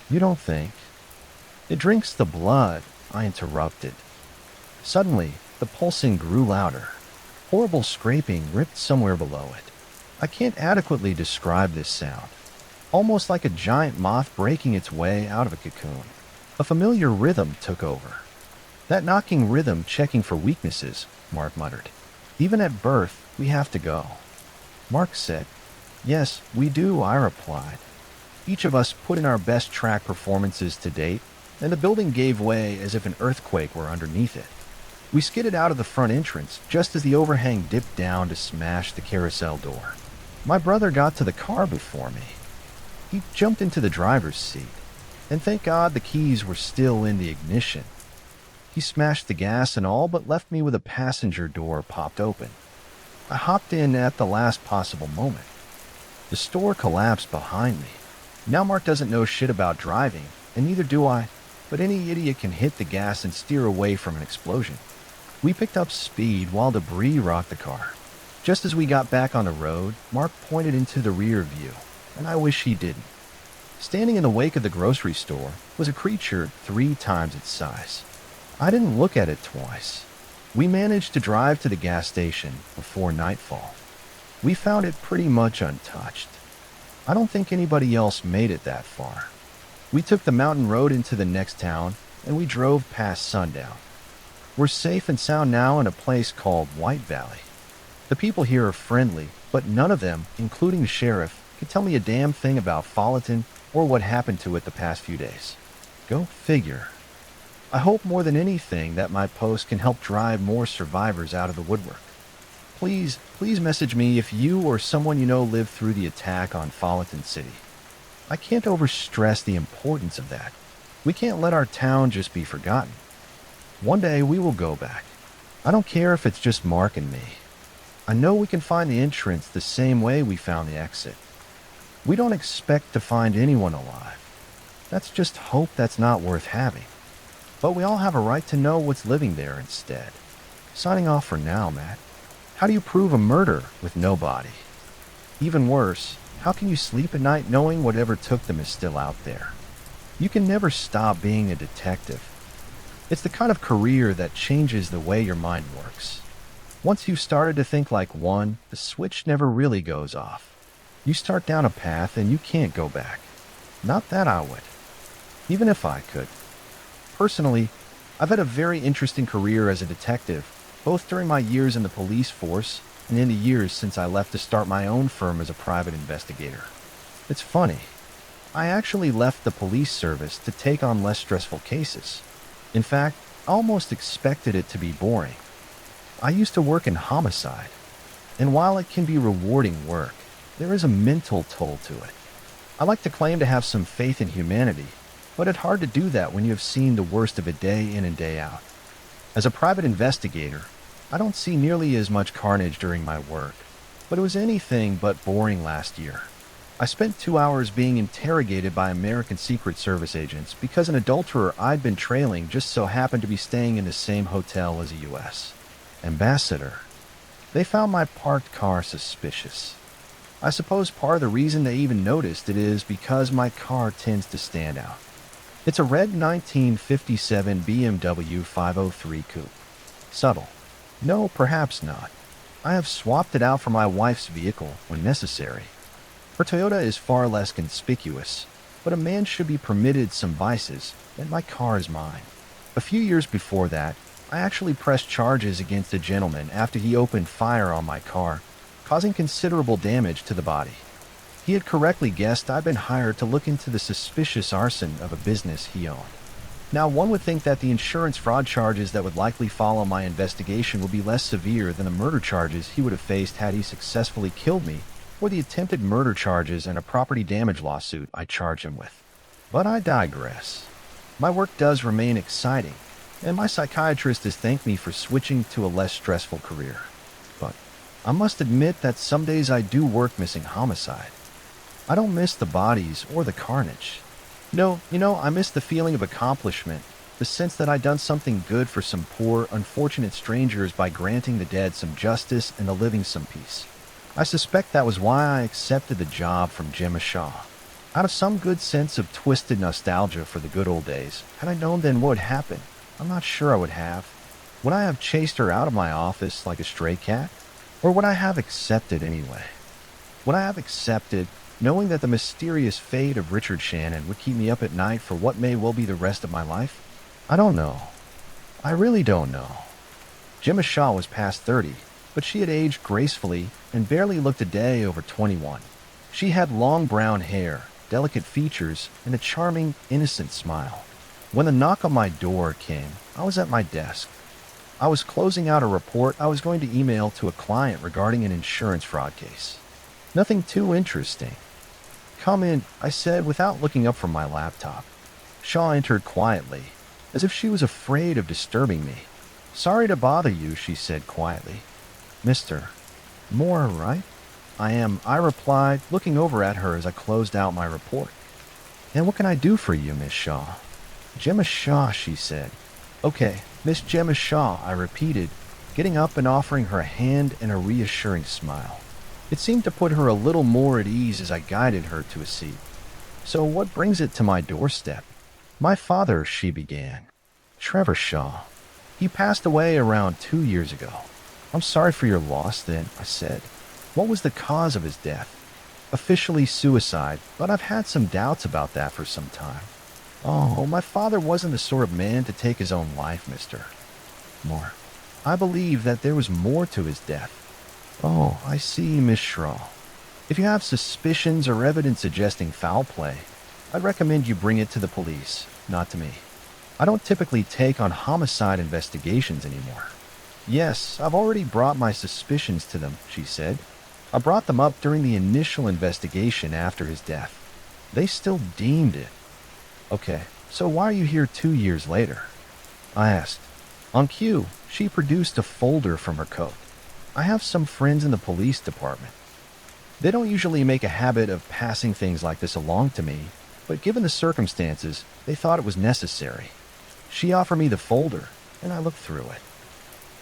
"You don't think?" "It drinks the blood," I interrupted. Suddenly, the pulsing grew louder. horrible scraping ripped somewhere below it. I can't adequately describe this sound. Almost like a giant moth breaking its way out of a cocoon. A familiar rhythm took over. That knocking rhythm checking for weaknesses, Mark muttered. Even at birth, we have to go. Mark said. Yes, we do, I replied. Each of us put in our best track performances to date, and the building gave way as if an earthquake were underneath it. We skidded out of the front entrance just as the overhang dipped down to smash the carousel door. My brother got to the car before me. He jumped into the driver's seat, and thank God the keys were still in the ignition. He smashed the gas and all but left me with a passenger door popped open. I hopped in at the last possible moment. The store collapsed behind me. Now Mark doesn't know shit about driving, and neither do I, but any idiot can hit the gas and steer away from an explosion. We picked up speed while debris rocked the car. Just as we got back on the road, Mark pointed into the rear view, and I wish he didn't. Standing in the wake of the grocery store was a creature 3 times its size. I didn't look at it twice. We managed to drive to the gas station before nightfall. We found it pretty much untouched. I don't think anybody else made it that far. We took the mountain road into the next town, and we drove past sundown. We're safe and sound now in a place called White Valley. The people here are friendly, but none of them, including the sheriff, can tell me a damn thing about Folleton or what happened to it the past few days. Go figure. I hope more than anything that my post can help drive more survivors out of the woodwork. Please message me if you or someone you know lived through the attack on Folleton City. I can't overstress the importance of that. We can't let our town just be forgotten. One day we will go back. I don't care if it's just Mark and me. I know we can find the entrance the same way we found the exit. We don't expect to find anyone alive. That's just hope that's not worth having. But we all have a right to know what's living there instead. Signing off for now, Matt. How do you prove a murder with no body? Even worse, how can you sleep at night knowing whatever took them is still out there? You can never stop being a detective. It's the kind of career that changes the way your mind works. Once you've started to think like one, the switch never really goes off. You start down a path and you can't go back. Not that I would. Even if I could. Personally, I've had a very interesting career as a detective, both during my years in the police force and in the years since I left to start my own firm as a private investigator. It's funny. I actually left the police service to take on less stressful cases. In fact, I almost expected it to be boring. I used to work in homicide, and while it can be rewarding work, there is a mental toll to it. I like to claim to have some faith in humanity, but it's hard to do that when you have seen the worst of it day in and day out. As a private investigator, I don't see nearly as much carnage during my work, but it was anything but boring last year. I spent 2 hours being interrogated by American Secret Service agents because an adulterer I'd been trailing just so happened to be staying in the same hotel as a U.S. ambassador. They found my parked car suspicious. I suppose part of the reason they even noticed it is because my car tends to stand out. It's a red 1957 BMW 503 coupe. Subtle. No, perhaps not. I have swapped it out for my wife's vehicle when necessary. Her Toyota is far less conspicuous, but a man should be permitted some vices, and my car is mine. A few years before that, I actually pressed charges against a gentleman after he opened fire on my car, causing considerable damage to the body. He had correctly guessed I'd been hired to look into the suspicious arson of a business he owned. Now, one would think that the insurance fraud charges that would likely follow my investigation would be less severe than the murder charges he would have faced had he successfully killed me, or the attempted murder charges and a property damage lawsuit I charge him with. But I digress. My work does remain exciting, and my psychiatrist has thanked me for switching to a less stressful career. But I must admit that some days I do work missing homicide. I don't miss the bodies or the carnage. No, I miss the feeling of accomplishment, the sense that I'd done something good for some poor, unfortunate strangers by granting the dead some justice and the living some peace. I suspect that was why I accepted the job from Gemma Shaw. Out of some good sense of twisted nostalgia for the good old days, had I known then what would happen, I'm not sure I would have. Would I have chased her out of my office like a stray cat? Or would I have accepted anyway? Would I have accepted, knowing that the mysterious fate of Richard Shannon would keep me up at night for what may well be the rest of my life? I don't know. I really don't know. Gemma Shaw was past 30, but she had aged gracefully and barely looked a day over 21. She had long brown hair, delicate features, and a charming, innocent smile. When the knock on my door came, I was at my desk. I was closing out a report I was going to email to a client regarding an insurance fraud case. Nothing too interesting. "Come in," I said without looking up from my laptop. Shaw entered quietly, as if she was afraid of disturbing me. "Sorry to bother you," she said quietly. "Mr. Moore, right?" "I am," I replied, looking over at her as I closed out my report. "And what can I do for you, Miss Shaw?" "Gemma Shaw," she said. "Okay, Miss Gemma Shaw," I repeated, getting up and offering her a hand and a reassuring smile. It seemed to put her a little more at ease as I guided her to a seat. "So what brings it to my doorstep?" "My father," she began. "Trevor Shaw. He passed away around 2 years ago." "I'm sorry for your loss then," I said. "What was the cause of his death?" "Officially suicide, but I've had some doubts about that for some time." "Oh, my father wasn't the sort of man to take his own life, Mr. Moore. I believe that there was more to his death." "Oh, I see, Miss Shaw. If you have suspicions or evidence suggesting foul play, I'd recommend you bring it to the police, not to me. I don't typically take on homicide investigations anymore." "Yes, I've already brought my suspicions to them," she said. "I brought them up during the initial investigation after his death. They still deemed it." "Okay, so why are you here 2 years later?" I asked. On cue, she produced a folder from her coat. "I have some friends in the police department. They don't usually make a habit of passing things like this along to me, but given the circumstances, they thought it was necessary." She offered me the folder, and I looked through it.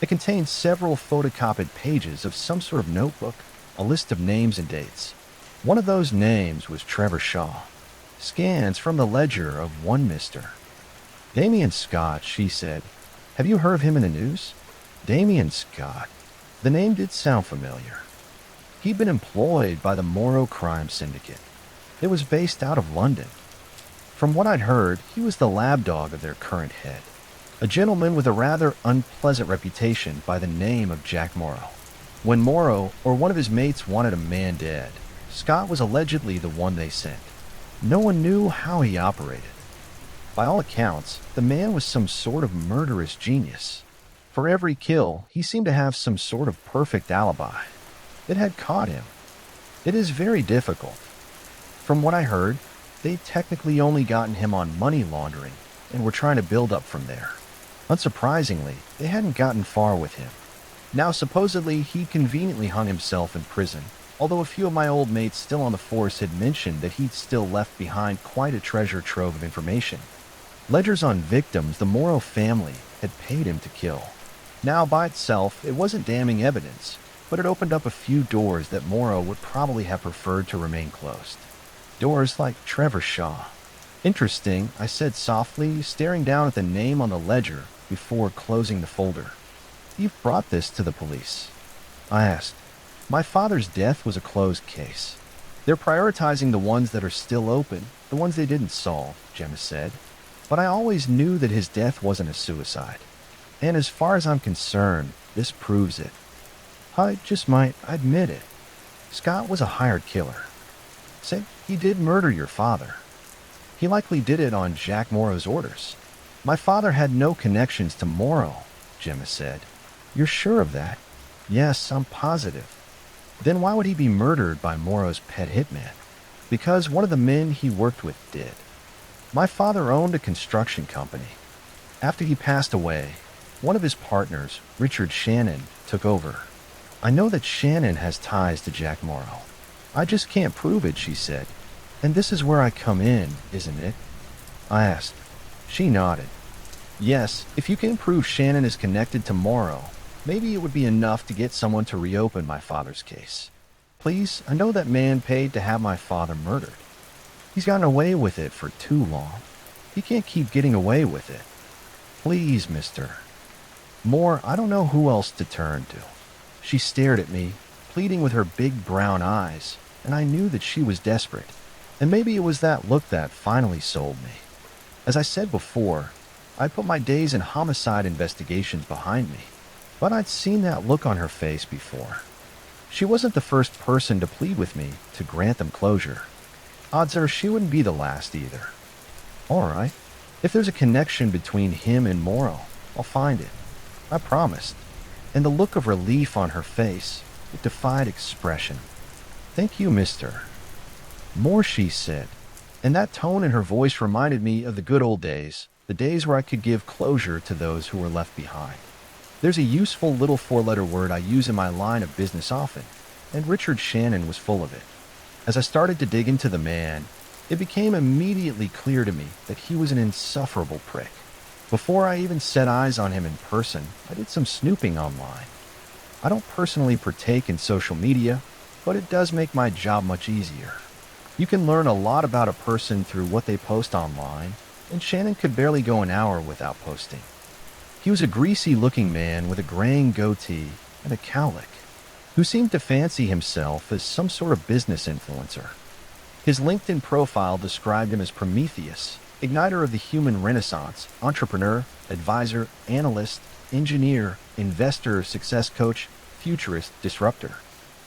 It contained several photocopied pages of some sort of notebook, a list of names and dates. One of those names was Trevor Shaw. Scans from the ledger of one Mr. Damien Scott, she said. "Have you heard of him in the news?" Damien Scott. The name did sound familiar. He'd been employed by the Morrow crime syndicate. It was based out of London. From what I'd heard, he was the lapdog of their current head, a gentleman with a rather unpleasant reputation by the name of Jack Morrow. When Morrow or one of his mates wanted a man dead, Scott was allegedly the one they sent. No one knew how he operated. By all accounts, the man was some sort of murderous genius. For every kill, he seemed to have some sort of perfect alibi. It had caught him. It is very difficult. From what I heard, they'd technically only gotten him on money laundering and were trying to build up from there. Unsurprisingly, they hadn't gotten far with him. Now, supposedly, he conveniently hung himself in prison, although a few of my old mates still on the force had mentioned that he'd still left behind quite a treasure trove of information. Ledgers on victims the Morrow family had paid him to kill. Now, by itself, it wasn't damning evidence, but it opened up a few doors that Morrow would probably have preferred to remain closed. Doors like Trevor Shaw. "Interesting," I said softly, staring down at the name on the ledger before closing the folder. "You've brought this to the police?" I asked. "My father's death was a closed case. They're prioritizing the ones that are still open, the ones they didn't solve," Gemma said. "But I always knew that his death wasn't a suicide. And as far as I'm concerned, this proves it. I just might admit it. Scott was a hired killer. Say, he did murder your father. He likely did it on Jack Morrow's orders." "My father had no connections to Morrow," Gemma said. "You're sure of that?" "Yes, I'm positive." "Then why would he be murdered by Morrow's pet hitman?" "Because one of the men he worked with did. My father owned a construction company. After he passed away, one of his partners, Richard Shannon, took over. I know that Shannon has ties to Jack Morrow. I just can't prove it," she said. "And this is where I come in, isn't it?" I asked. She nodded. "Yes, if you can prove Shannon is connected to Morrow, maybe it would be enough to get someone to reopen my father's case. Please, I know that man paid to have my father murdered. He's gotten away with it for too long. He can't keep getting away with it. Please, Mr. Moore, I don't know who else to turn to." She stared at me, pleading with her big brown eyes, and I knew that she was desperate. And maybe it was that look that finally sold me. As I said before, I'd put my days in homicide investigations behind me, but I'd seen that look on her face before. She wasn't the first person to plead with me to grant them closure. Odds are she wouldn't be the last either. All right, if there's a connection between him and Morrow, I'll find it. I promised. And the look of relief on her face, it defied expression. Thank you, mister. More, she said, and that tone in her voice reminded me of the good old days, the days where I could give closure to those who were left behind. There's a useful little four-letter word I use in my line of business often, and Richard Shannon was full of it. As I started to dig into the man, it became immediately clear to me that he was an insufferable prick. Before I even set eyes on him in person, I did some snooping online. I don't personally partake in social media, but it does make my job much easier. You can learn a lot about a person through what they post online, and Shannon could barely go an hour without posting. He was a greasy-looking man with a graying goatee and a cowlick, who seemed to fancy himself as some sort of business influencer. His LinkedIn profile described him as Prometheus, igniter of the human renaissance, entrepreneur, advisor, analyst, engineer, investor, success coach, futurist, disruptor.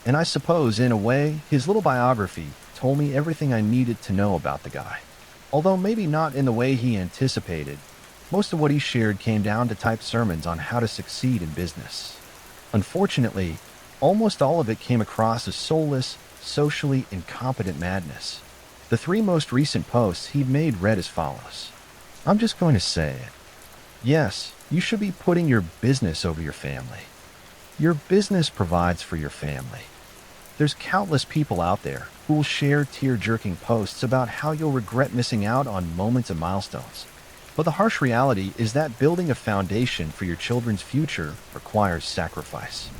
And I suppose, in a way, his little biography told me everything I needed to know about the guy. Although maybe not in the way he anticipated, most of what he shared came down to typed sermons on how to succeed in business. Unfortunately, almost all of it came across as soulless, socially incompetent madness. The 3 most recent posts he'd made read as follows. I'm just going to say it. Yes, you should be putting your business over your family. Your business provides for your family. There's countless people out there who will share tear-jerking posts about how you'll regret missing out on moments and milestones. But the harsh reality is that building a foundation for your children's future requires sacrifice.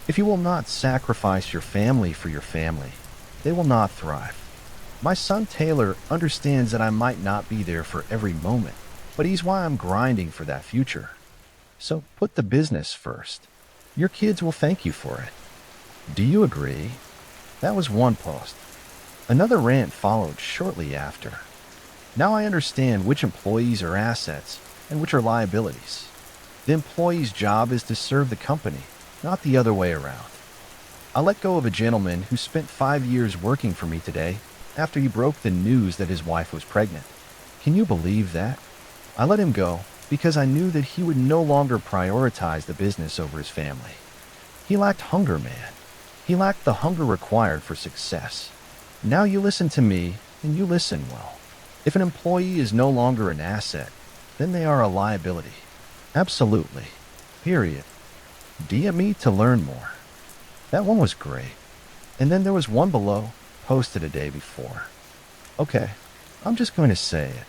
If you will not sacrifice your family for your family, they will not thrive. My son Taylor understands that I might not be there for every moment, but he's why I'm grinding for that future. So put the business first. Your kids will thank you for it. Do you agree? That was one post. Another rant followed shortly after. Now I understand which employees are assets and which are liabilities. The employee's job is to serve the company, not the other way around. I let go of a gentleman who spent 5 years working for me today after he broke the news that his wife was pregnant. Can you believe that? I let him go because I knew that he would no longer prioritize the business over his family. He lacked hunger, man. He lacked the hunger required for success. Now you listen to me, and you listen well. If an employee is no longer an asset, then they are a liability. Absolutely. Period. DM me to learn more. That one was great. And then there was one below, posted a day before. Okay, I'm just going to say it.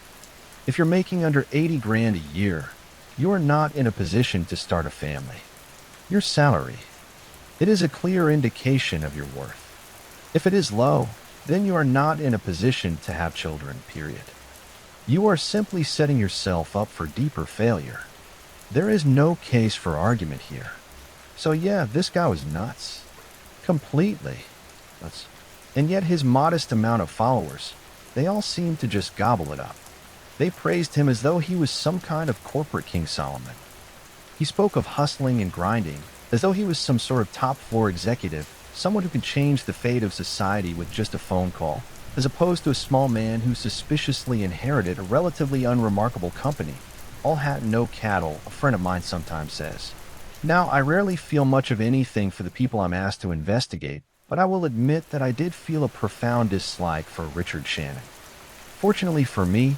If you're making under 80 grand a year, you are not in a position to start a family. Your salary, it is a clear indication of your worth. If it is low, then you are not in a position to have children, period. You are simply setting yourself up for deeper failure. There is no case for argument here. So yeah, this guy was nuts. Completely nuts. And yet his modest amount of followers, they all seemed to just gobble it up. They praised him as though he was some kind of corporate King Solomon. He spoke of hustling and grinding as though he was some sort of top-floor executive, someone who could change the fate of society with just a phone call, as opposed to a small man who suspiciously inherited a relatively unremarkable company. All hat and no cattle, a friend of mine sometimes says. Now, I rarely feel much of anything for the people I'm asked to investigate, but I will admit that I did feel a profound dislike for Richard Shannon. Fortunately for me,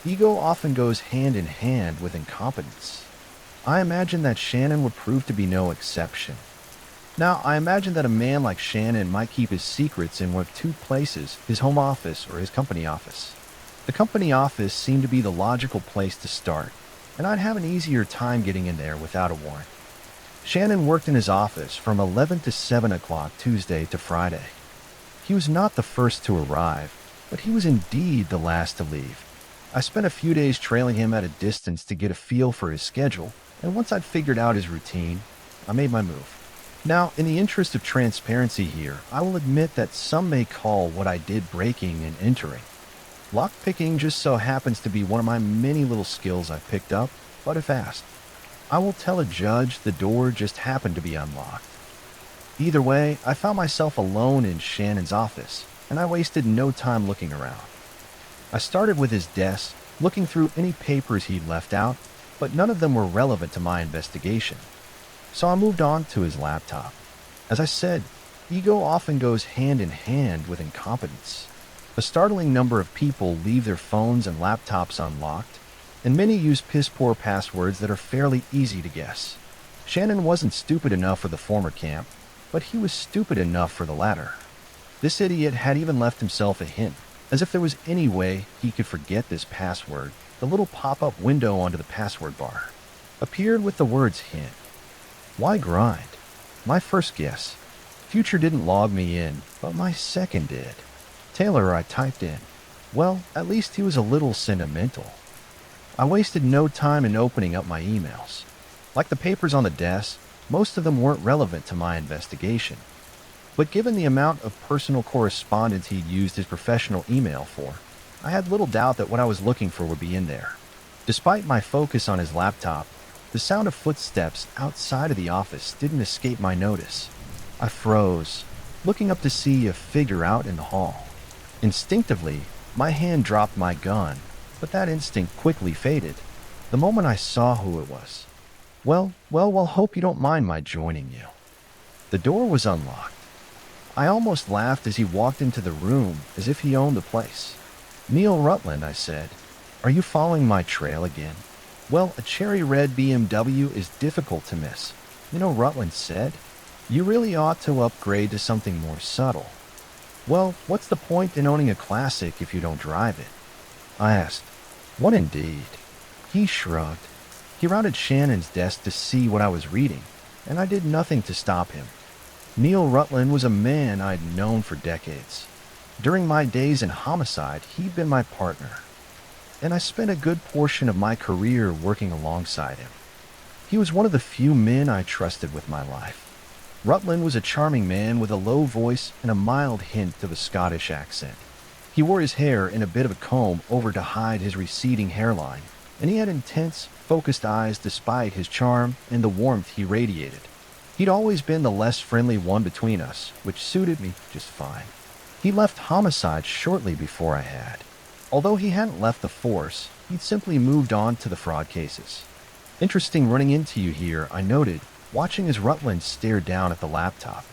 ego often goes hand in hand with incompetence. I imagine that Shannon would prove to be no exception. Now, I imagine that a man like Shannon might keep his secrets in one of 2 places, his home office or his company office. The company office seemed to be the logical place to start, and I'd have an easier time getting in there without a warrant. Shannon worked in his office from 11 to 7 o'clock Tuesday to Friday. He was not the first to arrive, but he was indeed the last to leave. I spent a few days trailing him at a distance to get a feel for his schedule, and once I'd figured out his routine, I made my move. Now, in the interest of transparency here, I will admit that some may call what I did breaking and entering. Lockpicking just so happens to be one of my many little skills I've picked up, but if asked, I will tell a judge the door just happened to be unlocked. Either way, I found myself alone in Shannon's office, and I wasted no time looking around. I started with his desk, looking through any papers he'd left out, but none of them were relevant to my investigation. So I moved on to his laptop. As I said, ego often goes hand in hand with incompetence. A startling number of people leave their phones and laptops unlocked, and many use piss-poor passwords that are fairly easy to guess. Shannon wasn't stupid enough for the former camp, but he was stupid enough for the latter. This idiot had even left himself a hint, as if there was any way he could forget this password. The little pop-up window onto the password bar appeared with the words hint. Why grind? My first guess. Future didn't log me in, but my second did. Taylor, I typed in. Well, at least he was a little sentimental. I wasted no time in opening up my emails. Like the papers on the desk, most of them weren't relevant to my investigation. But given the amount of personal correspondence he'd used his professional email for, I had little doubt that what I was looking for would be in there. Despite my focus on his laptop, the sound of footsteps outside of the office didn't escape my notice. I froze, looking up to see a figure out in the hall. Instinctively, my hand dropped my gun, but that instinct quickly faded the moment I saw who it was. Well, hope you don't mind my joining you. The door was unlocked. I almost laughed as he walked into the room as if he owned the place. Neil Rutland, I said. Are you following my trail again? Well, a cherry red BMW is difficult to miss. You know, Rutland said, you really ought to upgrade to something more subtle. Well, what's the point in owning a classic if you don't drive it? I asked. What indeed? He shrugged. He rounded Shannon's desk to see what I was reading, and I did nothing to stop him. Neil Rutland was a man I'd known for decades. During my days in homicide, he'd been my partner, and I spent a good portion of my career working alongside him. He was one of the few men I trusted with my life. Rutland was a charming man with a low voice and a mild hint of a Scottish accent. He wore his hair in a bit of a comb over to hide his receding hairline, and he had intense, focused eyes despite his charm and the warmth he radiated. He'd always been the less friendly one between us, which suited me just fine. He left homicide shortly before I had. Although he hadn't left the force, he'd simply moved on to the fraud cases. Interesting running into you here, I noted, watching as Rutland stared down at the laptop.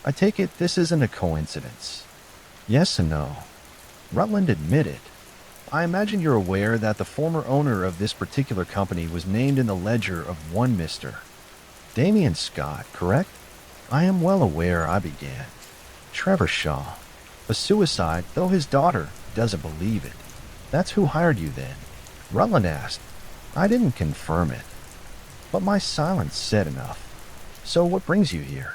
I take it this isn't a coincidence. Yes and no. Rutland admitted. I imagine you're aware that the former owner of this particular company was named in the ledger of one Mr. Damien Scott, correct? I am well aware, I began. Trevor Shaw. A suicide, though his daughter doesn't believe it. That's who hired you then? Rutland asked. I didn't confirm it, but my silence said enough. So what brings you here?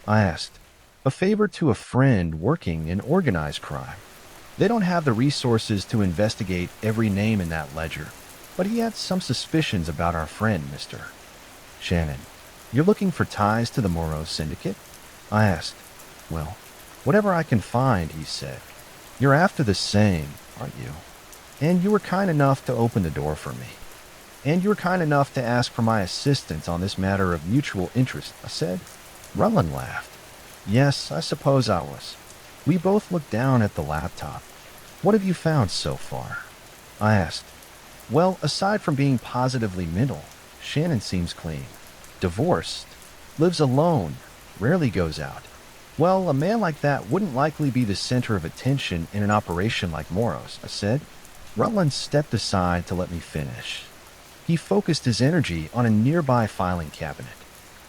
I asked. A favor to a friend working in organized crime. They don't have the resources to investigate every name in that ledger, but he had some suspicions about our friend, Mr. Shannon. You're looking for ties to the Moreau Syndicate? I asked. Well, whatever I can find, he said. You're after the same, aren't you? And you were kind enough to open the door for me. And you were kind enough to ask for my assistance on this matter of mutual interest, I said. Rutland laughed. Yes, I suppose I was. We both looked down at the laptop. What have you found so far? I asked. Well, aside from being positively mental, Shannon seems clean. Divorced. Lives alone. Rarely goes out. Well, a man like that wouldn't likely be the center of attention in an operation like Moreau's, I said. Rutland stepped aside to let me finish. He focused his energy on a nearby filing cabinet.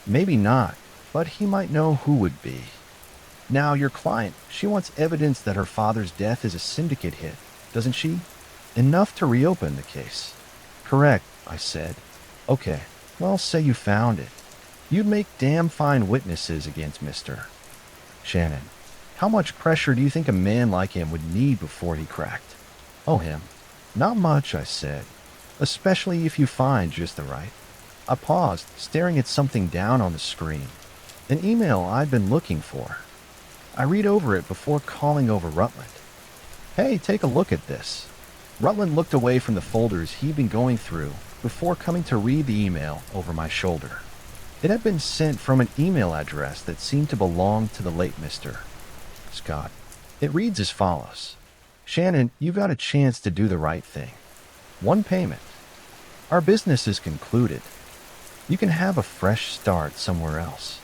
Maybe not, but he might know who would be. Now, your client, she wants evidence that her father's death is a syndicate hit, doesn't she? Enough to reopen the case. Correct, I said. Okay, well, say you found it. You'd make damn fine witnesses against Mr. Shannon. How much pressure do you think a man like him would need before he cracked? Oh, him. Not much, I said. Especially if you find just the right. I paused, staring at something down on the screen. An email I'd been looking for. I read over it before calling over Rutland. Hey, take a look at this. Rutland looked away from the folders he'd been going through before coming to read the email over my shoulder. It had been sent from an email address that seemed to belong to the late Mr. Scott. It reads as follows. Shannon, you got a chance to do the right thing. One payment. Our business is concluded. You can have a fresh start somewhere else.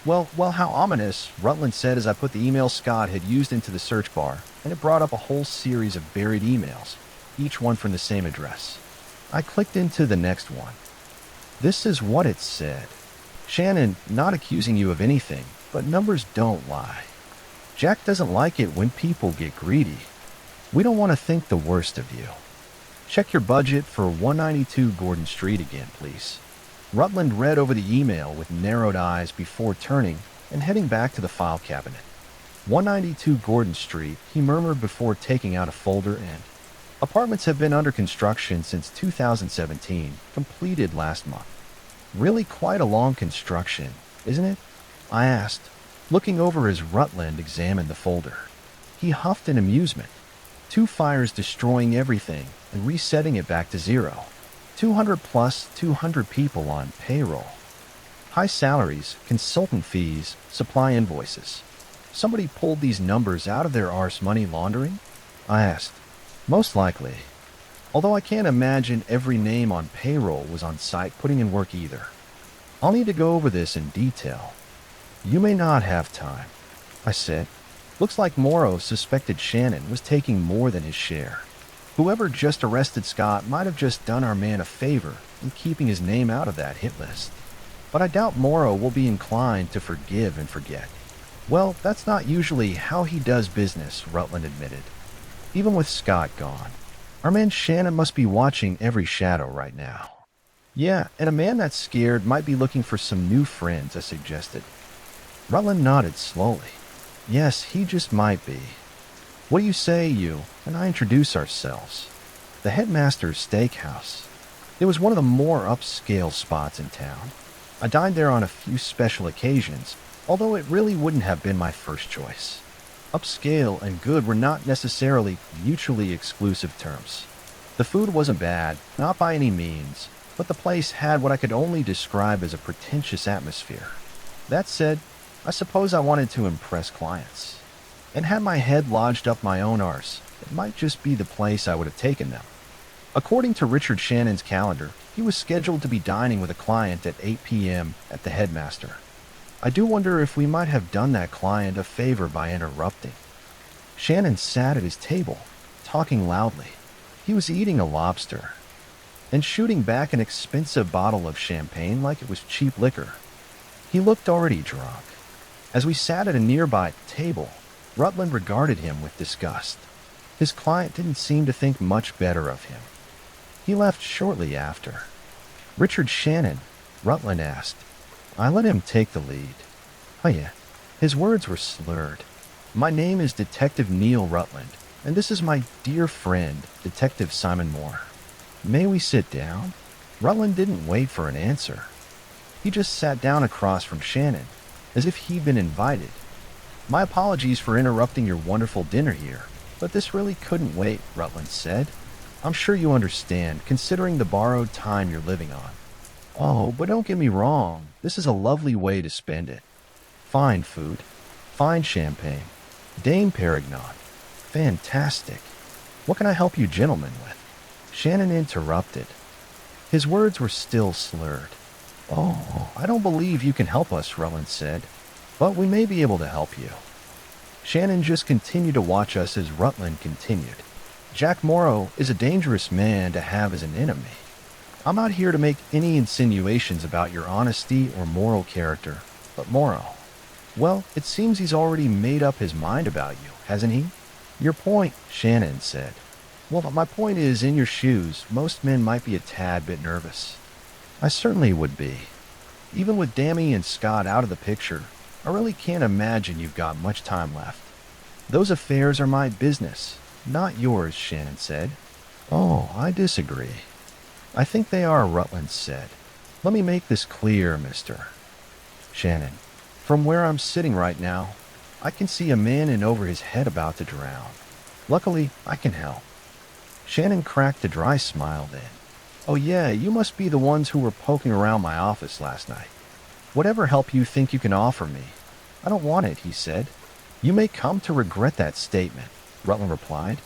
Well, how ominous, Rutland said as I put the email Scott had used into the search bar, and it brought up a whole series of buried emails, each one from the same address. I clicked into the next one. This is what it said. Shannon, not accusing you of anything, but numbers don't lie. Jack doesn't like it when people get greedy. We don't want to think the worst of you. Check your budget for 192 Gordon Street again, please. Rutland read over the email with narrowed eyes before turning and heading back to the file cabinet. 192 Gordon Street, he murmured before taking out a folder and... Apartments have been under construction since 2017, completed last month. Really quite a long construction, isn't it? I asked, looking over as Rutland examined the folder. He huffed in amusement. 2 fires destroying everything and resetting it back to zero. 200 plus 200 people on payroll. High salaries, consultant fees, supply invoices. Somebody pulled these numbers out of their arse money laundering? I asked. Most likely. Although I can't imagine every name on payroll was on site putting in work either. I'll need to go over this in detail. You may not have time, I said. Looks like Morrow suspected Shannon was taking more than his share. Whoever just arrested Scott might have just done our man a favor in keeping his name out of that hit list. But I doubt Morrow will be inclined to forgive and forget. Well, that's not usually how he does business, Rutland admitted. Even with Scott gone, our man Shannon must be watching every shadow right now. Yeah, and a man that's scared might be looking for some new friends, I suggested. Rutland nodded slowly. Yes, he just might be. What do you say, you and I introduce ourselves? The Headmaster's Steakhouse. It was one of the more upscale spots in town. I dined there on a few special occasions, although it really wouldn't have been my first choice. Upscale and good were not necessarily mutually exclusive terms. The food wasn't bad, not by any means, but the place had what I could only describe as a pretentious atmosphere. That said, I suppose I wanted to impress clients. And had my head lodged up my own arse, it might just be the place I would have taken them. According to Richard Shannon's calendar, he was scheduled to be dining with a client at 8 p.m. at the Headmaster. I do wonder if we might have done that client a favor by interrupting. Shannon sat at his table, talking loudly. He was eating a lobster and shooting back an expensive bottle of champagne like it was cheap liquor. He looked already drunk. As we sat at a nearby table, Rutland regarded him with disgust. His client didn't seem to think much better of him. He left shortly after. Richard Shannon, Rutland asked. I let him take the lead. Oh yeah. His words were slurred. My name is Detective Neil Rutland, and this is my dear friend, Detective Simon Moore. May we sit down? Rutland didn't wait for an answer. He just sat down across from Shannon, as if he'd been invited. My apologies for interrupting your wonderful dinner here, but this really couldn't wait, Rutland said. I'm sure you understand, considering the borrowed time you're living on. Oh, but don't get me wrong, this is a lovely way to spend it. Fine food, fine champagne, Dame Perignon. Fantastic. What can I help you gentlemen with? Shannon interrupted. His words were still slurred. Oh, I don't believe you can help us, Rutland said, but we may be able to help you. Shannon just continued to watch us as Rutland continued. Jack Morrow is a dangerous man to have as an enemy. I'm not here to make any insinuations about your honesty or moral character, but Morrow. Well, it seems he's already made up his mind about you, hasn't he? Your point, Shannon said. Well, my point is, in your shoes, most men might be a tad bit nervous. I certainly would be. Even with Dammy and Scott out of the picture, I really can't imagine you've got much time left. Those affairs are my business, not yours, Shannon said. Oh, I disagree. I think they are, Rutland said. Let me make this clear, Mr. Shannon. From where I'm sitting right now, I can see a man in over his head about to drown. Luckily, I can help. Shannon cracked a dry smile then. Oh yeah, you must be the ones who were poking around my office last night. Whatever help you think you can offer me. I don't want it, he said. You may come to regret that statement, Rutland replied.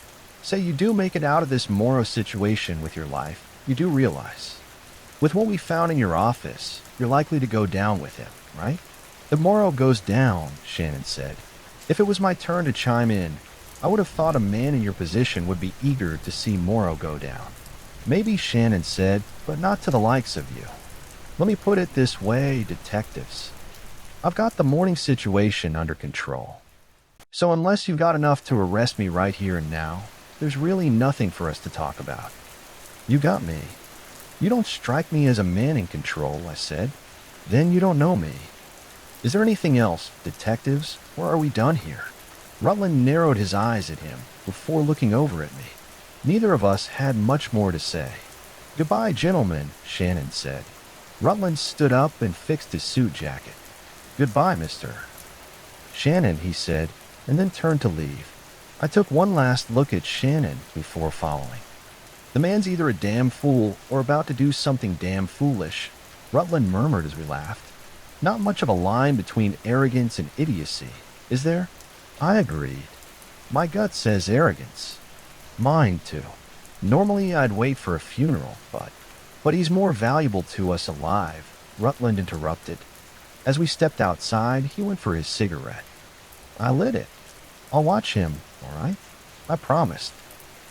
Say you do make it out of this Morrow situation with your life, you do realize. With what we found in your office, you're likely to go down with him, right? If Morrow goes down, Shannon said. If it was my turn to chime in, I would have thought a man in your position would be eager to see Morrow go down. Maybe, Shannon said, but not to the likes of you. Let me put it this way, detectives. I've got the morning situation under control. So unless you've got enough to arrest me right here and now, there's really nothing for us to talk about. You got me. You don't strike me as a man in control, I said. Then you don't know me. Is there anything else, detectives, or are we done here? Rutland narrowed his eyes at him before looking over at me. Neither of us had much more to say. Goodbye, gentlemen, Shannon said. Rutland stood up and fixed his suit jacket. Goodbye, mister. Shannon, he said, and then turned to leave. I took one last look at Shannon before following. The man's either a damn fool or about to do something damn foolish, Rutland murmured as we laughed. Not much of a line between arrogance and idiocy, is there? I agreed. My gut says arrogance. Mine, too. Normally I'd wait for a funeral, but he's more valuable to us alive, Rutland interrupted. As we stepped outside, he went for his cigarette. I lit it. I'll watch him, all right? I promised.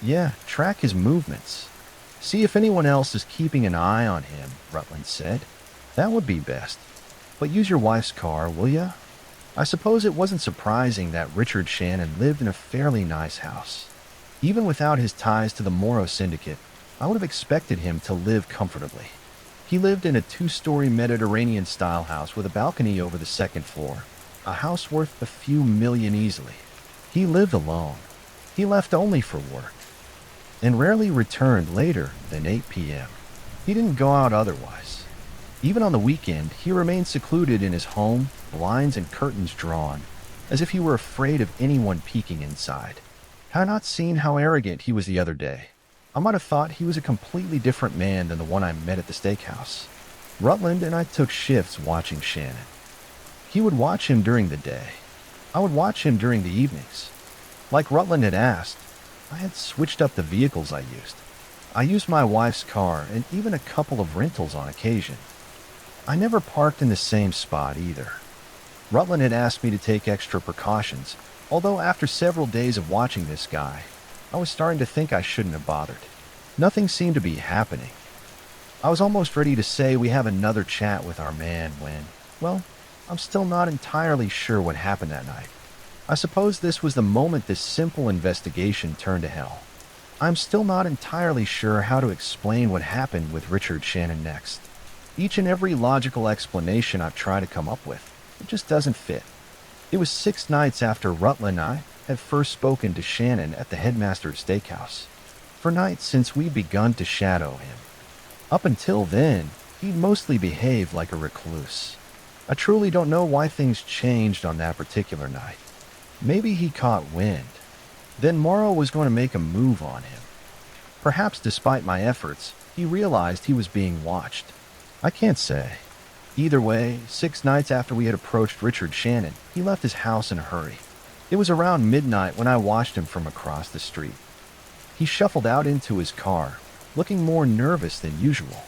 Yeah, track his movements. See if anyone else is keeping an eye on him, Rutland said. That would be best. But use your wife's car, will ya? I suppose it wasn't surprising that Richard Shannon lived in a fairly nice house. Even without his ties to the Morrow Syndicate, I would have expected him to live comfortably. He lived in a 2-story Mediterranean-style house with a balcony over the second floor, a house worth a few million easily. He lived alone. He left only for work, and rarely returned later than 8 p.m. He didn't go out otherwise. Even on the weekend, he remained secluded in his home, blinds and curtains drawn, as if he were afraid of anyone peeking inside. Had I not seen how arrogant he was the other day, I might have thought he was a completely different man than the one I met at the steakhouse. Rutland and I took shifts watching Shannon. He would watch him during the day. I would watch him during the evenings. Like Rutland had asked, I had switched up the vehicles I used. I used my wife's car and even a couple of rentals on occasion. I never parked in the same spot either. Rutland had asked me to take extra precautions, although after several days of watching this guy, I was starting to think I shouldn't have bothered. Nothing seemed to be happening. I was almost ready to say we have another chat with our man when, well, I'm still not entirely sure what happened that night. I suppose this was the moment this simple investigation turned to hell. I'm still not entirely sure how to explain what happened with Richard Shannon next. Each and every logical explanation I've tried to come up with, it just doesn't fit. It was 6 nights after Rutland and I had first spoken to Shannon at the Headmaster's Steakhouse. For nights since we'd begun to shadow him. Up until then, he'd mostly behaved like a recluse. I truly don't know why things changed on that particular night. Maybe he caught wind. Then Morrow was going to make a move on him. Perhaps despite my efforts, he realized he was being watched. I can't say. Either way, 6 nights after we had approached Richard Shannon, he left his house in a hurry. It was around midnight when I watched him from across the street. He shuffled out into his car, looking more nervous than usual.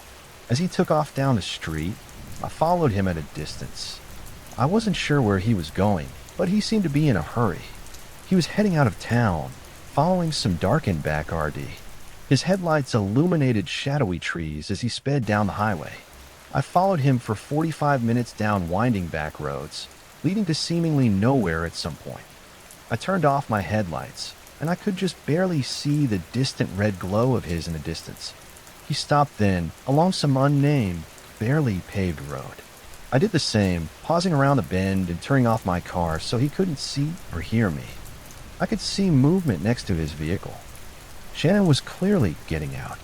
As he took off down the street, I followed him at a distance. I wasn't sure where he was going, but he seemed to be in a hurry. He was heading out of town, following some darkened back RD. His headlights illuminated shadowy trees as he sped down the highway. I followed him for 45 minutes down winding back roads, leading to seemingly nowhere at some point. I turned off my headlights, and I could just barely see the distant red glow of his in the distance. He stopped then, along some unnamed, barely paved road. I did the same, pausing around the bend and turning off my car so he couldn't see or hear me. I could see movement next to his vehicle. Shannon was clearly getting out.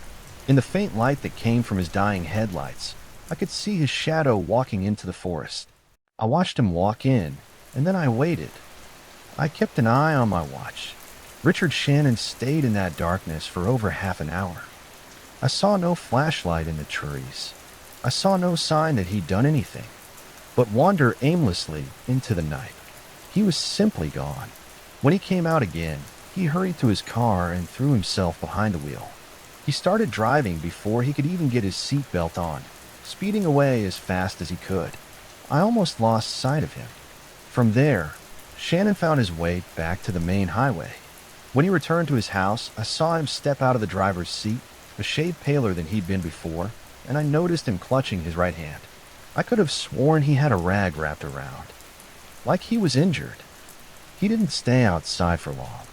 In the faint light that came from his dying headlights, I could see his shadow walking into the forest. I watched him walk in, and then I waited. I kept an eye on my watch. Richard Shannon stayed in that darkness for over half an hour. I saw no flashlight in the trees. I saw no sign that he'd done anything, but wander aimlessly into the night. He was simply gone. When he came out again, he hurried to his car and threw himself behind the wheel. He started driving before he could even get his seatbelt on, speeding away as fast as he could. I almost lost sight of him. From there, Shannon found his way back to the main highway. When he returned to his house, I saw him step out of the driver's seat, a shade paler than he'd been before, and I noticed him clutching his right hand. I could have sworn he had a rag wrapped around, like he was injured. He didn't stay outside for long.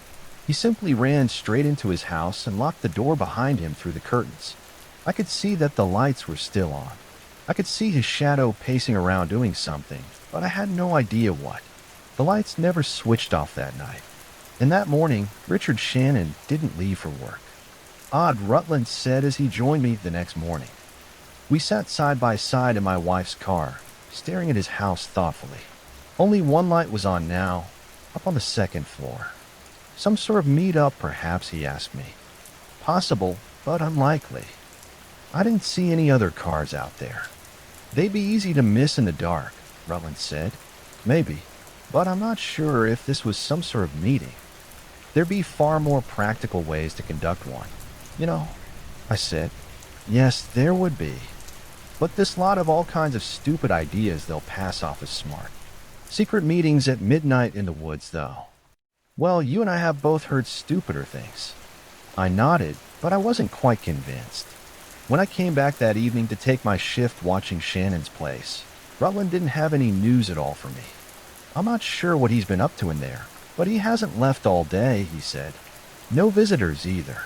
He simply ran straight into his house and locked the door behind him through the curtains. I could see that the lights were still on. I could see his shadow pacing around doing something, but I had no idea what. The lights never switched off that night. And that morning, Richard Shannon didn't leave for work. Odd, Rutland said as he joined me the next morning. We sat side by side in my wife's car, staring at his house thoughtfully. Only one light was on now, up on the second floor. Some sort of meet-up, perhaps, he asked me. Possible, but unlikely. I didn't see any other cars out there. They'd be easy to miss in the dark, Rutland said. Maybe, but I'm not sure if this was some sort of meeting. There'd be far more practical ways to conduct one. I said. Yes, there would be. But this lot of all kinds of stupid ideas they'll pass off as smart. Secret meetings at midnight in the woods, though. Well, you and I have both heard stupider things. I nodded, but I wasn't quite convinced. When I came back that evening to take my shift watching Shannon's place, Rutland didn't have any news at all for me. I'm not sure what he's been up to in there, but he hasn't left all day, he said. No visitors either.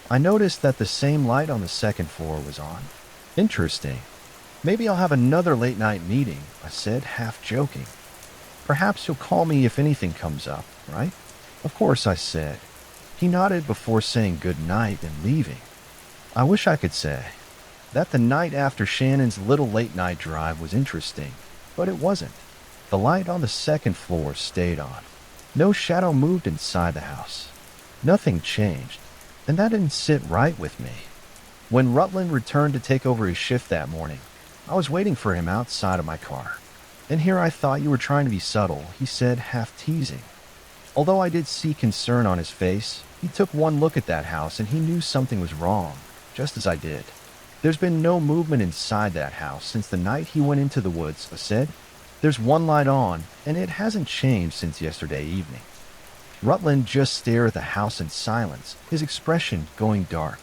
I noticed that the same light on the second floor was on. Interesting. Maybe I'll have another late-night meeting, I said, half joking. Perhaps you'll call me if anything comes up, right? Of course, I said. He nodded before saying good night and leaving. I wish I could say that the night after Shannon's little late-night drive was interesting, but it wasn't. The light on the second floor stayed on. No shadow moved inside the house. Nothing changed, and that didn't sit right with me. When Rutland returned to take over his shift that morning, I was waiting for him outside of my car. And here I thought you were trying to be subtle, he said, half teasing. Although I did see concern on his face, he took one look at that house and he knew something was wrong, just as I did. There's been no movement inside that house since the night he went into the woods, I said. There's one light on, and it hasn't changed since yesterday evening. Rutland just stared at the house in silence, his expression going dark.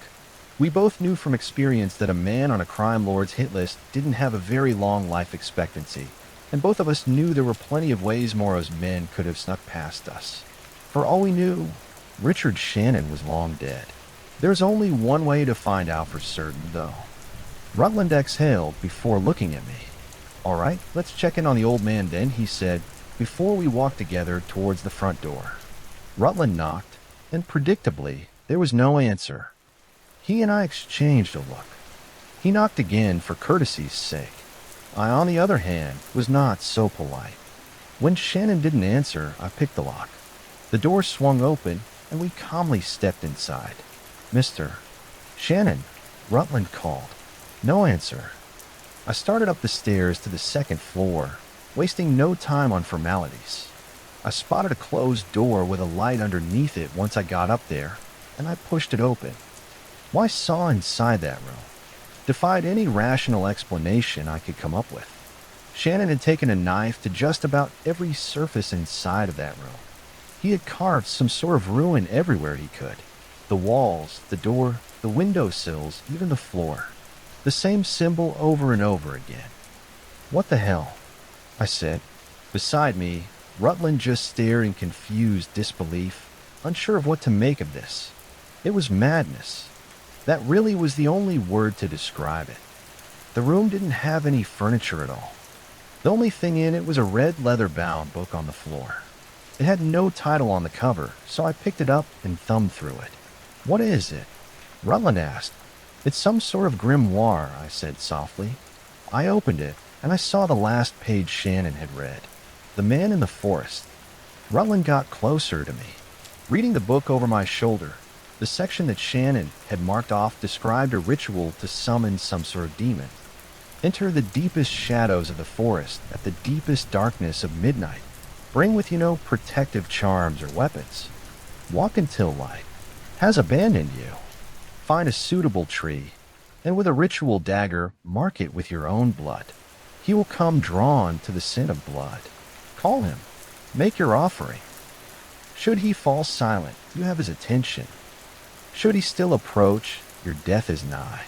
We both knew from experience that a man on a crime lord's hit list didn't have a very long life expectancy, and both of us knew there were plenty of ways Morrow's men could have snuck past us. For all we knew, Richard Shannon was long dead. There's only one way to find out for certain, though. Rutland exhaled before looking at me. All right, let's check in on the old man then, he said, before we walked together towards the front door. Rutland knocked, and predictably, there was no answer. He and I exchanged a look. He knocked again for courtesy's sake. I, on the other hand, was not so polite. When Shannon didn't answer, I picked the lock. The door swung open, and we calmly stepped inside. Mr. Shannon, Rutland called. No answer. I started up the stairs to the second floor, wasting no time on formalities. I spotted a closed door with a light underneath it once I got up there, and I pushed it open. What I saw inside that room defied any rational explanation I could come up with. Shannon had taken a knife to just about every surface inside of that room. He had carved some sort of ruin everywhere he could. The walls, the door, the windowsills, even the floor. The same symbol over and over again. What the hell? I said. Beside me, Rutland just stared in confused disbelief, unsure of what to make of this. It was madness. That really was the only word to describe it. The room didn't have any furniture at all. The only thing in it was a red leather-bound book on the floor. It had no title on the cover, so I picked it up and thumbed through it. What is it? Rutland asked. It's some sort of grimoire, I said softly. I opened it, and I saw the last page Shannon had read. The Man in the Forest. Rutland got closer to me. Reading the book over my shoulder, the section that Shannon had marked off described a ritual to summon some sort of demon. Enter the deepest shadows of the forest at the deepest darkness of midnight. Bring with you no protective charms or weapons. Walk until light has abandoned you. Find a suitable tree, and with a ritual dagger, mark it with your own blood. He will come drawn to the sin of blood. Call him. Make your offering. Should he fall silent, you have his attention. Should he still approach, your death is nigh.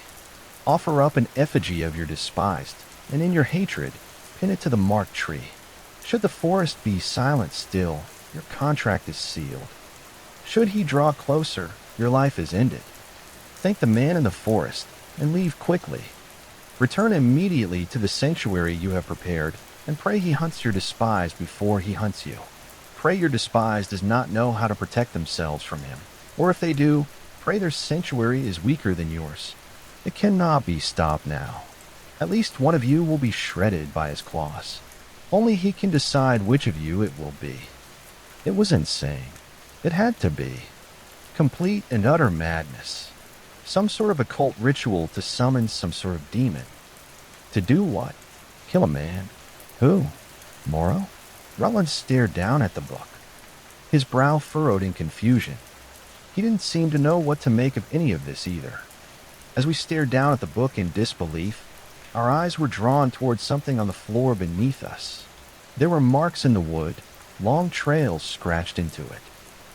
Offer up an effigy of your despised, and in your hatred, pin it to the marked tree. Should the forest be silent still, your contract is sealed. Should he draw closer, your life is ended. Thank the man in the forest, and leave quickly. Return immediately to the sanctuary you have prepared, and pray he hunts your despised before he hunts you. Pray your despised does not know how to protect themselves from him, or if they do, pray their sanctuary is weaker than yours. It cannot be stopped now. At least one of you will be shredded by his claws. Only he can decide which of you it will be. It was insane. It had to be. Complete and utter madness. Some sort of occult ritual to summon some sort of demon. To do what? Kill a man. Who? Morrow? Rutland stared down at the book, his brow furrowed in confusion. He didn't seem to know what to make of any of this either. As we stared down at the book in disbelief, our eyes were drawn towards something on the floor beneath us. There were marks in the wood, long trails scratched into it,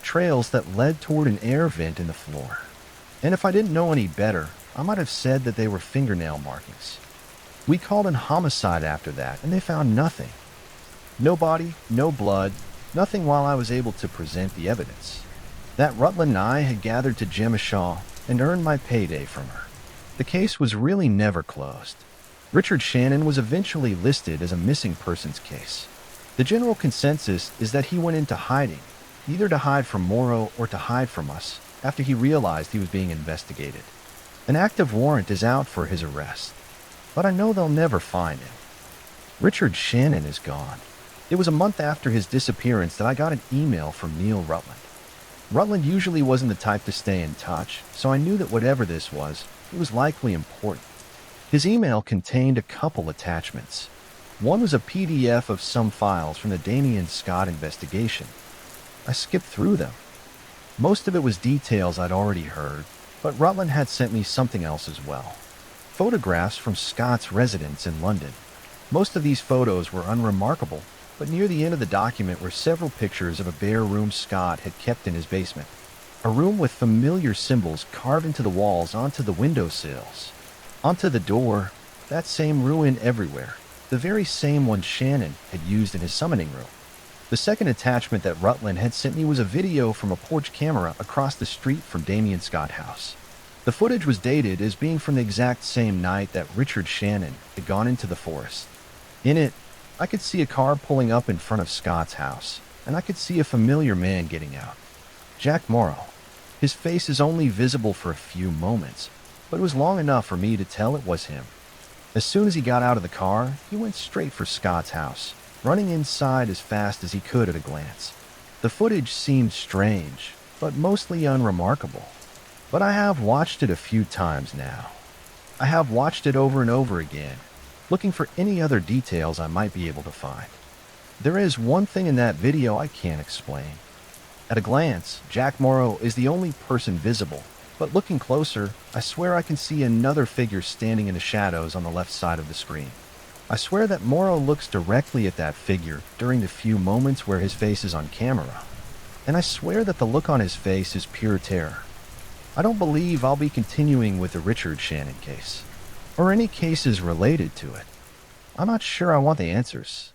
trails that led toward an air vent in the floor. And if I didn't know any better, I might have said that they were fingernail markings. We called in homicide after that, and they found nothing. No body, no blood, nothing while I was able to present the evidence. That Rutland and I had gathered to Gemma Shaw and earned my payday from her. The case was really never closed. Richard Shannon was eventually listed as a missing persons case. The general consensus is that he went into hiding, either to hide from Morrow or to hide from us, after he realized he was being investigated. An active warrant is out for his arrest, but I know they'll never find him. Richard Shannon is gone. It was a month after his disappearance that I got an email from Neil Rutland. Rutland usually wasn't the type to stay in touch, so I knew that whatever this was, it was likely important. His email contained a couple attachments. One was a PDF of some files from the Damien Scott investigation. I skipped through them. Most of it was details I'd already heard, but Rutland had sent me something else as well. Photographs from Scott's residence in London. Most of these photos were unremarkable, but near the end of the document were several pictures of a bare room Scott had kept in his basement. A room with familiar symbols carved into the walls, onto the windowsills, onto the door, that same ruin everywhere, the very same one Shannon had used in his summoning room. The second attachment that Rutland had sent me was a video from a porch camera across the street from Damien Scott House. The footage was dated as being from the exact same night that Richard Shannon had gone into the forest. In it, I could see a car pulling up in front of Scott's house, and I could see a familiar man getting out. Jack Morrow. His face is only visible for a few moments, but it was long enough for me to tell it was him. As soon as he got out of the car, he went straight for Scott's house, running inside as fast as he could at a glance. The footage seemed strange, but mostly unremarkable. But I have watched it a few times now. I have watched it over and over again, looking for any other details I might be able to find. There is one thing in that video I can't explain. At a glance, Jack Morrow is the only person visible, but looking closer, I swear I can see another figure standing in the shadows on the left side of the screen. I swear that Morrow looks directly at that figure during the few moments where his face is on camera. And I swear that the look on his face is pure terror. I don't believe I'll be continuing with the Richard Shannon case, or any cases related to it. I'm not sure I want the answers.